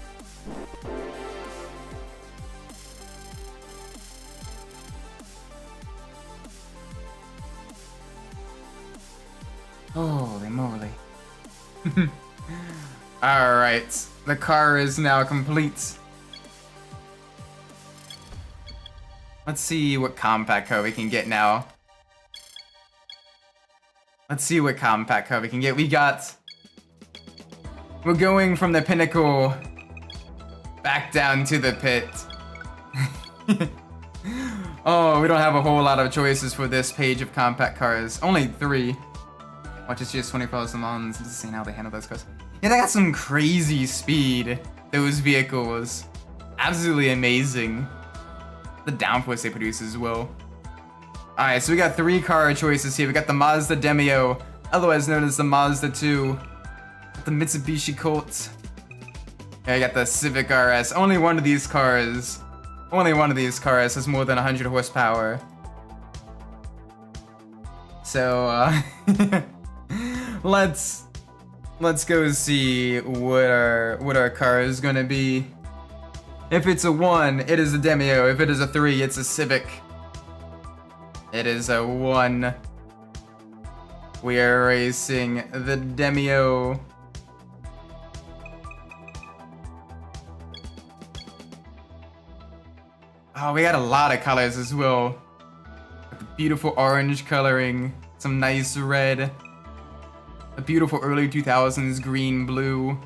Holy moly. Alright, the car is now complete. Let's see what compact car we can get now. Let's see what compact car we can get. We're going from the pinnacle back down to the pit. Oh, we don't have a whole lot of choices for this page of compact cars. Only 3. Watch it's just 24,000 on, just seeing how they handle those cars. Yeah, they got some crazy speed, those vehicles. Absolutely amazing. The downforce they produce as well. Alright, so we got 3 car choices here. We got the Mazda Demio, otherwise known as the Mazda 2. The Mitsubishi Colt. Yeah, we got the Civic RS. Only one of these cars has more than 100 horsepower. So, let's go see what our car is gonna be. If it's a 1, it is a Demio. If it is a 3, it's a Civic. It is a 1. We are racing the Demio. Oh, we got a lot of colors as well. The beautiful orange coloring, some nice red, a beautiful early 2000s green, blue,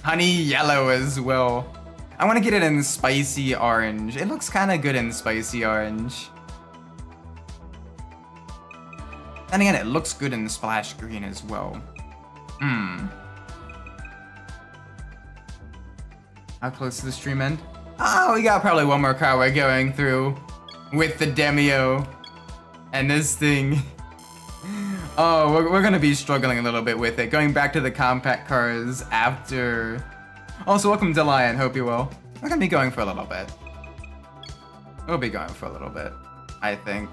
honey yellow as well. I want to get it in spicy orange. It looks kind of good in spicy orange. And again, it looks good in splash green as well. How close to the stream end? Oh, we got probably one more car we're going through with the Demio. And this thing. Oh, we're gonna be struggling a little bit with it. Going back to the compact cars after. Also, welcome to Lion, hope you're well. We're gonna be going for a little bit. We'll be going for a little bit, I think.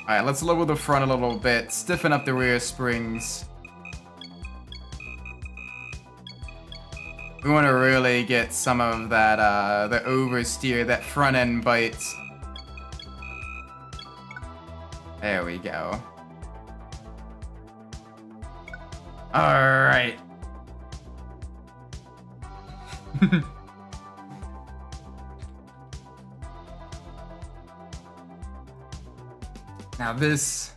Alright, let's lower the front a little bit, stiffen up the rear springs. We want to really get some of that, the oversteer, that front end bite. There we go. Alright. Now this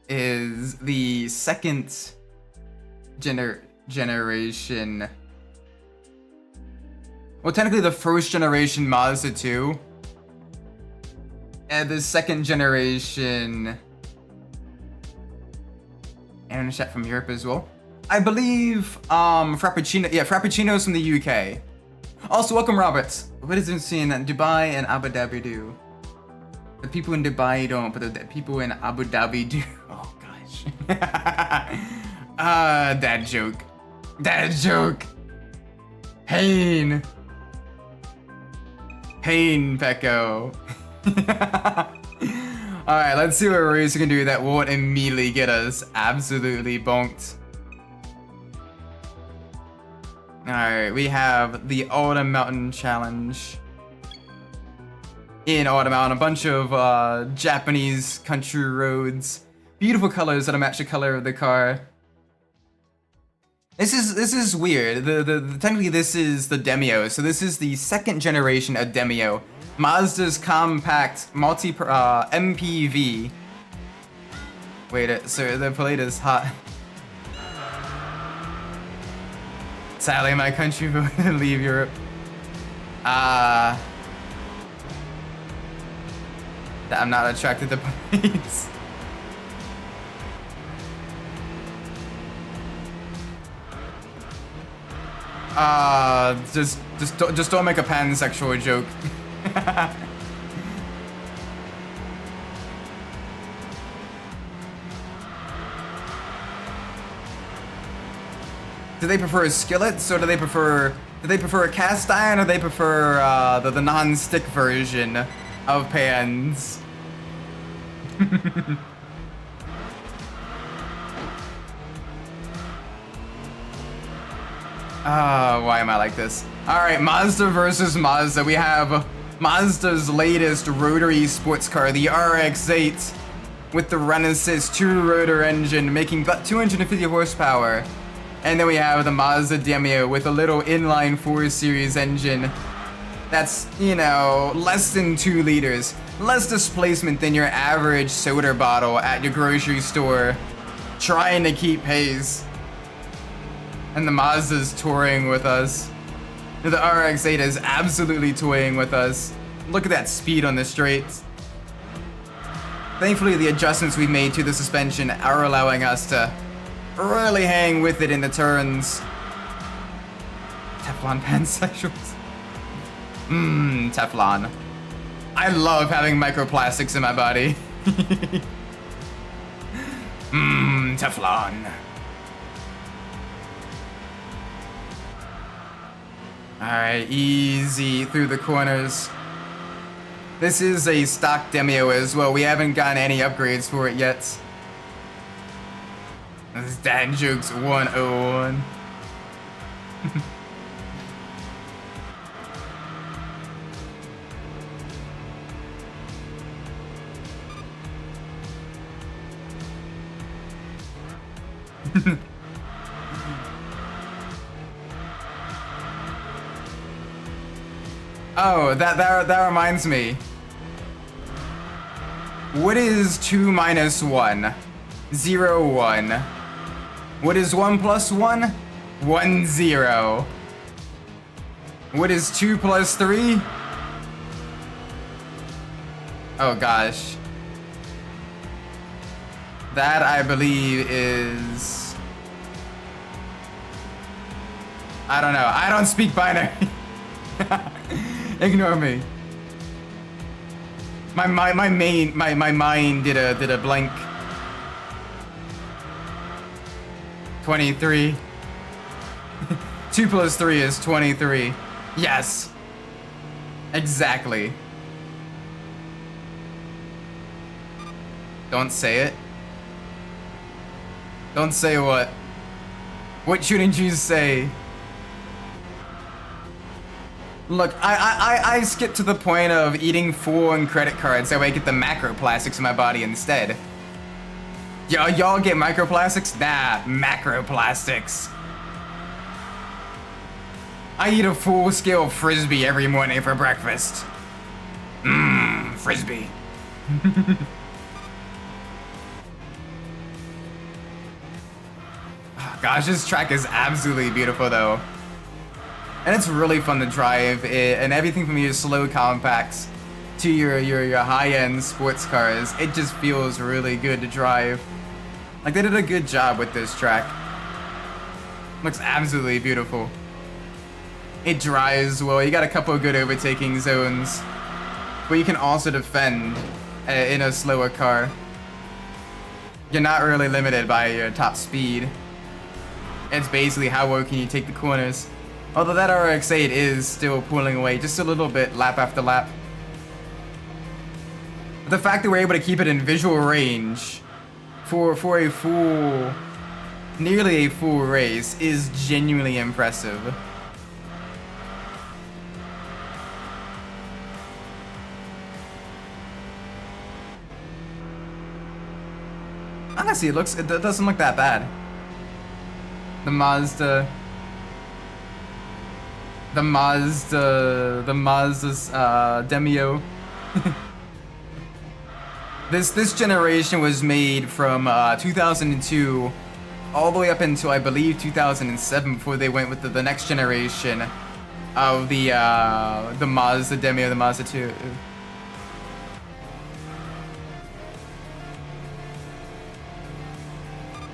is the second generation. Well, technically the first generation Mazda 2. And the second generation Aerodynamic from Europe as well. I believe Frappuccino's from the UK. Also, welcome Robert. What does it see in Dubai and Abu Dhabi do? The people in Dubai don't, but the people in Abu Dhabi do. Oh gosh. Dad joke. Dad joke. Pain. Pain, Pecco. Alright, let's see what race we can do that won't immediately get us absolutely bonked. Alright, we have the Autumn Mountain Challenge. In Autumn Mountain, a bunch of Japanese country roads. Beautiful colors that match the color of the car. This is weird. Technically this is the Demio, so this is the second generation of Demio. Mazda's compact MPV. Wait, so the plate is hot. Sadly, my country voted to leave Europe. I'm not attracted to plates. Just don't make a pansexual joke. Do they prefer skillets, or do they prefer a cast iron, or do they prefer the non-stick version of pans? Why am I like this? Alright, Mazda versus Mazda. We have Mazda's latest rotary sports car, the RX-8, with the Renesas 2-rotor engine, making about 250 horsepower. And then we have the Mazda Demio with a little inline 4 series engine that's, you know, less than 2 liters. Less displacement than your average soda bottle at your grocery store, trying to keep pace. And the Mazda's touring with us. The RX-8 is absolutely toying with us. Look at that speed on the straights. Thankfully, the adjustments we made to the suspension are allowing us to really hang with it in the turns. Teflon pansexuals. Teflon. I love having microplastics in my body. Teflon. Alright, easy through the corners. This is a stock Demio as well. We haven't gotten any upgrades for it yet. This is Dad Jokes 101. Oh, that reminds me. What is 2 minus 1? 0, 1. What is 1 plus 1? 1, 0. What is 2 plus 3? Oh gosh. That, I believe, is... I don't know. I don't speak binary. Ignore me. My mind did a blank. 23. 2 plus 3 is 23. Yes. Exactly. Don't say it. Don't say what? What shouldn't you say? Look, I skipped to the point of eating full-on credit cards that way I get the macroplastics in my body instead. Y'all get microplastics? Nah, macroplastics. I eat a full-scale frisbee every morning for breakfast. Mmm, frisbee. Gosh, this track is absolutely beautiful though. And it's really fun to drive, and everything from your slow compacts to your high-end sports cars, it just feels really good to drive. Like, they did a good job with this track. Looks absolutely beautiful. It drives well, you got a couple of good overtaking zones, but you can also defend in a slower car. You're not really limited by your top speed. It's basically how well can you take the corners. Although that RX-8 is still pulling away just a little bit lap after lap. But the fact that we're able to keep it in visual range for a full, nearly a full race is genuinely impressive. Honestly, it doesn't look that bad. The Mazda's Demio. This generation was made from 2002 all the way up until I believe 2007 before they went with the next generation of the Mazda Demio, the Mazda 2.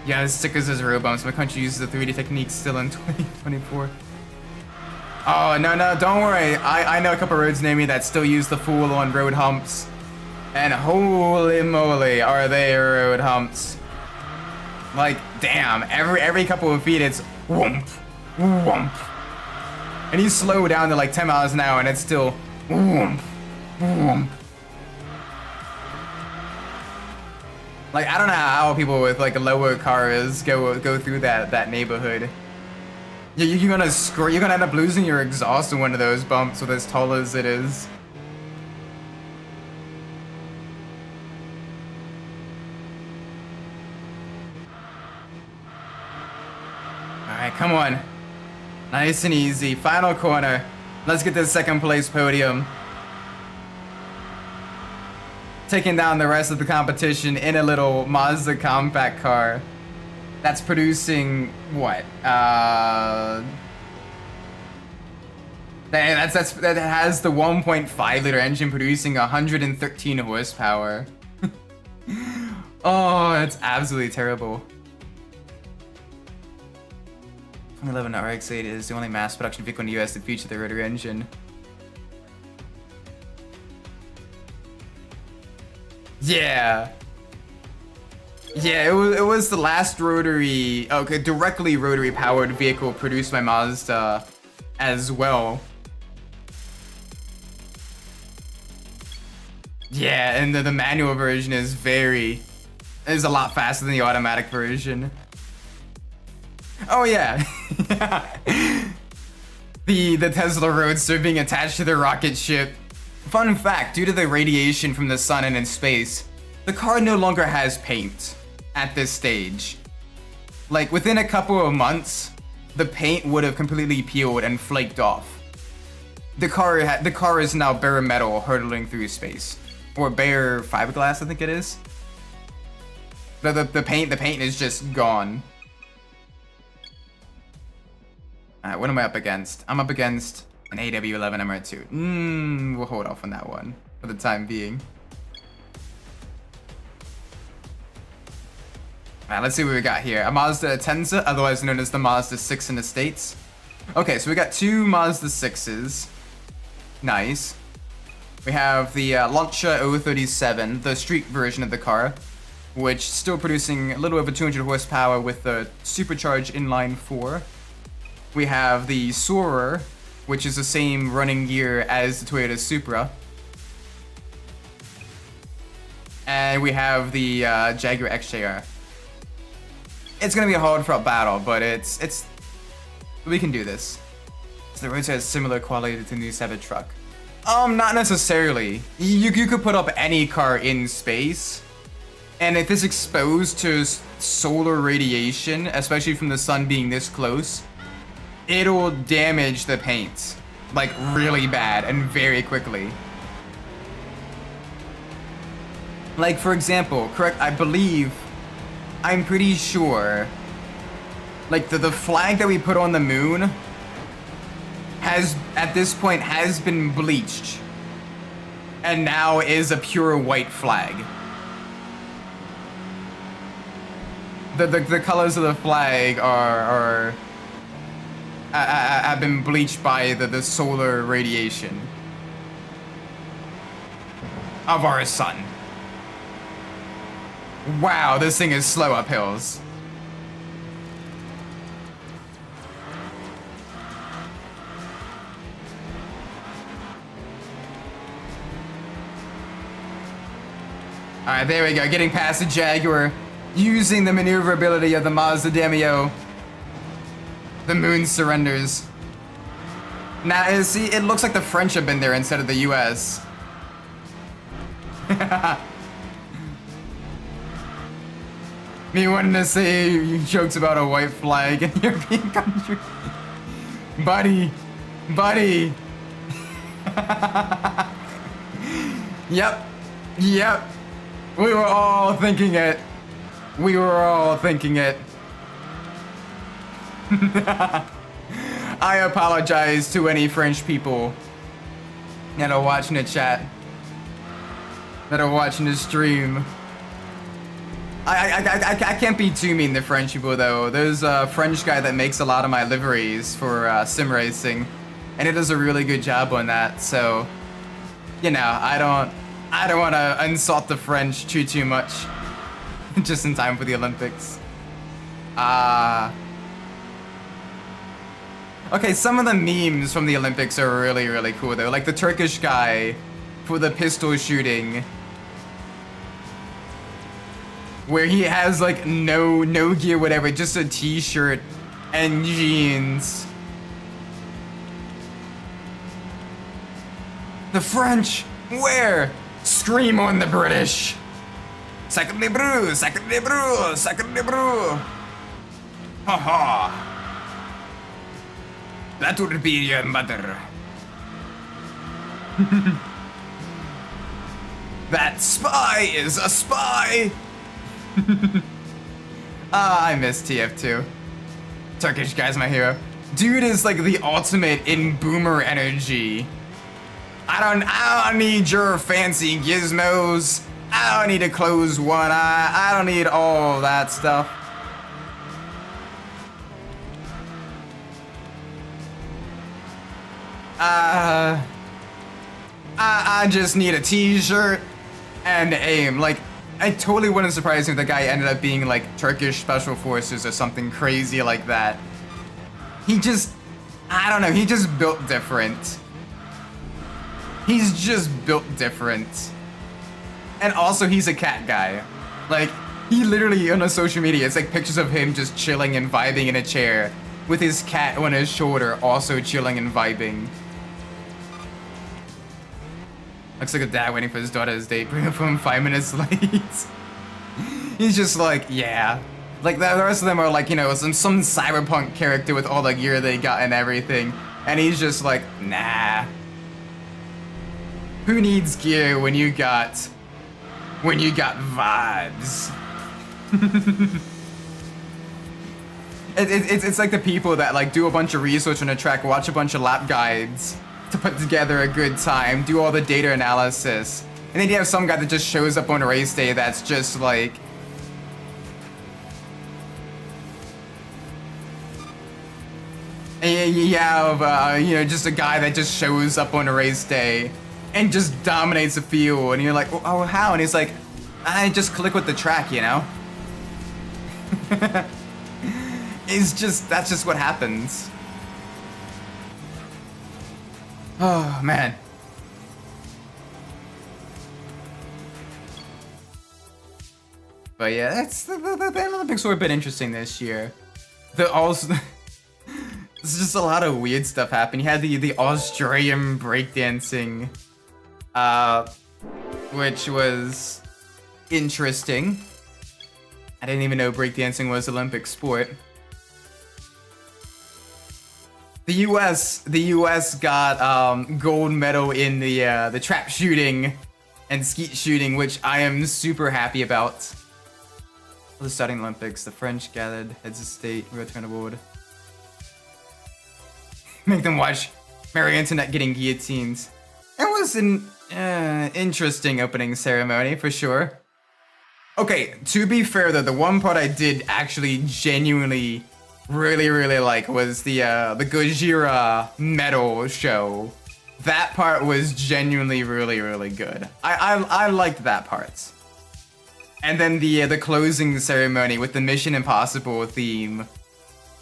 Yeah, the stickers as road bumps. My country uses the 3D technique still in 2024. Oh, no, don't worry. I know a couple roads near me that still use the full-on road humps. And holy moly, are they road humps. Like, damn, every couple of feet it's whoomp, whoomp. And you slow down to like 10 miles an hour and it's still whoomp, whoomp. Like, I don't know how people with like lower cars go through that neighborhood. You're gonna end up losing your exhaust in one of those bumps with as tall as it is. Alright, come on. Nice and easy. Final corner. Let's get this second place podium. Taking down the rest of the competition in a little Mazda compact car that's producing what? That has the 1.5 liter engine producing 113 horsepower. Oh, it's absolutely terrible. 2011 RX-8 is the only mass production vehicle in the US that features the rotary engine. Yeah. Yeah, it was the last rotary, okay, directly rotary powered vehicle produced by Mazda as well. Yeah, and the manual version is a lot faster than the automatic version. Oh yeah. The Tesla Roadster being attached to the rocket ship. Fun fact, due to the radiation from the sun and in space, the car no longer has paint at this stage. Like, within a couple of months, the paint would have completely peeled and flaked off. The car is now bare metal hurtling through space. Or bare fiberglass, I think it is. The paint is just gone. Alright, what am I up against? I'm up against an AW11 MR2. We'll hold off on that one for the time being. Alright, let's see what we got here. A Mazda Atenza, otherwise known as the Mazda 6 in the States. Okay, so we got two Mazda 6s. Nice. We have the Lancia 037, the street version of the car, which is still producing a little over 200 horsepower with the supercharged inline 4. We have the Soarer, which is the same running gear as the Toyota Supra. And we have the Jaguar XJR. It's gonna be a hard fought battle, but we can do this. So the Roadster has similar quality to the new Saab truck. Not necessarily. You could put up any car in space, and if it's exposed to solar radiation, especially from the sun being this close, it'll damage the paint, like really bad and very quickly. Like for example, correct, I'm pretty sure, like the flag that we put on the moon has, at this point, has been bleached and now is a pure white flag. The colors of the flag have been bleached by the solar radiation of our sun. Wow, this thing is slow up hills. Alright, there we go, getting past the Jaguar, using the maneuverability of the Mazda Demio. The moon surrenders. Now, see, it looks like the French have been there instead of the US. Me wanting to say jokes about a white flag in European country. Buddy. Yep. We were all thinking it. I apologize to any French people that are watching the chat, that are watching the stream. I can't be too mean to French people though. There's a French guy that makes a lot of my liveries for sim racing, and it does a really good job on that. So, you know, I don't want to insult the French too much, just in time for the Olympics. Okay, some of the memes from the Olympics are really cool though. Like the Turkish guy for the pistol shooting, where he has like no gear, whatever, just a t-shirt and jeans. The French, where? Scream on the British. Sacre bleu, sacre bleu, sacre bleu. Ha ha. That would be your mother. That spy is a spy. I miss TF2. Turkish guy's my hero. Dude is like the ultimate in boomer energy. I don't need your fancy gizmos. I don't need to close one eye. I don't need all that stuff. I just need a t-shirt and aim. Like, I totally wouldn't surprise me if the guy ended up being like Turkish Special Forces or something crazy like that. He just, I don't know, he just built different. He's just built different. And also he's a cat guy. Like, he literally on a social media, it's like pictures of him just chilling and vibing in a chair with his cat on his shoulder, also chilling and vibing. Looks like a dad waiting for his daughter's date, bring up him 5 minutes late. He's just like, yeah. Like the rest of them are like, you know, some cyberpunk character with all the gear they got and everything. And he's just like, nah. Who needs gear when you got vibes? It's like the people that like do a bunch of research on a track, watch a bunch of lap guides to put together a good time, do all the data analysis, and then you have some guy that just shows up on a race day that's just like, you have you know, just a guy that just shows up on a race day and just dominates the field, and you're like, oh, how? And he's like, I just click with the track, you know? That's just what happens. Oh, man. But yeah, the Olympics were a bit interesting this year. There's just a lot of weird stuff happened. You had the Australian breakdancing, which was interesting. I didn't even know breakdancing was Olympic sport. the US got gold medal in the trap shooting and skeet shooting, which I am super happy about. For the starting Olympics, the French gathered heads of state, return award. Make them watch Marie Antoinette getting guillotined. It was an interesting opening ceremony for sure. Okay, to be fair though, the one part I did actually genuinely really like was the Gojira medal show. That part was genuinely really good. I liked that part. And then the closing ceremony with the Mission Impossible theme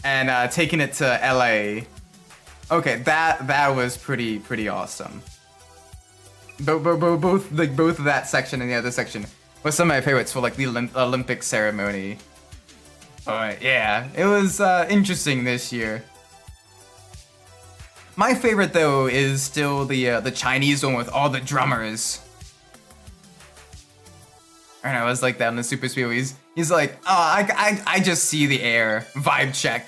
and taking it to LA. Okay, that was pretty awesome. Both that section and the other section was some of my favorites for like the Olympic ceremony. Alright, yeah, it was interesting this year. My favorite though is still the Chinese one with all the drummers. And I was like that in the Super Speedway. He's like, oh, I just see the air. Vibe check.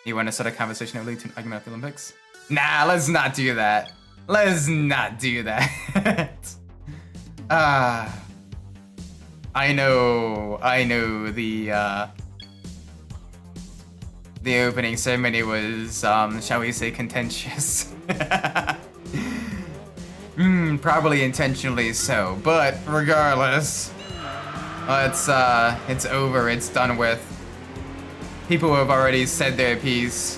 You want to start a conversation that lead to an argument at the Olympics? Nah, let's not do that. Let's not do that. I know the opening ceremony was, shall we say, contentious. Probably intentionally so, but regardless, it's over, it's done with. People have already said their piece.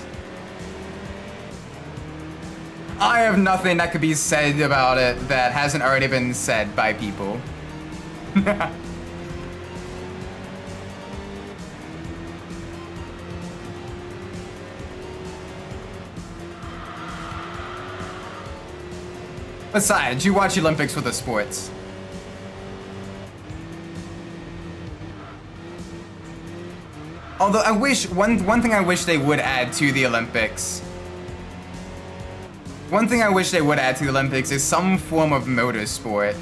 I have nothing that could be said about it that hasn't already been said by people. Besides, you watch Olympics for the sports. Although I wish, one thing I wish they would add to the Olympics. One thing I wish they would add to the Olympics is some form of motorsport.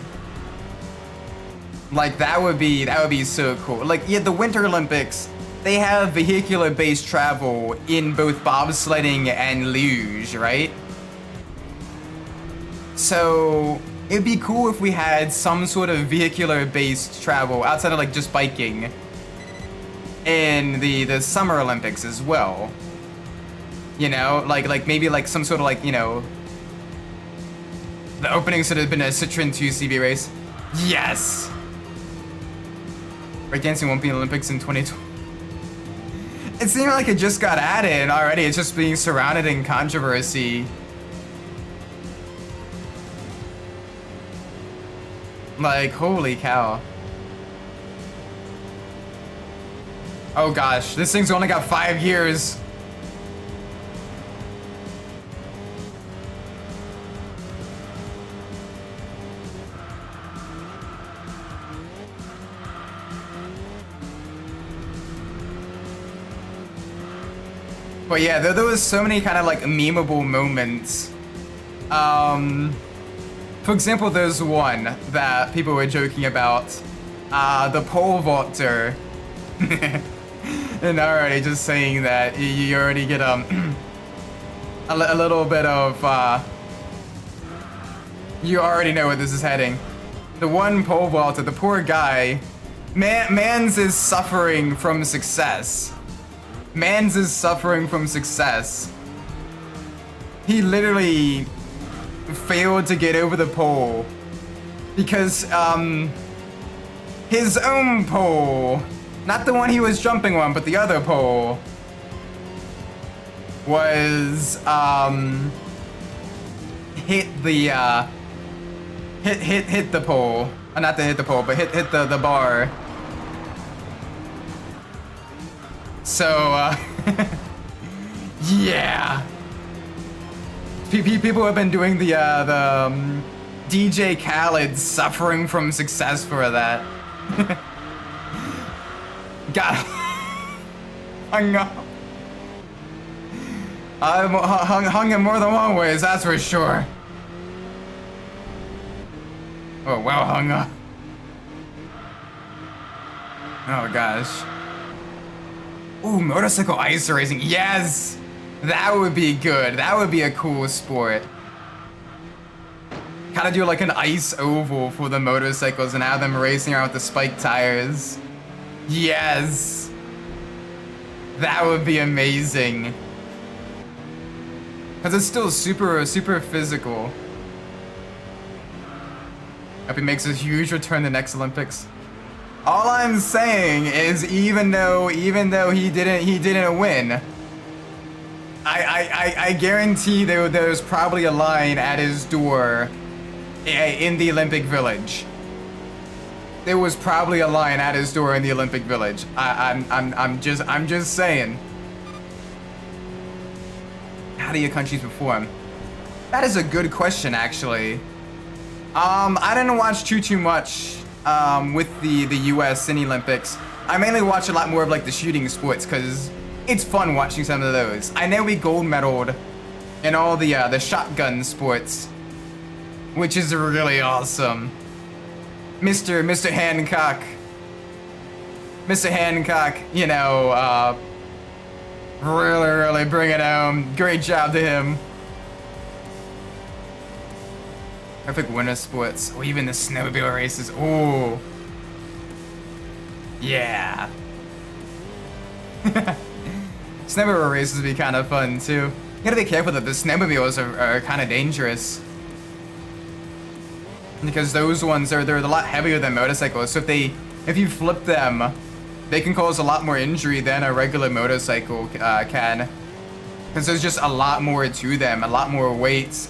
Like that would be so cool. Like yeah, the Winter Olympics, they have vehicular-based travel in both bobsledding and luge, right? So it'd be cool if we had some sort of vehicular-based travel outside of like just biking in the Summer Olympics as well. You know, like maybe like some sort of like, you know, the opening should have been a Citroen 2 CB race. Yes! Breakdancing won't be in the Olympics in 2020. It seemed like it just got added already. It's just being surrounded in controversy. Like, holy cow. Oh gosh, this thing's only got 5 years. But yeah, there was so many kind of like memeable moments. For example, there's one that people were joking about, the pole vaulter. And already just saying that you already get a little bit of, you already know where this is heading. The one pole vaulter, the poor guy, Mans is suffering from success. Mans is suffering from success. He literally failed to get over the pole because his own pole, not the one he was jumping on, but the other pole, was hit the hit the pole. Not to hit the pole, but hit the bar. So yeah. People have been doing the DJ Khaled suffering from success for that. Got hung up. I've hung him more than one ways, that's for sure. Oh, well hung up. Oh gosh. Ooh, motorcycle ice racing, yes! That would be good. That would be a cool sport. Kind of do like an ice oval for the motorcycles and have them racing around with the spiked tires. Yes. That would be amazing. Because it's still super physical. Hope he makes a huge return the next Olympics. All I'm saying is even though he didn't win, I guarantee there's probably a line at his door in the Olympic Village. There was probably a line at his door in the Olympic Village. I'm just saying. How do your countries perform? That is a good question, actually. I didn't watch too much with the U.S. in the Olympics. I mainly watch a lot more of like the shooting sports because it's fun watching some of those. I know we gold medaled in all the shotgun sports, which is really awesome. Mr. Hancock. Mr. Hancock, you know, really bring it home. Great job to him. Perfect winter sports. Oh, even the snowmobile races. Oh. Yeah. Snowmobile races would be kind of fun too. You gotta be careful that the snowmobiles are kind of dangerous. Because those ones they're a lot heavier than motorcycles. So if you flip them, they can cause a lot more injury than a regular motorcycle can. Because there's just a lot more to them, a lot more weight.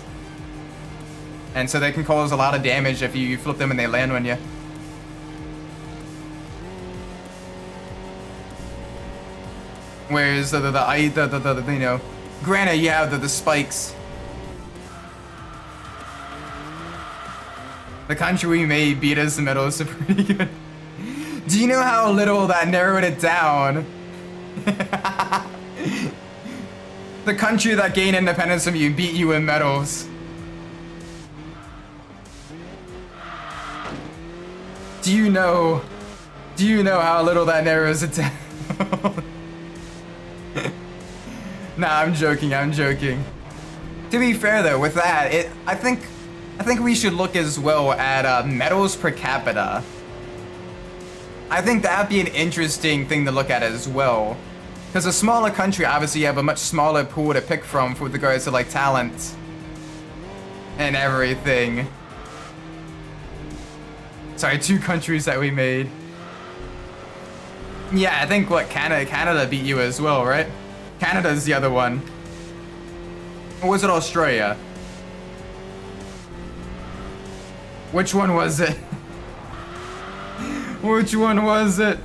And so they can cause a lot of damage if you flip them and they land on you. Whereas the you know, granted you have the spikes. The country we made beat us in medals are pretty good. Do you know how little that narrowed it down? The country that gained independence from you beat you in medals. Do you know how little that narrows it down? Nah, I'm joking. To be fair though, with that, I think we should look as well at medals per capita. I think that'd be an interesting thing to look at as well. Because a smaller country, obviously you have a much smaller pool to pick from with regards to like talent and everything. Sorry, 2 countries that we made. Yeah, I think what Canada beat you as well, right? Canada's the other one. Or was it Australia? Which one was it? Which one was it?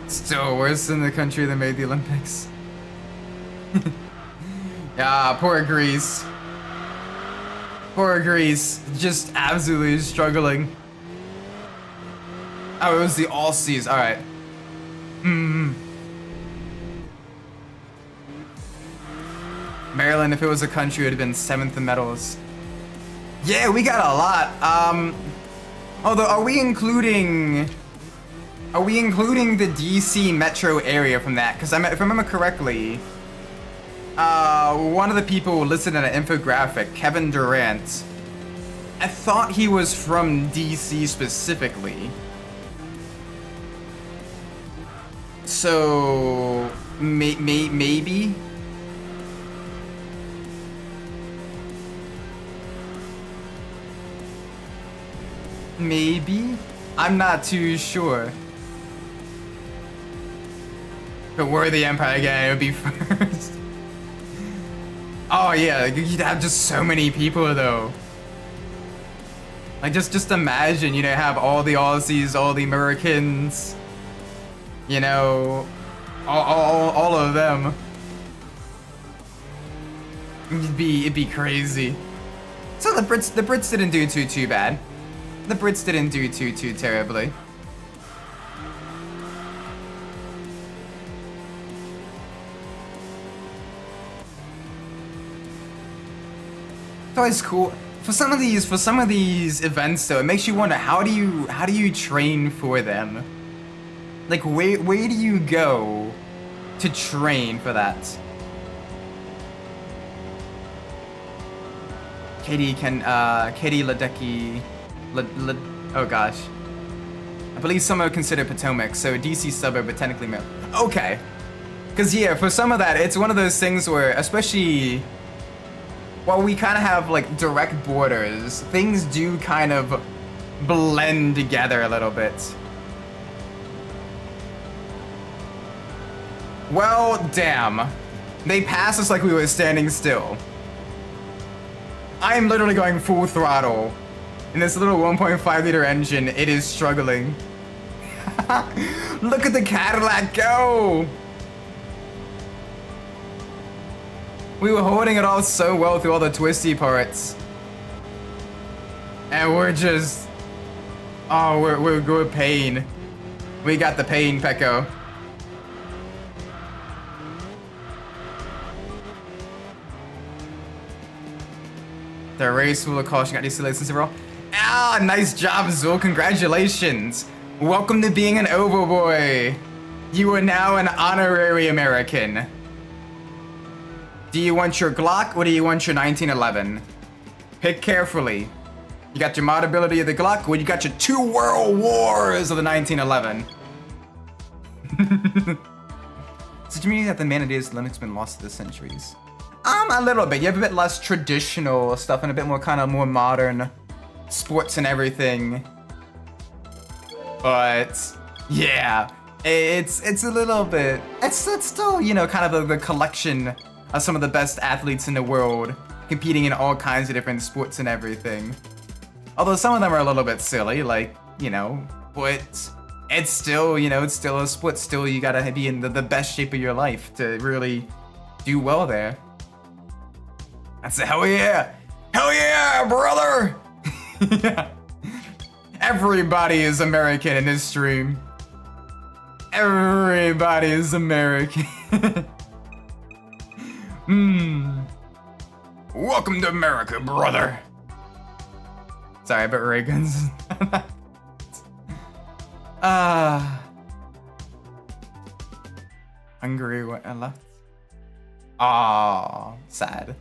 Still worse than the country that made the Olympics. Yeah, poor Greece. Poor Greece, just absolutely struggling. Oh, it was the Aussies, alright. Maryland, if it was a country, it would have been 7th in medals. Yeah, we got a lot. Although, are we including the DC metro area from that? Because if I remember correctly, one of the people listed in an infographic, Kevin Durant, I thought he was from DC specifically. So, maybe? Maybe? I'm not too sure. But were the Empire again, it would be first. Oh yeah, you'd have just so many people though. Like just imagine, you know, have all the Aussies, all the Americans, you know, all of them. It'd be crazy. So the Brits didn't do too bad. The Brits didn't do too terribly. It's always cool. For some of these events though, it makes you wonder how do you train for them? Like where do you go to train for that? Katie Ledecky, oh gosh. I believe some are considered Potomac, so DC suburb, but technically Maryland. Okay. Cause yeah, for some of that, it's one of those things where, especially while we kind of have like direct borders, things do kind of blend together a little bit. Well, damn. They passed us like we were standing still. I am literally going full throttle. In this little 1.5 liter engine, it is struggling. Look at the Cadillac go! We were holding it all so well through all the twisty parts. And we're just... Oh, we're pain. We got the pain, Pecco. The race will caution got DC license overall. Ah, nice job, Zul. Congratulations. Welcome to being an Overboy. You are now an honorary American. Do you want your Glock or do you want your 1911? Pick carefully. You got your mod ability of the Glock or you got your 2 world wars of the 1911. So do you mean that the Manatee's limit's been lost to the centuries? A little bit. You have a bit less traditional stuff and a bit more kind of more modern sports and everything. But yeah, it's a little bit. It's still, you know, kind of the collection of some of the best athletes in the world competing in all kinds of different sports and everything. Although some of them are a little bit silly, like, you know, but it's still, you know, it's still a sport. Still, you gotta be in the best shape of your life to really do well there. That's a hell yeah! Hell yeah, brother! Yeah. Everybody is American in this stream. Everybody is American. Welcome to America, brother. Sorry, but Reagan's. Hungary what left? Aw, sad.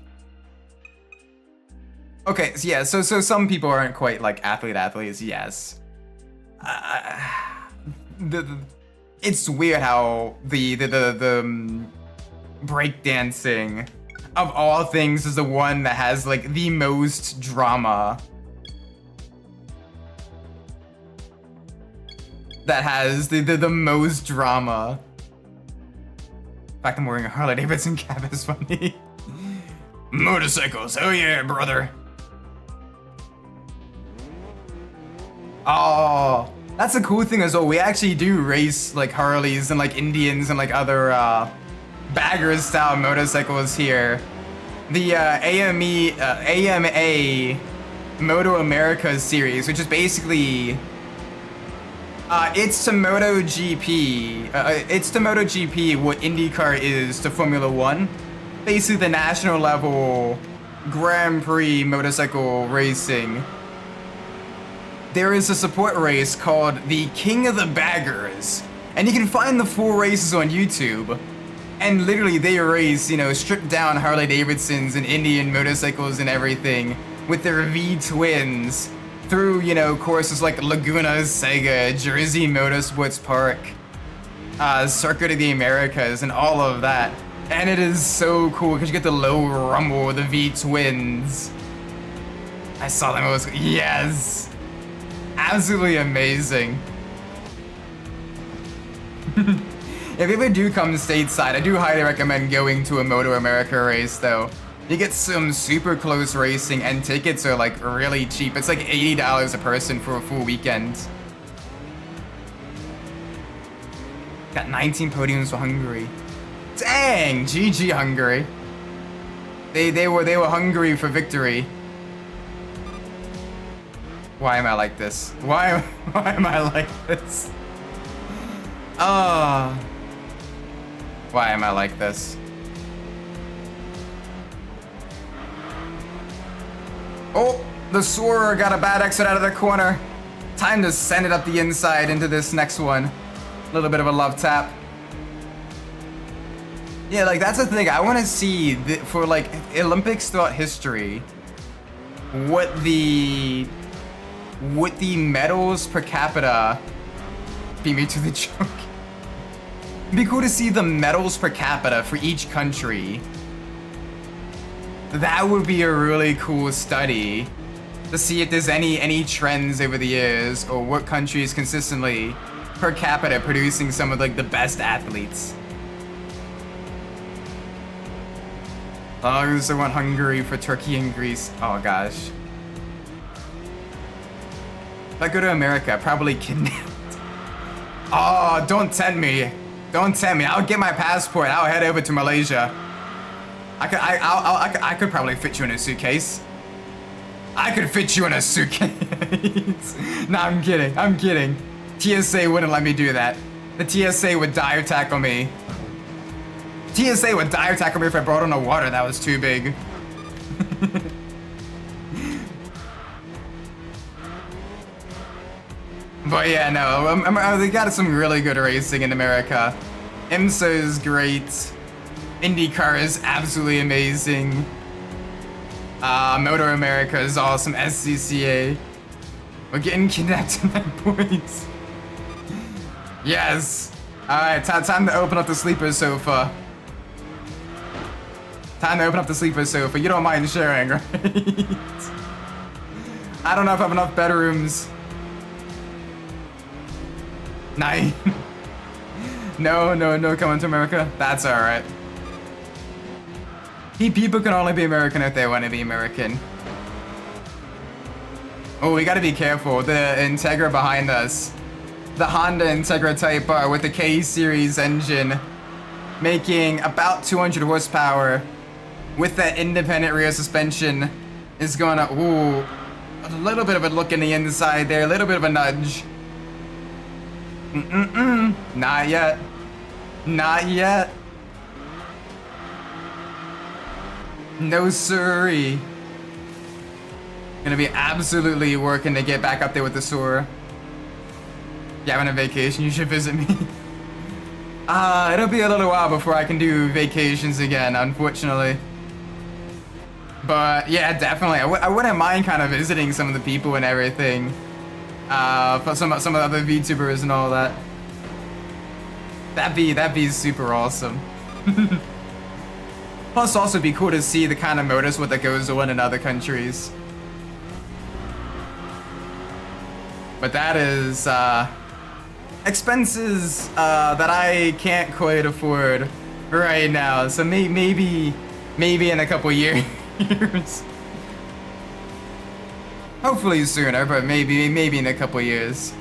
Okay, so yeah, so some people aren't quite like athletes, yes. It's weird how the breakdancing of all things is the one that has like the most drama. That has the most drama. In fact, I'm wearing a Harley Davidson cap is funny. Motorcycles, oh yeah, brother. Oh, that's the cool thing as well. We actually do race like Harleys and like Indians and like other baggers style motorcycles here. The AMA Moto America series, which is basically it's to MotoGP. It's to MotoGP what IndyCar is to Formula One. Basically the national level Grand Prix motorcycle racing. There is a support race called the King of the Baggers, and you can find the full races on YouTube. And literally they race, you know, stripped down Harley Davidsons and Indian motorcycles and everything with their V-twins through, you know, courses like Laguna Seca, Jersey Motorsports Park, Circuit of the Americas, and all of that. And it is so cool because you get the low rumble of the V-twins. I saw them, it was, yes! Absolutely amazing. If you ever do come stateside, I do highly recommend going to a Moto America race though. You get some super close racing and tickets are like really cheap. It's like $80 a person for a full weekend. Got 19 podiums for Hungary. Dang, GG Hungary. They were hungry for victory. Why am I like this? Why am I like this? Why am I like this? Oh, the Soarer got a bad exit out of the corner. Time to send it up the inside into this next one. A little bit of a love tap. Yeah, like that's the thing. I want to see for like Olympics throughout history, what the medals per capita. Beat me to the joke. It'd be cool to see the medals per capita for each country. That would be a really cool study to see if there's any trends over the years, or what countries consistently per capita producing some of like the best athletes. Oh, I want Hungary for Turkey and Greece. Oh gosh. If I go to America, probably kidnapped. Oh, don't tempt me. Don't tempt me. I'll get my passport. I'll head over to Malaysia. I could probably fit you in a suitcase. I could fit you in a suitcase. Nah, I'm kidding. I'm kidding. TSA wouldn't let me do that. The TSA would dive tackle me. TSA would dive tackle me if I brought on a water that was too big. But yeah, no, they got some really good racing in America. IMSA is great. IndyCar is absolutely amazing. Motor America is awesome. SCCA. We're getting kidnapped tonight, boys. Yes. Alright, time to open up the sleeper sofa. Time to open up the sleeper sofa. You don't mind sharing, right? I don't know if I have enough bedrooms. 9. No, coming to America. That's alright. People can only be American if they want to be American. Oh, we gotta be careful. The Integra behind us. The Honda Integra Type R with the K-Series engine. Making about 200 horsepower. With that independent rear suspension. Is gonna, ooh. A little bit of a look in the inside there. A little bit of a nudge. Not yet. Not yet. No siree. Gonna be absolutely working to get back up there with the Soarer. You having a vacation? You should visit me. It'll be a little while before I can do vacations again, unfortunately. But yeah, definitely. I wouldn't mind kind of visiting some of the people and everything. For some of the other VTubers and all that. That'd be super awesome. Plus, also be cool to see the kind of motorsport that goes on in other countries. But that is expenses that I can't quite afford right now. So maybe in a couple years. Hopefully sooner, but maybe in a couple years.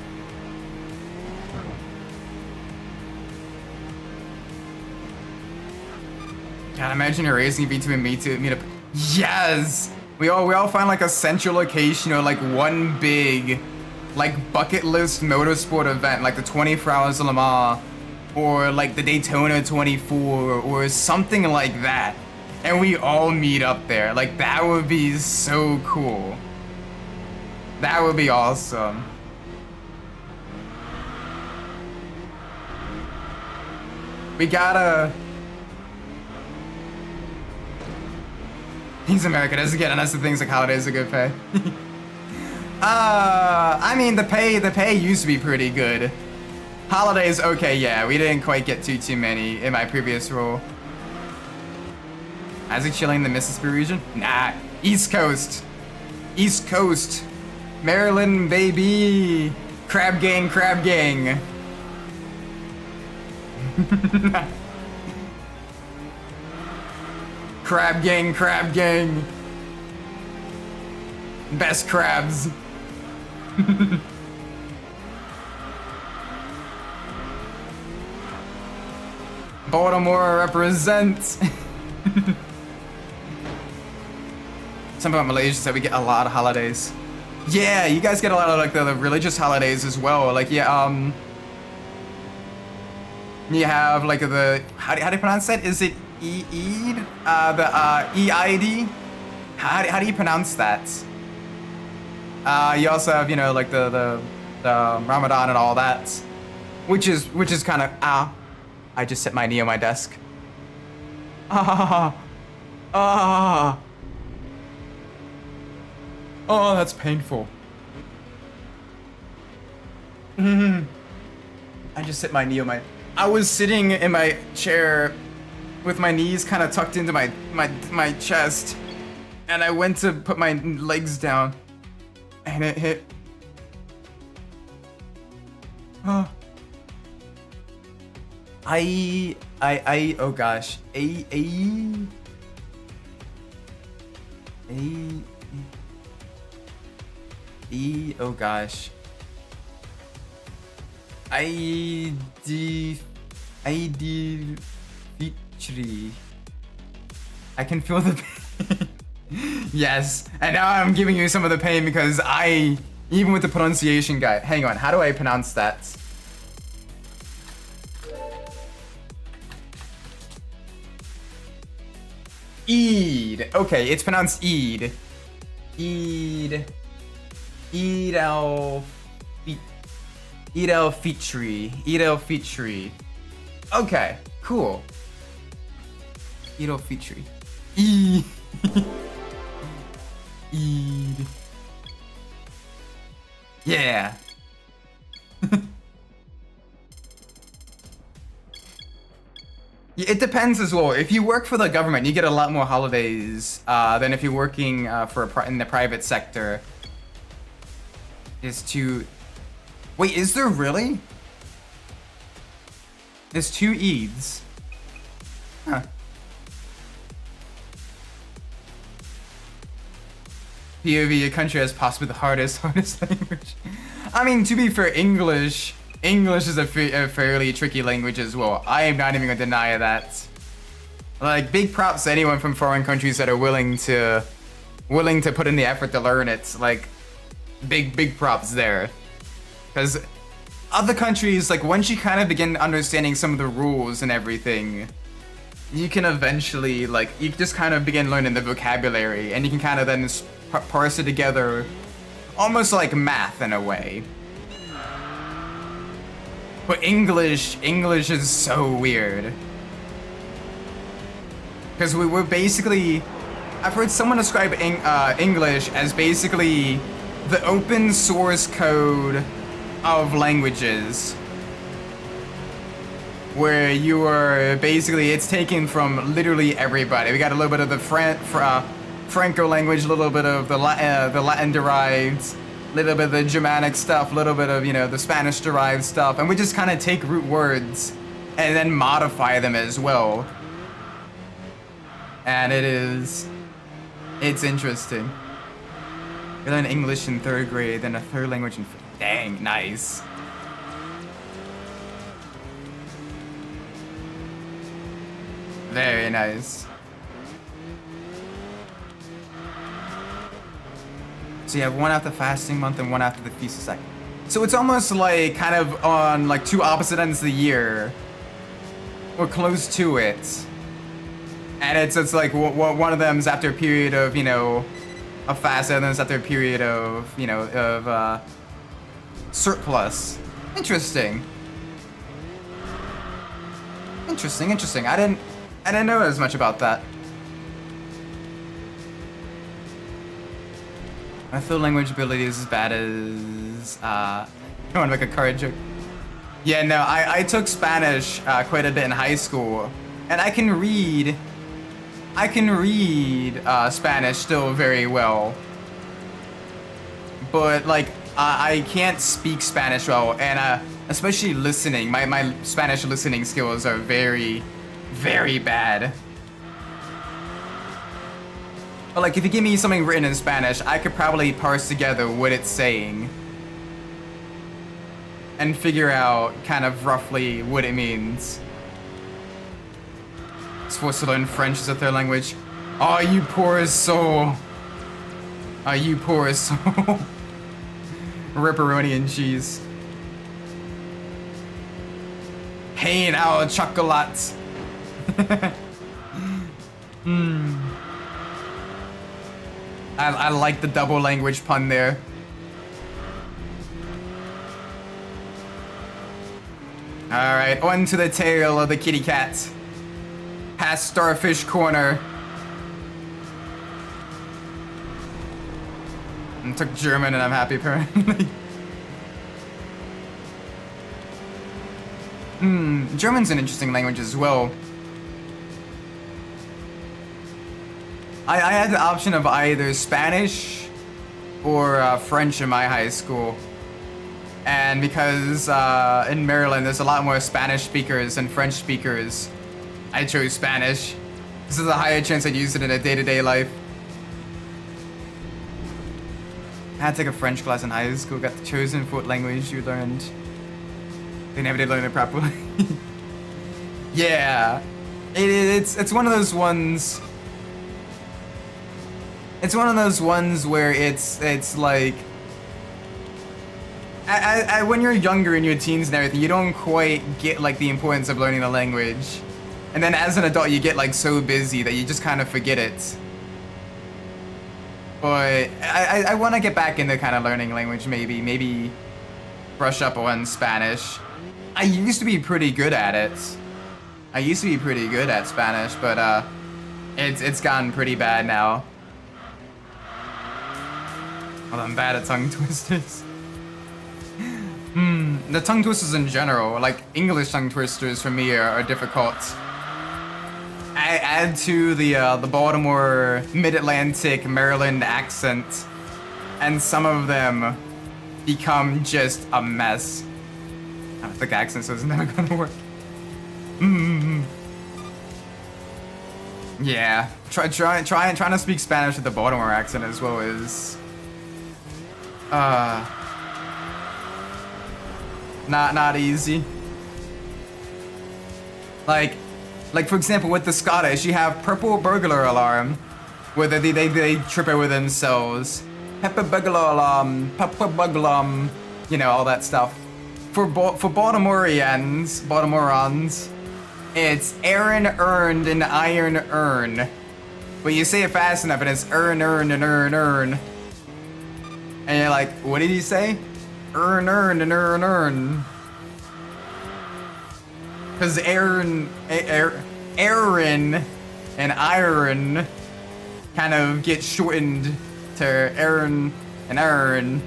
God, imagine a racing between me to meet up. Yes! We all find like a central location or like one big like bucket list motorsport event, like the 24 Hours of Le Mans or like the Daytona 24 or something like that. And we all meet up there. Like that would be so cool. That would be awesome. We gotta... He's American, doesn't get, and that's the things like holidays are good pay. I mean the pay used to be pretty good. Holidays, okay, yeah, we didn't quite get too many in my previous role. Isaac chilling in the Mississippi region? Nah, East Coast. East Coast. Maryland, baby. Crab gang, crab gang. Crab gang, crab gang. Best crabs. Baltimore represents. Something about Malaysia said we get a lot of holidays. Yeah, you guys get a lot of like the religious holidays as well. Like yeah, you have like the how do you pronounce that? Is it Eid? The Eid? How do you pronounce that? You also have, you know, like the Ramadan and all that, which is kind of I just hit my knee on my desk. Oh, that's painful. I just hit my knee on my. I was sitting in my chair with my knees kind of tucked into my chest, and I went to put my legs down, and it hit. Oh. Oh gosh. Oh gosh. Feature. I can feel the pain. Yes, and now I'm giving you some of the pain because even with the pronunciation guide. Hang on, how do I pronounce that? Eid. Okay, it's pronounced Eid. Eid al-Fitri. Okay, cool. Eid al-Fitri. Eid. Eid. Yeah. It depends as well. If you work for the government, you get a lot more holidays than if you're working in the private sector. Wait, is there really? There's 2 Eids. Huh. POV, a country has possibly the hardest language. I mean, to be fair, English is a fairly tricky language as well. I am not even gonna deny that. Like, big props to anyone from foreign countries that are willing to put in the effort to learn it. Like, big props there. Because other countries, like, once you kind of begin understanding some of the rules and everything, you can eventually, like, you just kind of begin learning the vocabulary, and you can kind of then parse it together, almost like math in a way. But English is so weird. Because we're basically, I've heard someone describe English as basically the open source code of languages. Where you are basically, it's taken from literally everybody. We got a little bit of the Franco language, a little bit of the Latin derived, little bit of the Germanic stuff, a little bit of, you know, the Spanish derived stuff, and we just kind of take root words and then modify them as well. And it's interesting. You learn English in 3rd grade, then a 3rd language in 5th. Dang, nice. Very nice. So you have one after fasting month and one after the feast of Sack. So it's almost like kind of on like 2 opposite ends of the year. Or close to it. And it's like one of them is after a period of, you know, a fast, and then it's after a period of, you know, of surplus. Interesting. Interesting. I didn't know as much about that. My field language ability is as bad as I want to make a card joke. Yeah, no, I took Spanish quite a bit in high school, and I can read Spanish still very well. But like I can't speak Spanish well, and especially listening. My Spanish listening skills are very, very bad. But like, if you give me something written in Spanish, I could probably parse together what it's saying and figure out kind of roughly what it means. Supposed to learn French as a 3rd language. Oh, you poor soul. Oh, you poor soul. Ripperoni and cheese. Pain au chocolat. I like the double language pun there. Alright, on to the tail of the kitty cat. Past Starfish Corner. And took German and I'm happy apparently. German's an interesting language as well. I had the option of either Spanish or French in my high school. And because in Maryland there's a lot more Spanish speakers than French speakers, I chose Spanish. This is a higher chance I'd use it in a day-to-day life. I had to take a French class in high school, got chosen for what language you learned. They never did learn it properly. Yeah. It's one of those ones. It's one of those ones where it's like when you're younger in your teens and everything, you don't quite get like the importance of learning the language. And then as an adult you get like so busy that you just kind of forget it. But I want to get back into kind of learning language, maybe brush up on Spanish. I used to be pretty good at it. I used to be pretty good at Spanish, but it's gotten pretty bad now. Well, I'm bad at tongue twisters. The tongue twisters in general, like English tongue twisters for me are difficult. I add to the Baltimore, Mid-Atlantic, Maryland accent, and some of them become just a mess. I don't think accent, so it's never gonna work. Yeah, trying to speak Spanish with the Baltimore accent as well is not easy. Like for example, with the Scottish, you have purple burglar alarm, where they trip over themselves. Pepper burglar alarm, you know, all that stuff. For Baltimoreans, it's Aaron earned and iron earn. But you say it fast enough and it's earn. And you're like, what did he say? Earn and earn. Because Aaron and iron kind of get shortened to Aaron and Aaron.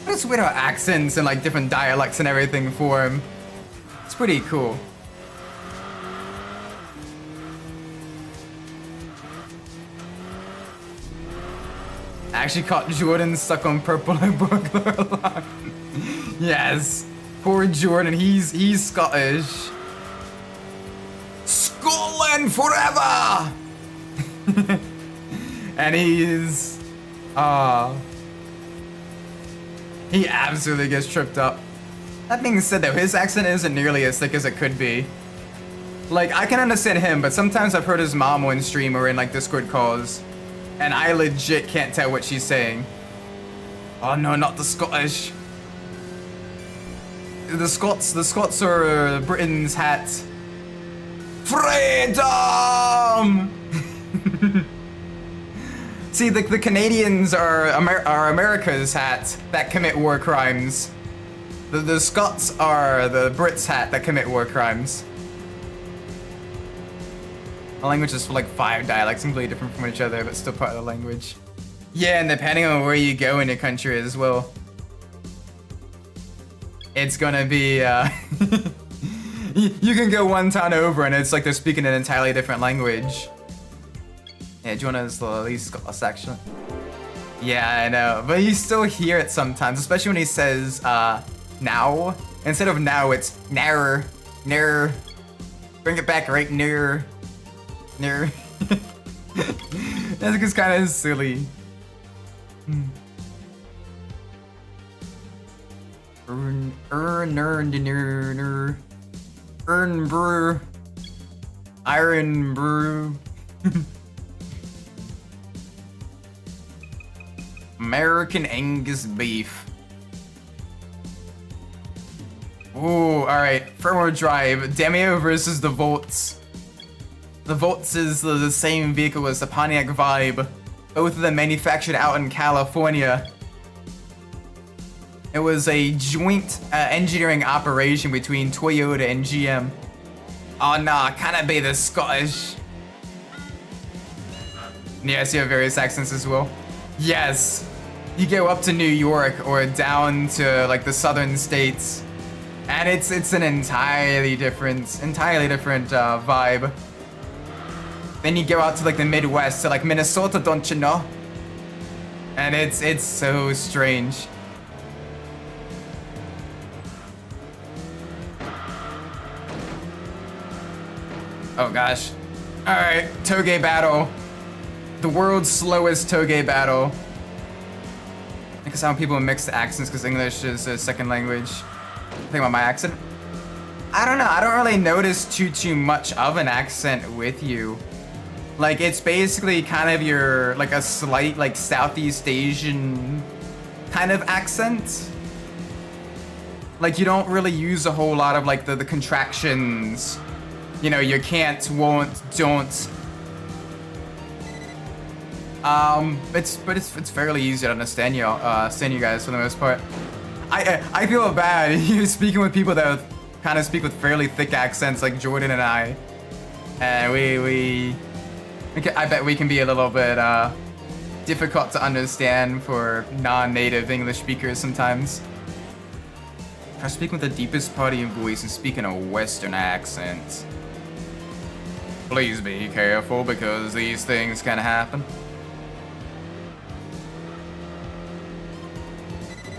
Just weird how accents and like different dialects and everything form. It's pretty cool. I actually caught Jordan stuck on purple and burglar alarm. Yes. Poor Jordan, he's Scottish. Scotland forever! And he's he absolutely gets tripped up. That being said though, his accent isn't nearly as thick as it could be. Like, I can understand him, but sometimes I've heard his mom on stream or in like Discord calls, and I legit can't tell what she's saying. Oh no, not the Scottish. The Scots are Britain's hat. Freedom! See, the Canadians are America's hat that commit war crimes. The Scots are the Brits' hat that commit war crimes. The language is for like 5 dialects, completely different from each other, but still part of the language. Yeah, and depending on where you go in your country as well, it's gonna be, you can go one town over and it's like they're speaking an entirely different language. Yeah, Jonah's the least Scots accent. Yeah, I know, but you still hear it sometimes, especially when he says, now. Instead of now, it's nar. Bring it back right near. That's just kind of silly. Earn brew. Iron brew. American Angus beef. Ooh, alright. Front-wheel drive. Demio versus the Volts. The Volts is the same vehicle as the Pontiac Vibe. Both of them manufactured out in California. It was a joint engineering operation between Toyota and GM. Oh nah, can it be the Scottish? Yes, you have various accents as well. Yes. You go up to New York or down to like the southern states, and it's an entirely different vibe. Then you go out to like the Midwest, to like Minnesota, don't you know? And it's so strange. Oh gosh. Alright, Toge battle. The world's slowest Toge battle. I guess how people mix the accents because English is a second language. Think about my accent. I don't know, I don't really notice too much of an accent with you. Like, it's basically kind of your, like a slight, like, Southeast Asian kind of accent. Like, you don't really use a whole lot of, like, the contractions. You know, you can't, won't, don't. It's fairly easy to understand you guys for the most part. I feel bad. You're speaking with people that kind of speak with fairly thick accents like Jordan and I. And I bet we can be a little bit difficult to understand for non-native English speakers sometimes. Try speaking with the deepest part of your voice and speak in a Western accent. Please be careful because these things can happen.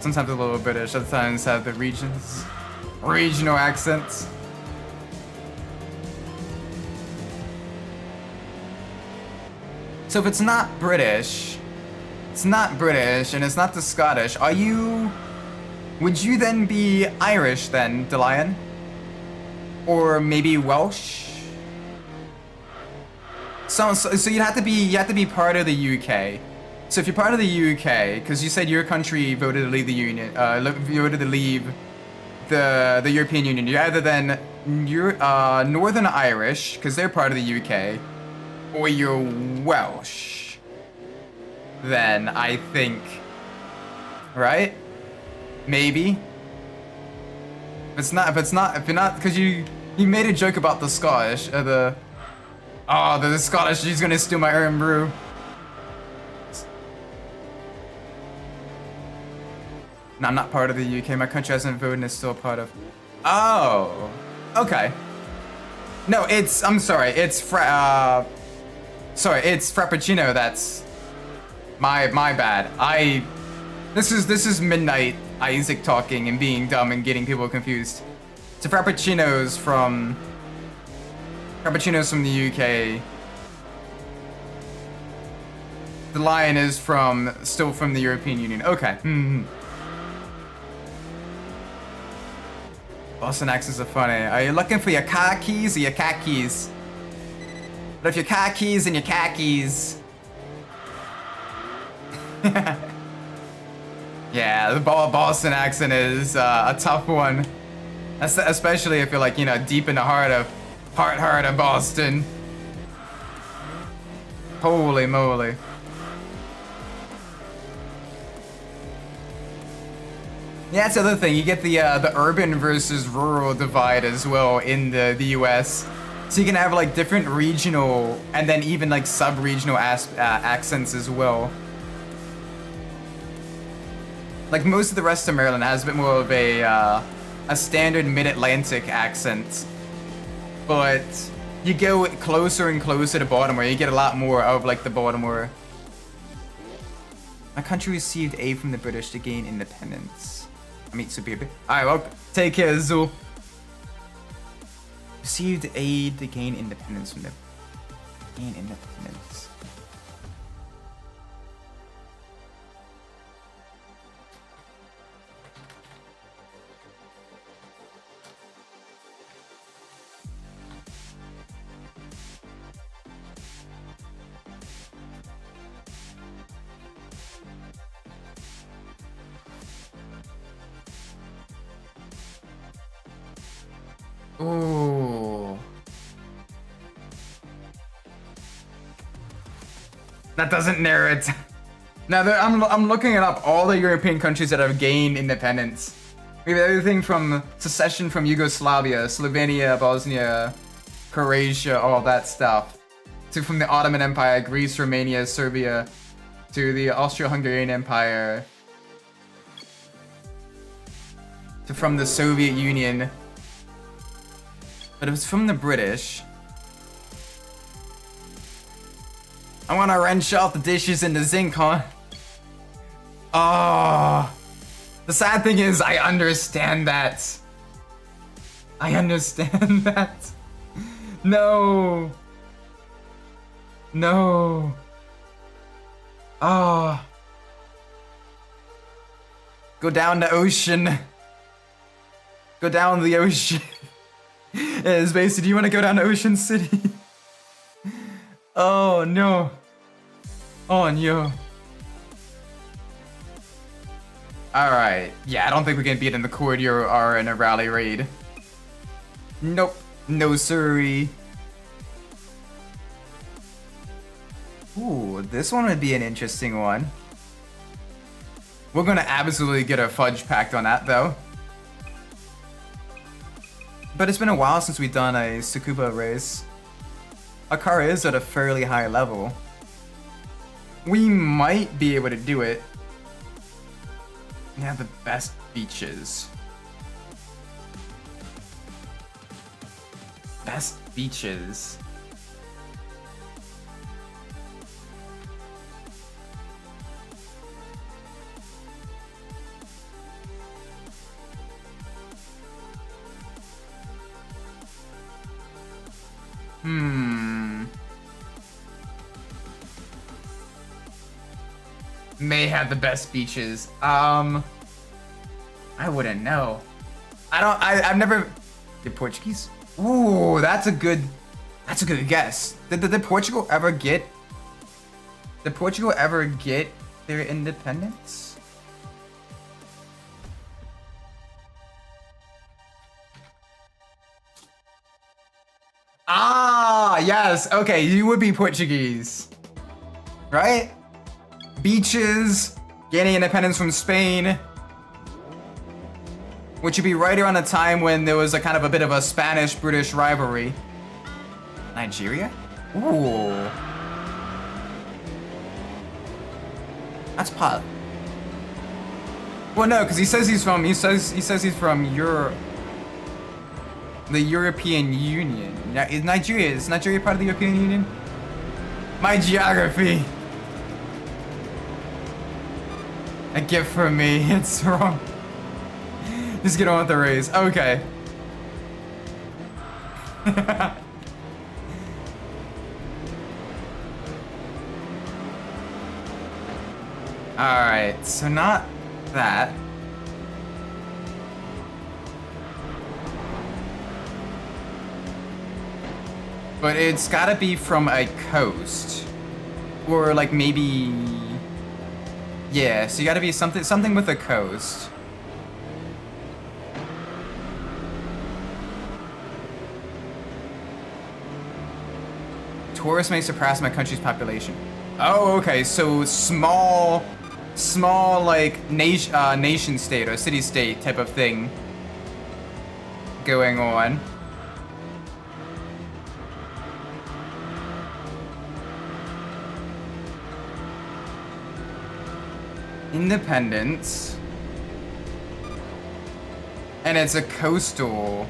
Sometimes a little British, sometimes have the regional accents. So if it's not British, and it's not the Scottish, would you then be Irish then, DeLion? Or maybe Welsh? So you have to be part of the UK. So if you're part of the UK, because you said your country voted to leave the Union, voted to leave the European Union, you're either then Northern Irish, because they're part of the UK, or you're Welsh. Then I think, right? Maybe. If you're not, because you made a joke about the Scottish, the Scottish, she's gonna steal my urn brew. No, I'm not part of the UK. My country hasn't voted and is still part of. Oh, okay. No, I'm sorry. It's Frappuccino. That's my bad. This is Midnight Isaac talking and being dumb and getting people confused. So Frappuccino's from the UK. The Lion is still from the European Union. Okay. Boston accents are funny. Are you looking for your car keys or your cat keys? But if your car keys and your cat keys. Yeah, the Boston accent is a tough one. Especially if you're like, you know, deep in the heart of Boston. Holy moly. Yeah, that's the other thing. You get the urban versus rural divide as well in the US. So you can have like different regional and then even like sub-regional accents as well. Like most of the rest of Maryland has a bit more of a standard mid-Atlantic accent. But you go closer and closer to Baltimore, you get a lot more of like the Baltimore. My country received aid from the British to gain independence. I mean, Alright, well, take care, Zul. Received aid to gain independence from the... Gain independence. Ooh. That doesn't narrow it. Now, I'm looking it up. All the European countries that have gained independence. We have everything from secession from Yugoslavia, Slovenia, Bosnia, Croatia, all that stuff. To from the Ottoman Empire, Greece, Romania, Serbia, to the Austro-Hungarian Empire. To from the Soviet Union. But it was from the British. I wanna wrench out the dishes in the zinc, huh? Oh. The sad thing is, I understand that. I understand that. No. No. Oh. Go down the ocean. Go down the ocean. It's basically, do you want to go down to Ocean City? Oh no. Oh no. Alright. Yeah, I don't think we can beat in the corridor or in a rally raid. Nope. No siree. Ooh, this one would be an interesting one. We're gonna absolutely get a fudge packed on that though. But it's been a while since we've done a Tsukuba race. Our car is at a fairly high level. We might be able to do it. We have the best beaches. Best beaches. May have the best beaches. I wouldn't know. I've never... The Portuguese? Ooh, that's a good guess. Did Portugal ever get... Did Portugal ever get their independence? Ah, yes. Okay, you would be Portuguese. Right? Beaches, gaining independence from Spain. Which would be right around the time when there was a kind of a bit of a Spanish-British rivalry. Nigeria? Ooh. That's pot. Well, no, because he says he's from Europe. The European Union. Is Nigeria part of the European Union? My geography. A gift from me. It's wrong. Just get on with the race. Okay. Alright, so not that. But it's gotta be from a coast. Or like maybe... Yeah, so you gotta be something with a coast. Tourists may surpass my country's population. Oh, okay, so small like nation state or city state type of thing going on. Independence. And it's a coastal,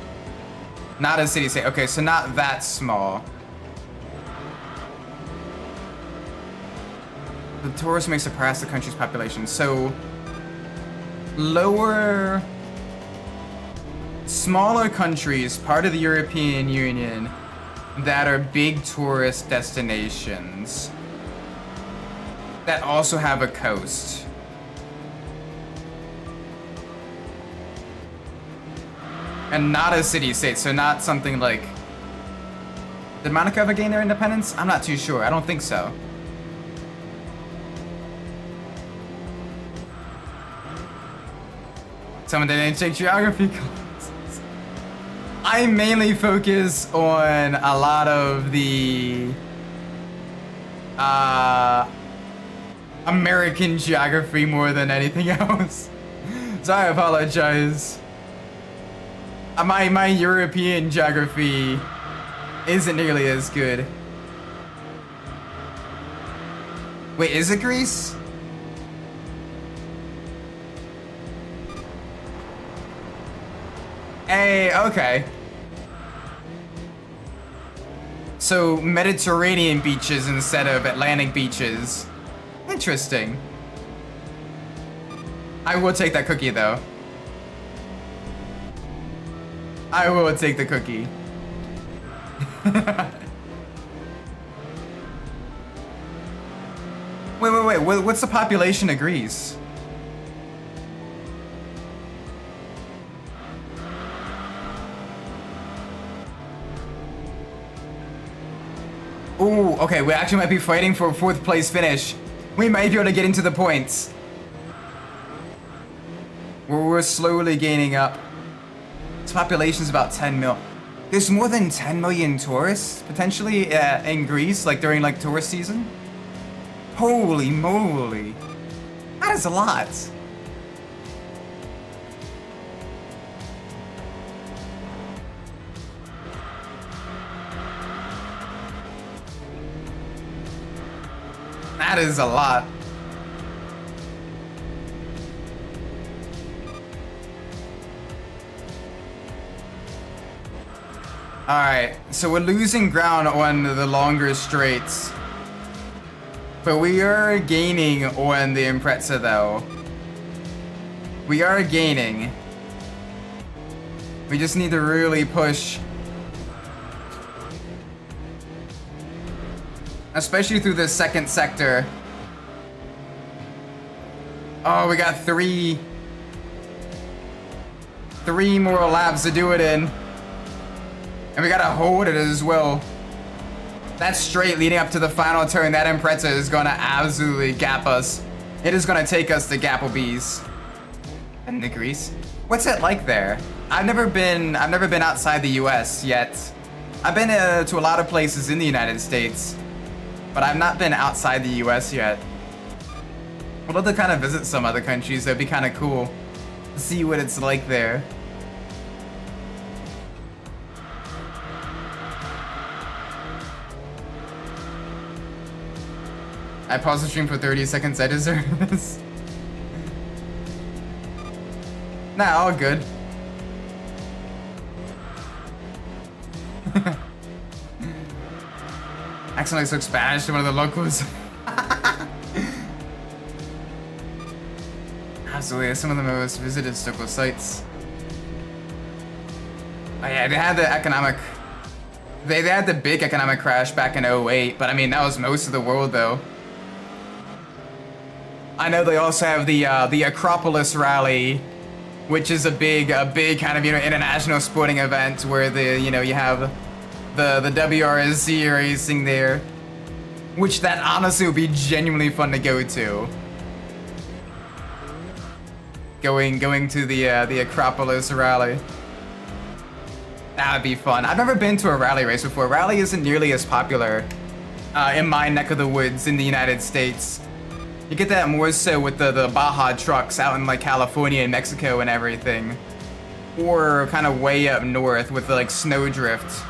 not a city state. Okay, so not that small. The tourists may surpass the country's population. So lower, smaller countries, part of the European Union, that are big tourist destinations that also have a coast. And not a city-state, so not something like... Did Monaco ever gain their independence? I'm not too sure. I don't think so. Someone didn't take geography classes. I mainly focus on a lot of the American geography more than anything else. So I apologize. My European geography isn't nearly as good. Wait, is it Greece? Hey, okay. So Mediterranean beaches instead of Atlantic beaches. Interesting. I will take that cookie though. I will take the cookie. Wait. What's the population of Greece? Ooh, okay, we actually might be fighting for a 4th place finish. We might be able to get into the points. We're slowly gaining up. Its population's about 10 mil. There's more than 10 million tourists, potentially, in Greece, like during like tourist season. Holy moly. That is a lot. That is a lot. Alright, so we're losing ground on the longer straights. But we are gaining on the Impreza though. We are gaining. We just need to really push. Especially through the second sector. Oh, we got three more laps to do it in. And we gotta hold it as well. That straight leading up to the final turn, that Impreza is gonna absolutely gap us. It is gonna take us to Gapplebee's. And the Greece. What's it like there? I've never been outside the US yet. I've been to a lot of places in the United States. But I've not been outside the US yet. I'd love to kind of visit some other countries. That'd be kind of cool to see what it's like there. I paused the stream for 30 seconds. I deserve this. Nah, all good. Accidentally spoke Spanish to one of the locals. Absolutely, some of the most visited local sites. Oh yeah, they had the economic... They had the big economic crash back in '08, but I mean, that was most of the world though. I know they also have the Acropolis Rally, which is a big kind of, international sporting event where you have the WRC racing there, which that honestly would be genuinely fun to go to. Going to the Acropolis Rally. That would be fun. I've never been to a rally race before. Rally isn't nearly as popular in my neck of the woods in the United States. You get that more so with the Baja trucks out in like California and Mexico and everything. Or kind of way up north with the like snowdrift.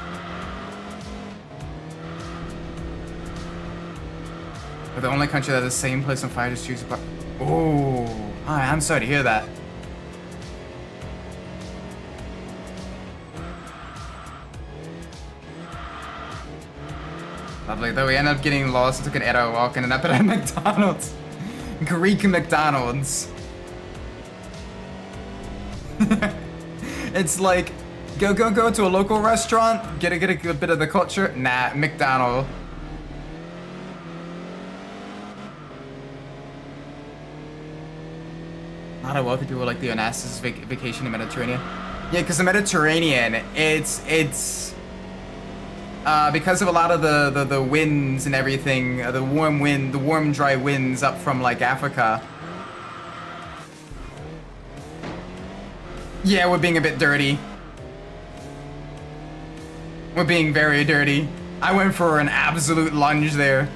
We're the only country that has the same place on fire just choose apart. Oh, I'm sorry to hear that. Lovely, though we end up getting lost and took an arrow walk and ended up at McDonald's. Greek McDonald's. It's like, go to a local restaurant, get a bit of the culture. Nah, McDonald's. A lot of wealthy people like the Onassis vacation in the Mediterranean. Yeah, because the Mediterranean, it's because of a lot of the winds and everything, the warm dry winds up from like Africa. Yeah, we're being a bit dirty. We're being very dirty. I went for an absolute lunge there.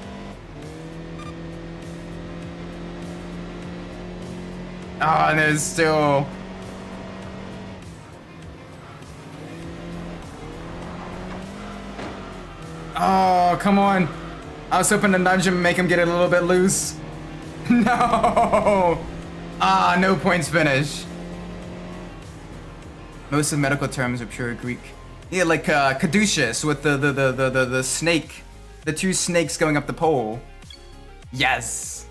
Oh, and there's still... Oh, come on. I was hoping to nudge him and make him get it a little bit loose. No! Ah, no points finish. Most of medical terms are pure Greek. Yeah, like caduceus with the snake. The two snakes going up the pole. Yes.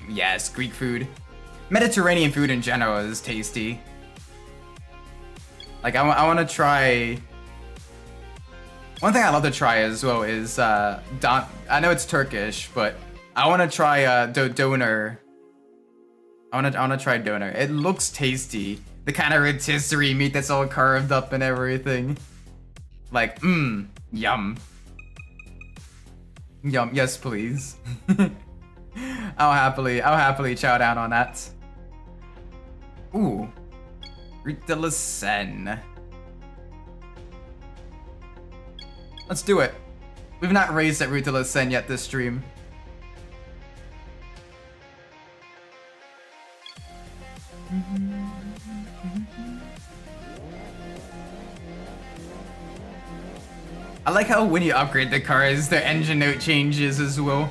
Yes, Greek food. Mediterranean food in general is tasty. Like, I want to try... One thing I love to try as well is, I know it's Turkish, but I want to try doner. I want to try doner. It looks tasty. The kind of rotisserie meat that's all carved up and everything. Like, yum. Yum, yes please. I'll happily chow down on that. Ooh. Riz de la Seine. Let's do it. We've not raced at Riz de la Seine yet this stream. I like how when you upgrade the cars, their engine note changes as well.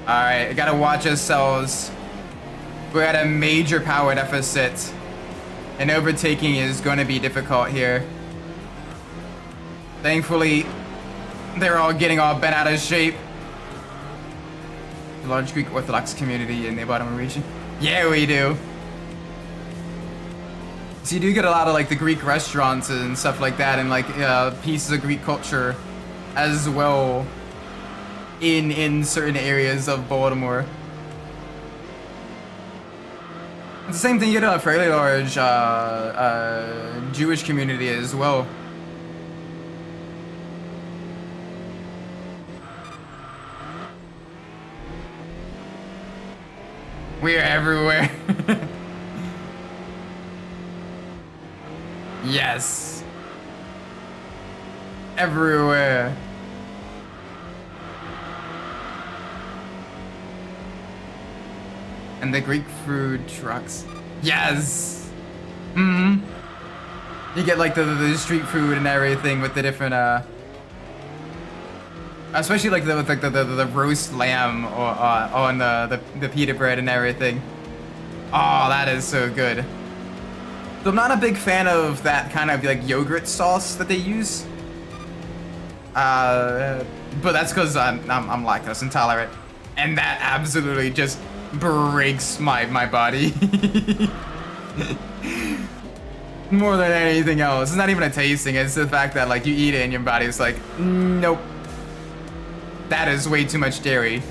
Alright, I gotta watch ourselves. We're at a major power deficit. And overtaking is going to be difficult here. Thankfully, they're all getting all bent out of shape. The large Greek Orthodox community in the Ottoman region. Yeah, we do. So you do get a lot of like the Greek restaurants and stuff like that, and like pieces of Greek culture as well in certain areas of Baltimore. It's the same thing, you get a fairly large Jewish community as well. We're everywhere. Yes. Everywhere. And the Greek food trucks. Yes! You get like the street food and everything with the different especially like the roast lamb or on the pita bread and everything. Oh, that is so good. So I'm not a big fan of that kind of like yogurt sauce that they use. But that's because I'm lactose intolerant, and that absolutely just breaks my body. More than anything else. It's not even a tasting, it's the fact that like you eat it and your body's like, nope. That is way too much dairy.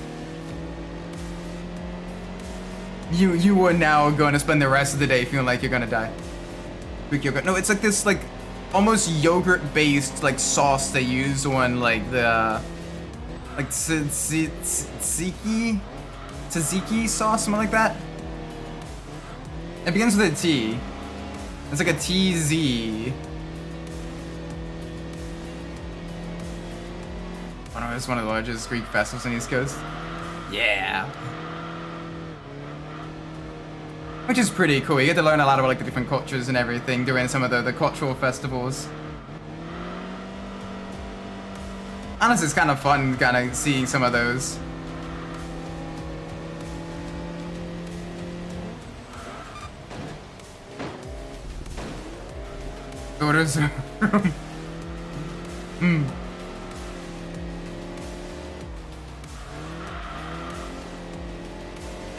You are now going to spend the rest of the day feeling like you're gonna die. Greek yogurt. No, it's like this like almost yogurt based like sauce they use on like the like tzatziki sauce, something like that. It begins with a T. It's like a TZ. Oh no, it's one of the largest Greek festivals on the East Coast. Yeah. Which is pretty cool. You get to learn a lot about like the different cultures and everything during some of the cultural festivals. Honestly, it's kind of fun kind of seeing some of those. Orders.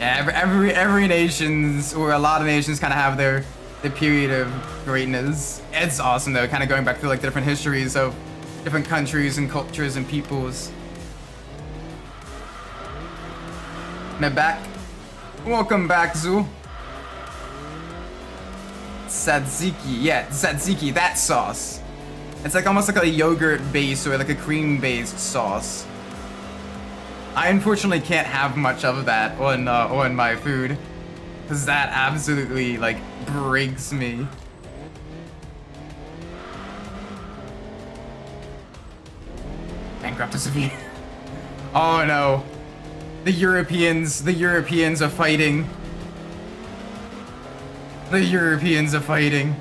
Yeah, every nation's, or a lot of nations, kind of have their period of greatness. It's awesome though, kind of going back through like the different histories of different countries and cultures and peoples. Now back. Welcome back, Zoo. Tzatziki, yeah, tzatziki, that sauce. It's like almost like a yogurt base or like a cream based sauce. I unfortunately can't have much of that on my food. Cause that absolutely like breaks me. Bankrupt severe. Oh no. The Europeans are fighting. The Europeans are fighting.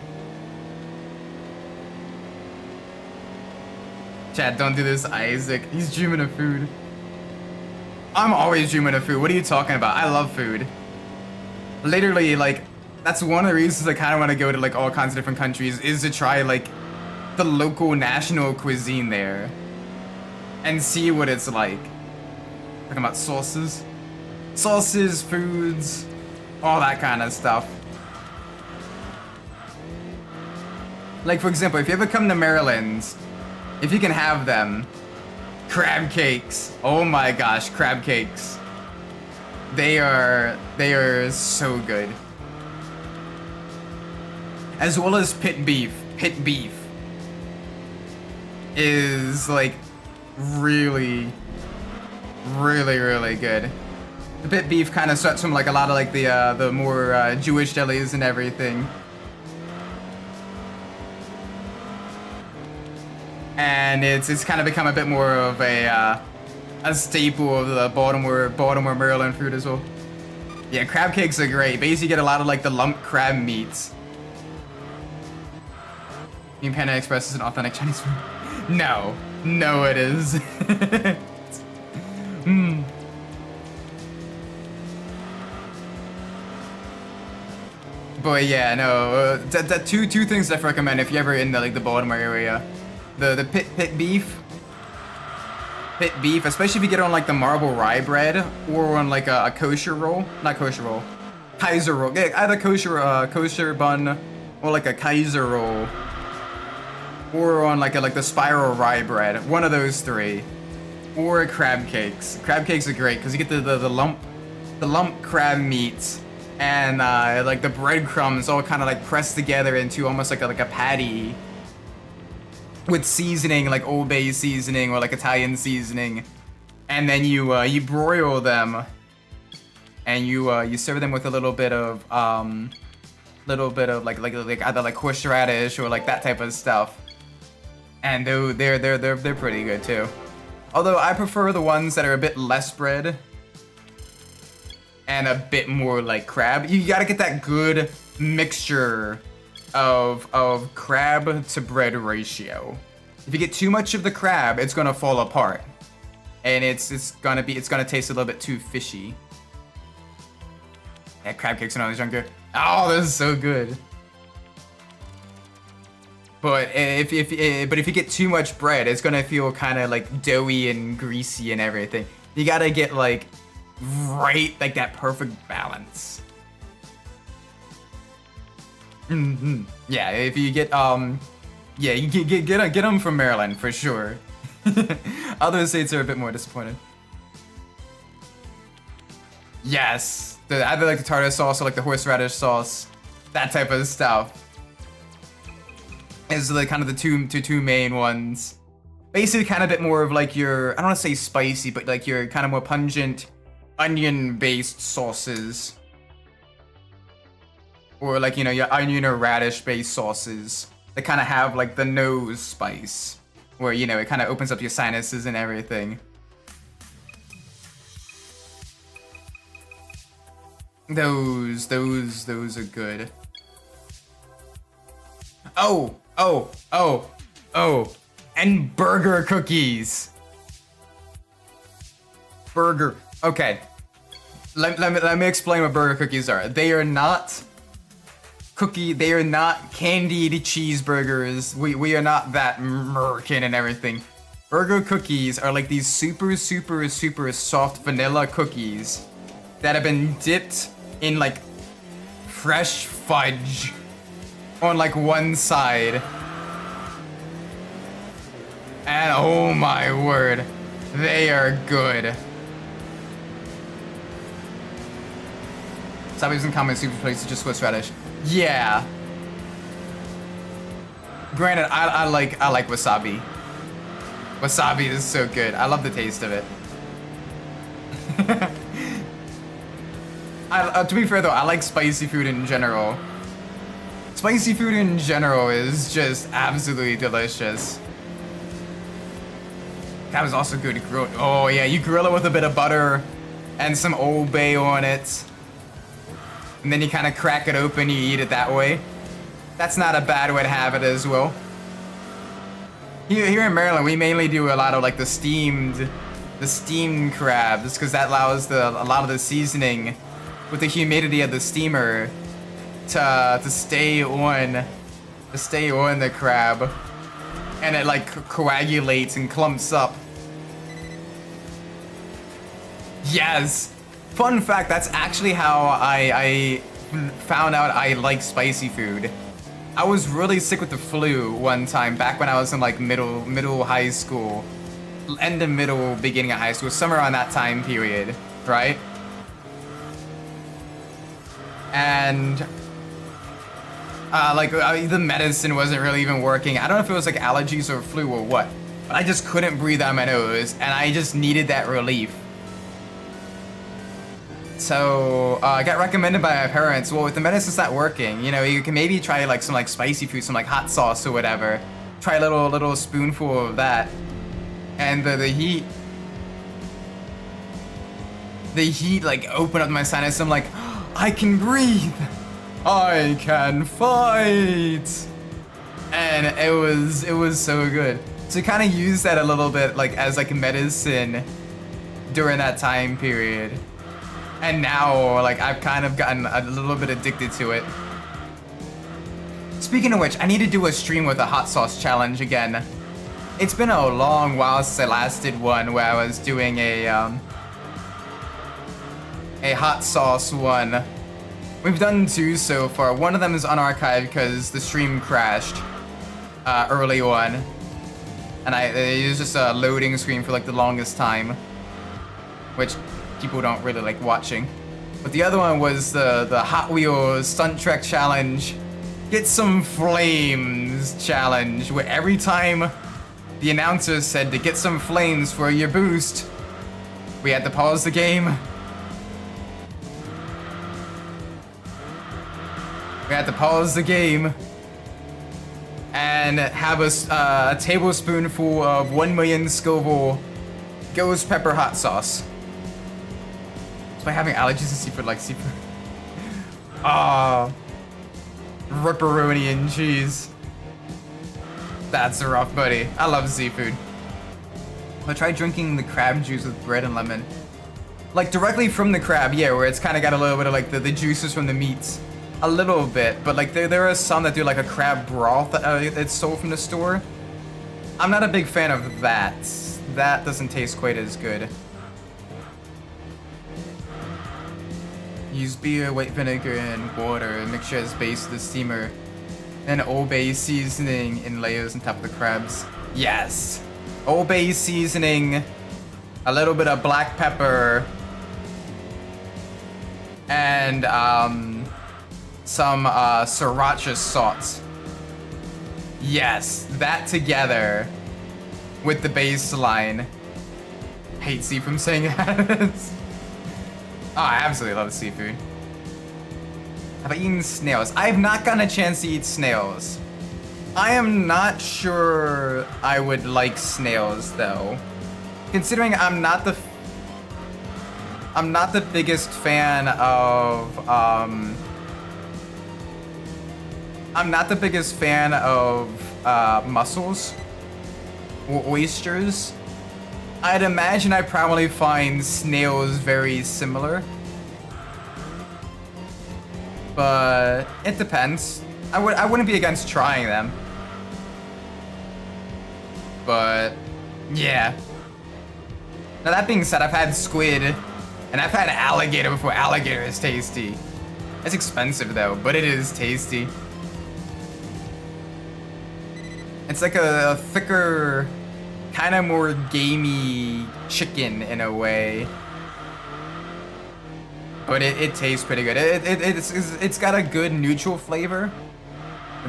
Chat, don't do this, Isaac. He's dreaming of food. I'm always dreaming of food. What are you talking about? I love food. Literally, like, that's one of the reasons I kind of want to go to, like, all kinds of different countries, is to try, like, the local national cuisine there. And see what it's like. Talking about sauces. Sauces, foods, all that kind of stuff. Like, for example, if you ever come to Maryland, if you can have them, crab cakes. Oh my gosh, crab cakes. They are so good. As well as pit beef. Pit beef is like really good. The pit beef kind of starts from like a lot of like the more Jewish delis and everything. And it's kind of become a bit more of a staple of the Baltimore, Maryland food as well. Yeah, crab cakes are great. Basically, you get a lot of like the lump crab meats. You mean Panda Express is an authentic Chinese food? No, it is. But yeah, no. Two things I'd recommend if you're ever in the like the Baltimore area. The pit beef, especially if you get it on like the marble rye bread or on like a kosher roll, not kosher roll, Kaiser roll. Yeah, either kosher bun or like a Kaiser roll, or on like the spiral rye bread. One of those three, or crab cakes. Crab cakes are great because you get the lump crab meat and like the breadcrumbs all kind of like pressed together into almost like a patty. With seasoning, like Old Bay seasoning or like Italian seasoning, and then you broil them, and you serve them with a little bit of like either like horseradish or like that type of stuff, and they're pretty good too. Although I prefer the ones that are a bit less bread and a bit more like crab. You gotta get that good mixture of crab to bread ratio. If you get too much of the crab, it's gonna fall apart, and it's gonna taste a little bit too fishy. Yeah, crab cakes when I was younger. Oh, this is so good. But if you get too much bread, it's gonna feel kind of like doughy and greasy and everything. You gotta get like like that perfect balance. Yeah, if you get yeah, you get them from Maryland for sure. Other states are a bit more disappointed. Yes, either like the tartar sauce or like the horseradish sauce, that type of stuff. Is like kind of the two main ones. Basically, kind of a bit more of like your, I don't want to say spicy, but like your kind of more pungent onion-based sauces. Or like, you know, your onion or radish-based sauces that kind of have like the nose spice, where, you know, it kind of opens up your sinuses and everything. Those are good. Oh, and burger cookies. Okay. Let me explain what burger cookies are. They are not candied cheeseburgers. We are not that American and everything. Burger cookies are like these super soft vanilla cookies that have been dipped in like fresh fudge on like one side. And oh my word, they are good. Saab isn't common super place, it's just Swiss radish. Yeah. Granted, I like wasabi. Wasabi is so good. I love the taste of it. To be fair though, I like spicy food in general. Spicy food in general is just absolutely delicious. That was also good grilled. Oh yeah, you grill it with a bit of butter and some Old Bay on it. And then you kind of crack it open, you eat it that way. That's not a bad way to have it as well. Here in Maryland, we mainly do a lot of like the steamed crabs, because that allows a lot of the seasoning with the humidity of the steamer to stay on the crab, and it like coagulates and clumps up. Yes. Fun fact, that's actually how I found out I like spicy food. I was really sick with the flu one time back when I was in like middle high school. End of middle, beginning of high school, somewhere on that time period, right? And the medicine wasn't really even working. I don't know if it was like allergies or flu or what, but I just couldn't breathe out my nose, and I just needed that relief. So I got recommended by my parents, well, if the medicine's not working, you know, you can maybe try like some like spicy food, some like hot sauce or whatever. Try a little spoonful of that. And the heat like opened up my sinus. I'm like, I can breathe. I can fight. And it was so good. So kind of use that a little bit like as like medicine during that time period. And now, like, I've kind of gotten a little bit addicted to it. Speaking of which, I need to do a stream with a hot sauce challenge again. It's been a long while since I last did one where I was doing a hot sauce one. We've done 2 so far. One of them is unarchived because the stream crashed early on. And it was just a loading screen for like the longest time, which people don't really like watching. But the other one was the Hot Wheels Stunt Trek Challenge, Get Some Flames Challenge, where every time the announcer said to get some flames for your boost, we had to pause the game. We had to pause the game and have a tablespoonful of 1 million Scoville ghost pepper hot sauce. By having allergies to seafood, like seafood. Ah, ripperoni and cheese. That's rough, buddy. I love seafood. I tried drinking the crab juice with bread and lemon. Like directly from the crab, yeah, where it's kind of got a little bit of like the juices from the meats. A little bit, but like there are some that do like a crab broth that's sold from the store. I'm not a big fan of that. That doesn't taste quite as good. Use beer, white vinegar, and water. Mixture as base of the steamer. Then Old Bay seasoning in layers on top of the crabs. Yes! Old Bay seasoning, a little bit of black pepper, and some sriracha sauce. Yes, that together with the baseline. Hate see from saying that. Oh, I absolutely love seafood. Have I eaten snails? I have not gotten a chance to eat snails. I am not sure I would like snails though. Considering I'm not the biggest fan of mussels or oysters. I'd imagine I probably find snails very similar. But it depends. I wouldn't be against trying them. But yeah. Now that being said, I've had squid and I've had alligator before. Alligator is tasty. It's expensive though, but it is tasty. It's like a thicker, kind of more gamey chicken in a way, but it tastes pretty good. It's got a good neutral flavor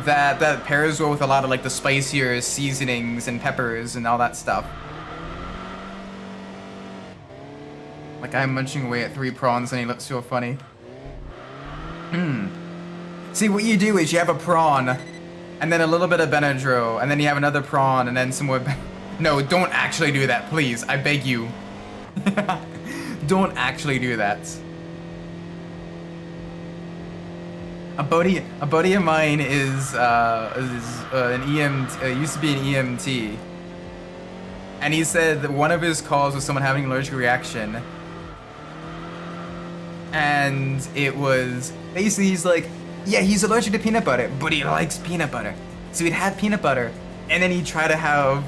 that pairs well with a lot of like the spicier seasonings and peppers and all that stuff. Like I'm munching away at 3 prawns and he looks so funny. See, what you do is you have a prawn, and then a little bit of Benadryl, and then you have another prawn, and then some more. No, don't actually do that, please. I beg you. Don't actually do that. A buddy of mine is an EMT. Used to be an EMT, and he said that one of his calls was someone having an allergic reaction, and it was basically he's like, yeah, he's allergic to peanut butter, but he likes peanut butter, so he'd have peanut butter, and then he'd try to have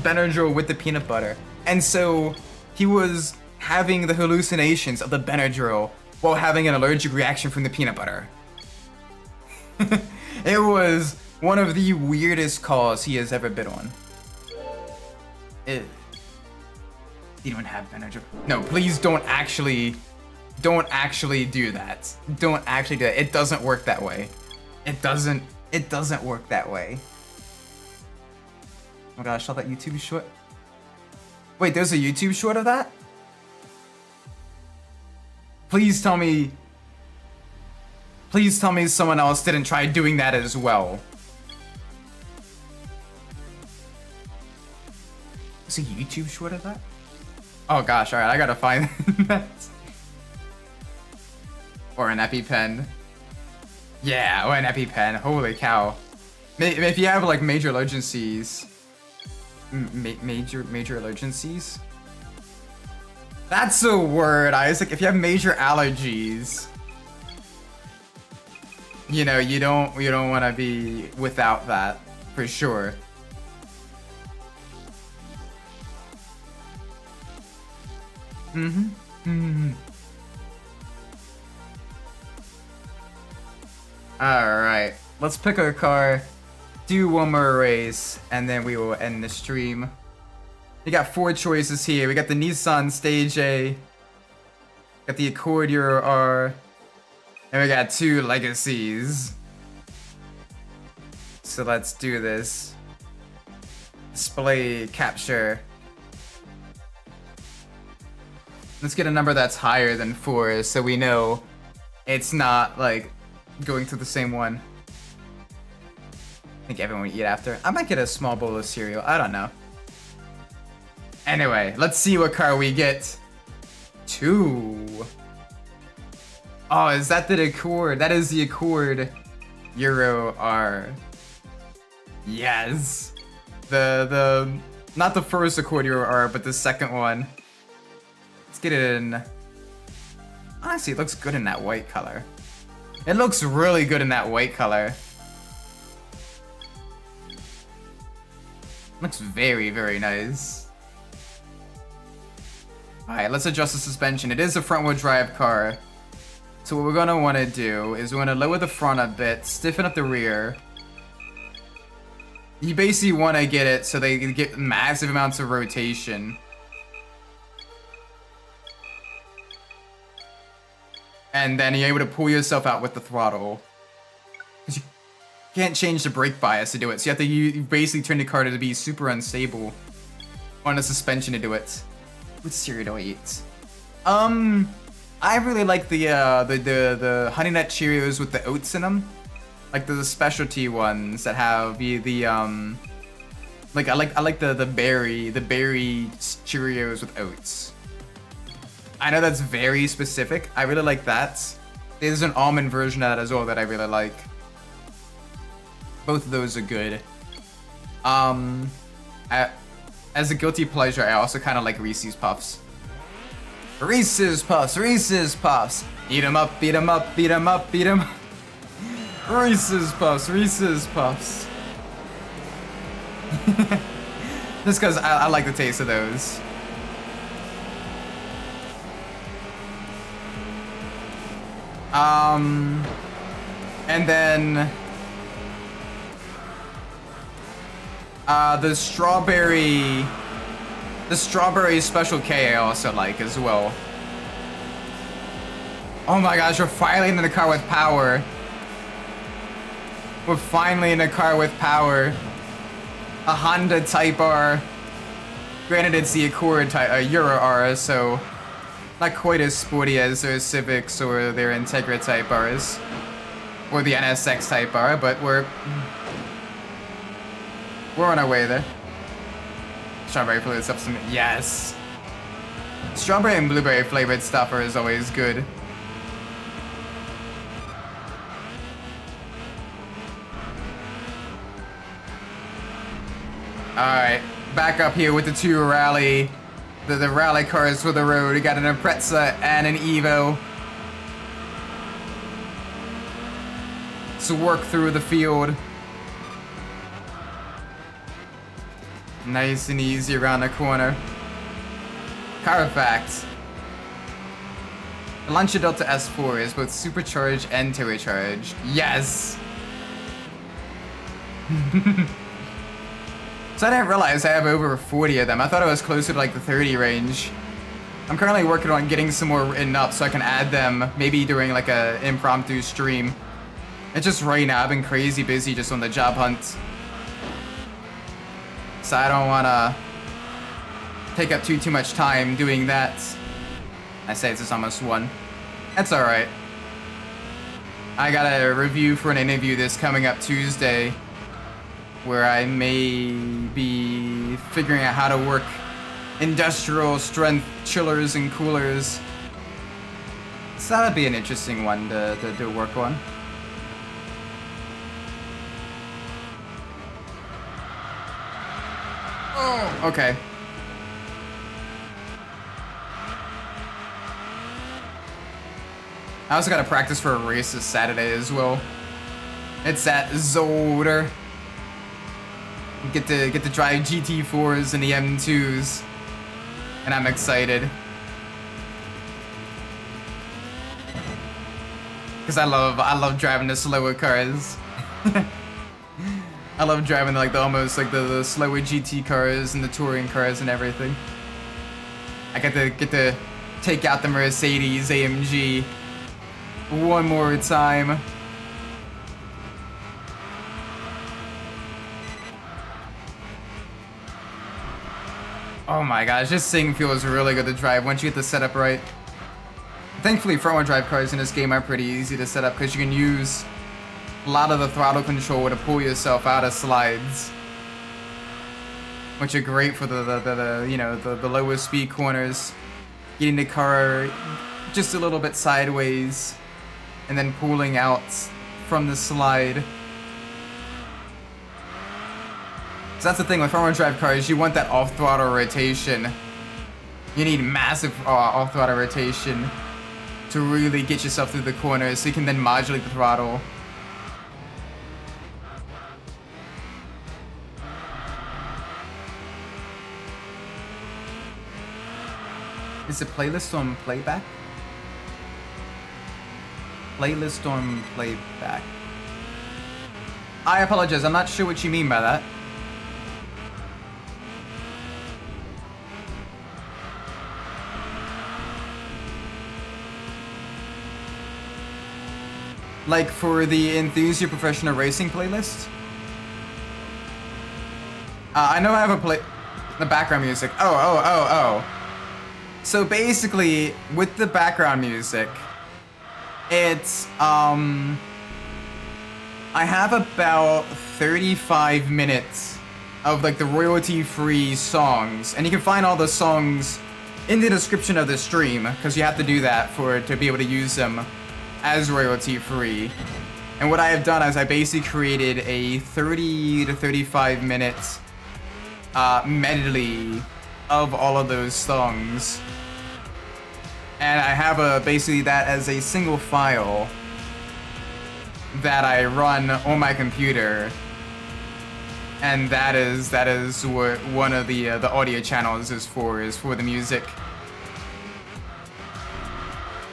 Benadryl with the peanut butter, and so he was having the hallucinations of the Benadryl while having an allergic reaction from the peanut butter. It was one of the weirdest calls he has ever been on. You don't have Benadryl. No, please don't actually do that. Don't actually do that. It doesn't work that way. It doesn't work that way. Oh my gosh, I saw that YouTube short. Wait, there's a YouTube short of that? Please tell me someone else didn't try doing that as well. Is a YouTube short of that? Oh gosh, alright, I gotta find that. Or an EpiPen. Yeah, or an EpiPen. Holy cow. If you have like major allergencies. Major allergencies? That's a word, Isaac. If you have major allergies. You know, you don't want to be without that, for sure. Alright, let's pick our car, do one more race, and then we will end the stream. We got 4 choices here. We got the Nissan Stage A, got the Accord Euro R, and we got 2 legacies. So let's do this. Display capture. Let's get a number that's higher than 4 so we know it's not like going to the same one. I think everyone would eat after. I might get a small bowl of cereal. I don't know. Anyway, let's see what car we get. 2. Oh, is that the Accord? That is the Accord Euro R. Yes. The not the first Accord Euro R, but the second one. Let's get it in. Honestly, it looks good in that white color. It looks really good in that white color. Looks very, very nice. Alright, let's adjust the suspension. It is a front-wheel drive car. So what we're gonna wanna do is we're gonna lower the front a bit, stiffen up the rear. You basically wanna get it so they get massive amounts of rotation. And then you're able to pull yourself out with the throttle. Because you can't change the brake bias to do it. So you have to you basically turn the car to be super unstable on the suspension to do it. With cereal to eat. I really like the Honey Nut Cheerios with the oats in them. Like the specialty ones that have like I like the berry Cheerios with oats. I know that's very specific. I really like that. There's an almond version of that as well that I really like. Both of those are good. As a guilty pleasure, I also kind of like Reese's Puffs. Reese's Puffs, Reese's Puffs. Eat 'em up, beat 'em up, beat 'em up, beat 'em up. Reese's Puffs, Reese's Puffs. Just because I like the taste of those. And then the strawberry Special K I also like as well. Oh my gosh, we're finally in the car with power. We're finally in a car with power. A Honda Type R. Granted, it's the Accord Euro R, so not quite as sporty as their Civics or their Integra type bars, or the NSX type bar, but we're on our way there. Strawberry flavored stuff, yes. Strawberry and blueberry flavored stuffer is always good. Alright, back up here with the two rally, the rally cars for the road. We got an Impreza and an Evo. To work through the field. Nice and easy around the corner. Carfax. The Lancia Delta S4 is both supercharged and turbocharged. Yes! So I didn't realize I have over 40 of them. I thought I was closer to like the 30 range. I'm currently working on getting some more written up so I can add them maybe during like a impromptu stream. It's just right now, I've been crazy busy just on the job hunt. So I don't want to take up too much time doing that. I say it's just almost 1. That's alright. I got a review for an interview this coming up Tuesday, where I may be figuring out how to work industrial strength chillers and coolers. So that would be an interesting one to work on. Oh, okay. I also gotta practice for a race this Saturday as well. It's at Zolder. Get to drive GT4s and the M2s, and I'm excited because I love driving the slower cars. I love driving like the slower GT cars and the touring cars and everything. I get to take out the Mercedes AMG one more time. Oh my gosh, this thing feels really good to drive once you get the setup right. Thankfully, front-wheel drive cars in this game are pretty easy to set up because you can use a lot of the throttle control to pull yourself out of slides, which are great for the lower speed corners, getting the car just a little bit sideways, and then pulling out from the slide. So that's the thing with front-wheel drive cars, you want that off-throttle rotation. You need massive off-throttle rotation to really get yourself through the corners so you can then modulate the throttle. Is it playlist on playback? Playlist on playback. I apologize, I'm not sure what you mean by that. Like for the Enthusia Professional Racing playlist? I know I have the background music. Oh. So basically, with the background music, it's, I have about 35 minutes of like the royalty-free songs, and you can find all the songs in the description of the stream, because you have to do that to be able to use them as royalty-free. And what I have done is I basically created a 30 to 35 minute medley of all of those songs. And I have basically that as a single file that I run on my computer. And that is what one of the audio channels is for the music.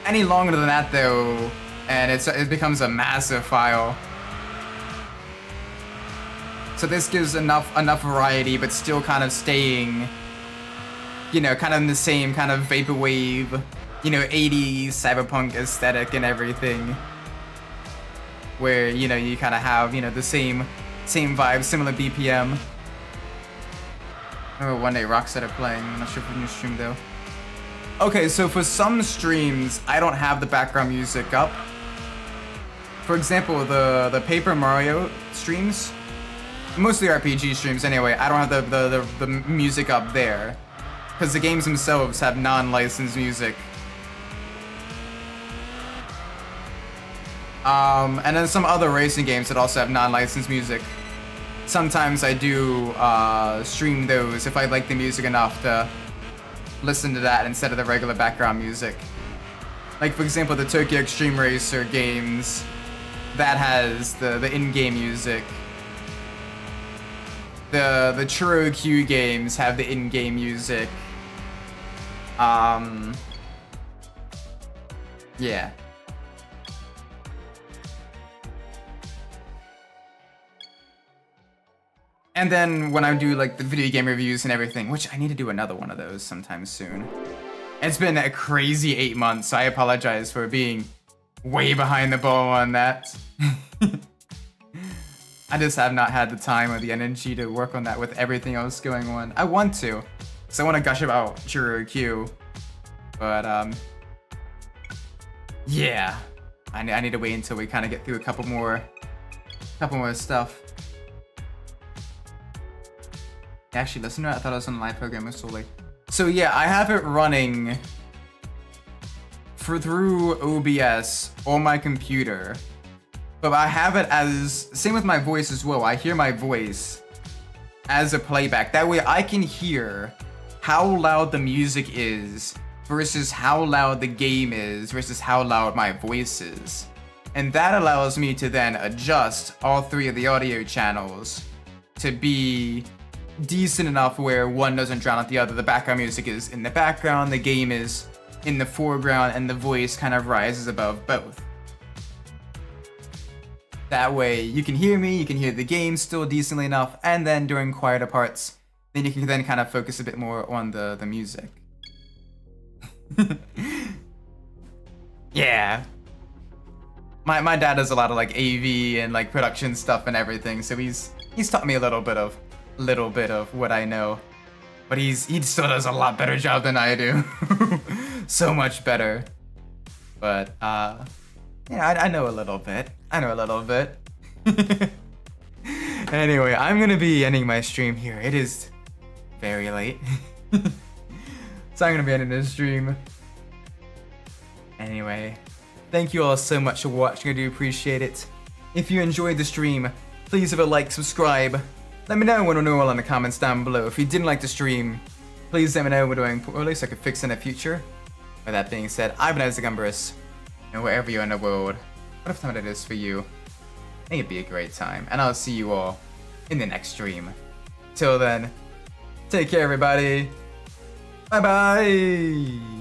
Any longer than that though, and it becomes a massive file. So this gives enough variety, but still kind of staying, kind of in the same kind of vaporwave, 80s cyberpunk aesthetic and everything. Where you kind of have the same vibe, similar BPM. Oh, one day Rockset are playing. I'm not sure if we can stream though. Okay, so for some streams, I don't have the background music up. For example, the Paper Mario streams, mostly RPG streams anyway, I don't have the music up there. Because the games themselves have non-licensed music. And then some other racing games that also have non-licensed music. Sometimes I do stream those if I like the music enough to listen to that instead of the regular background music. Like for example, the Tokyo Extreme Racer games, that has the in-game music. The Churro Q games have the in-game music. Yeah. And then when I do like the video game reviews and everything, which I need to do another one of those sometime soon. It's been a crazy 8 months, so I apologize for being way behind the ball on that. I just have not had the time or the energy to work on that with everything else going on. I want to, so I want to gush about Churro Q, but yeah, I need to wait until we kind of get through a couple more stuff. Actually, listen to it. I thought I was on a live program with Solly. So yeah, I have it running through OBS on my computer, but I have it as, same with my voice as well. I hear my voice as a playback. That way I can hear how loud the music is versus how loud the game is versus how loud my voice is. And that allows me to then adjust all 3 of the audio channels to be decent enough where one doesn't drown out the other. The background music is in the background, the game is in the foreground, and the voice kind of rises above both. That way you can hear me, you can hear the game still decently enough, and then during quieter parts, then you can then kind of focus a bit more on the music. Yeah. My dad does a lot of like AV and like production stuff and everything, so he's taught me a little bit of what I know, but he still does a lot better job than I do. So much better. But yeah, I know a little bit. Anyway, I'm gonna be ending my stream here. It is very late. So I'm gonna be ending this stream. Anyway, thank you all so much for watching. I do appreciate it. If you enjoyed the stream, please have a like, subscribe. Let me know what you know in the comments down below. If you didn't like the stream, please let me know what we're doing poorly so I can fix in the future. With that being said, I've been Isaac Umbras, and wherever you're in the world, whatever time it is for you, may it be a great time, and I'll see you all in the next stream. Till then, take care everybody. Bye bye.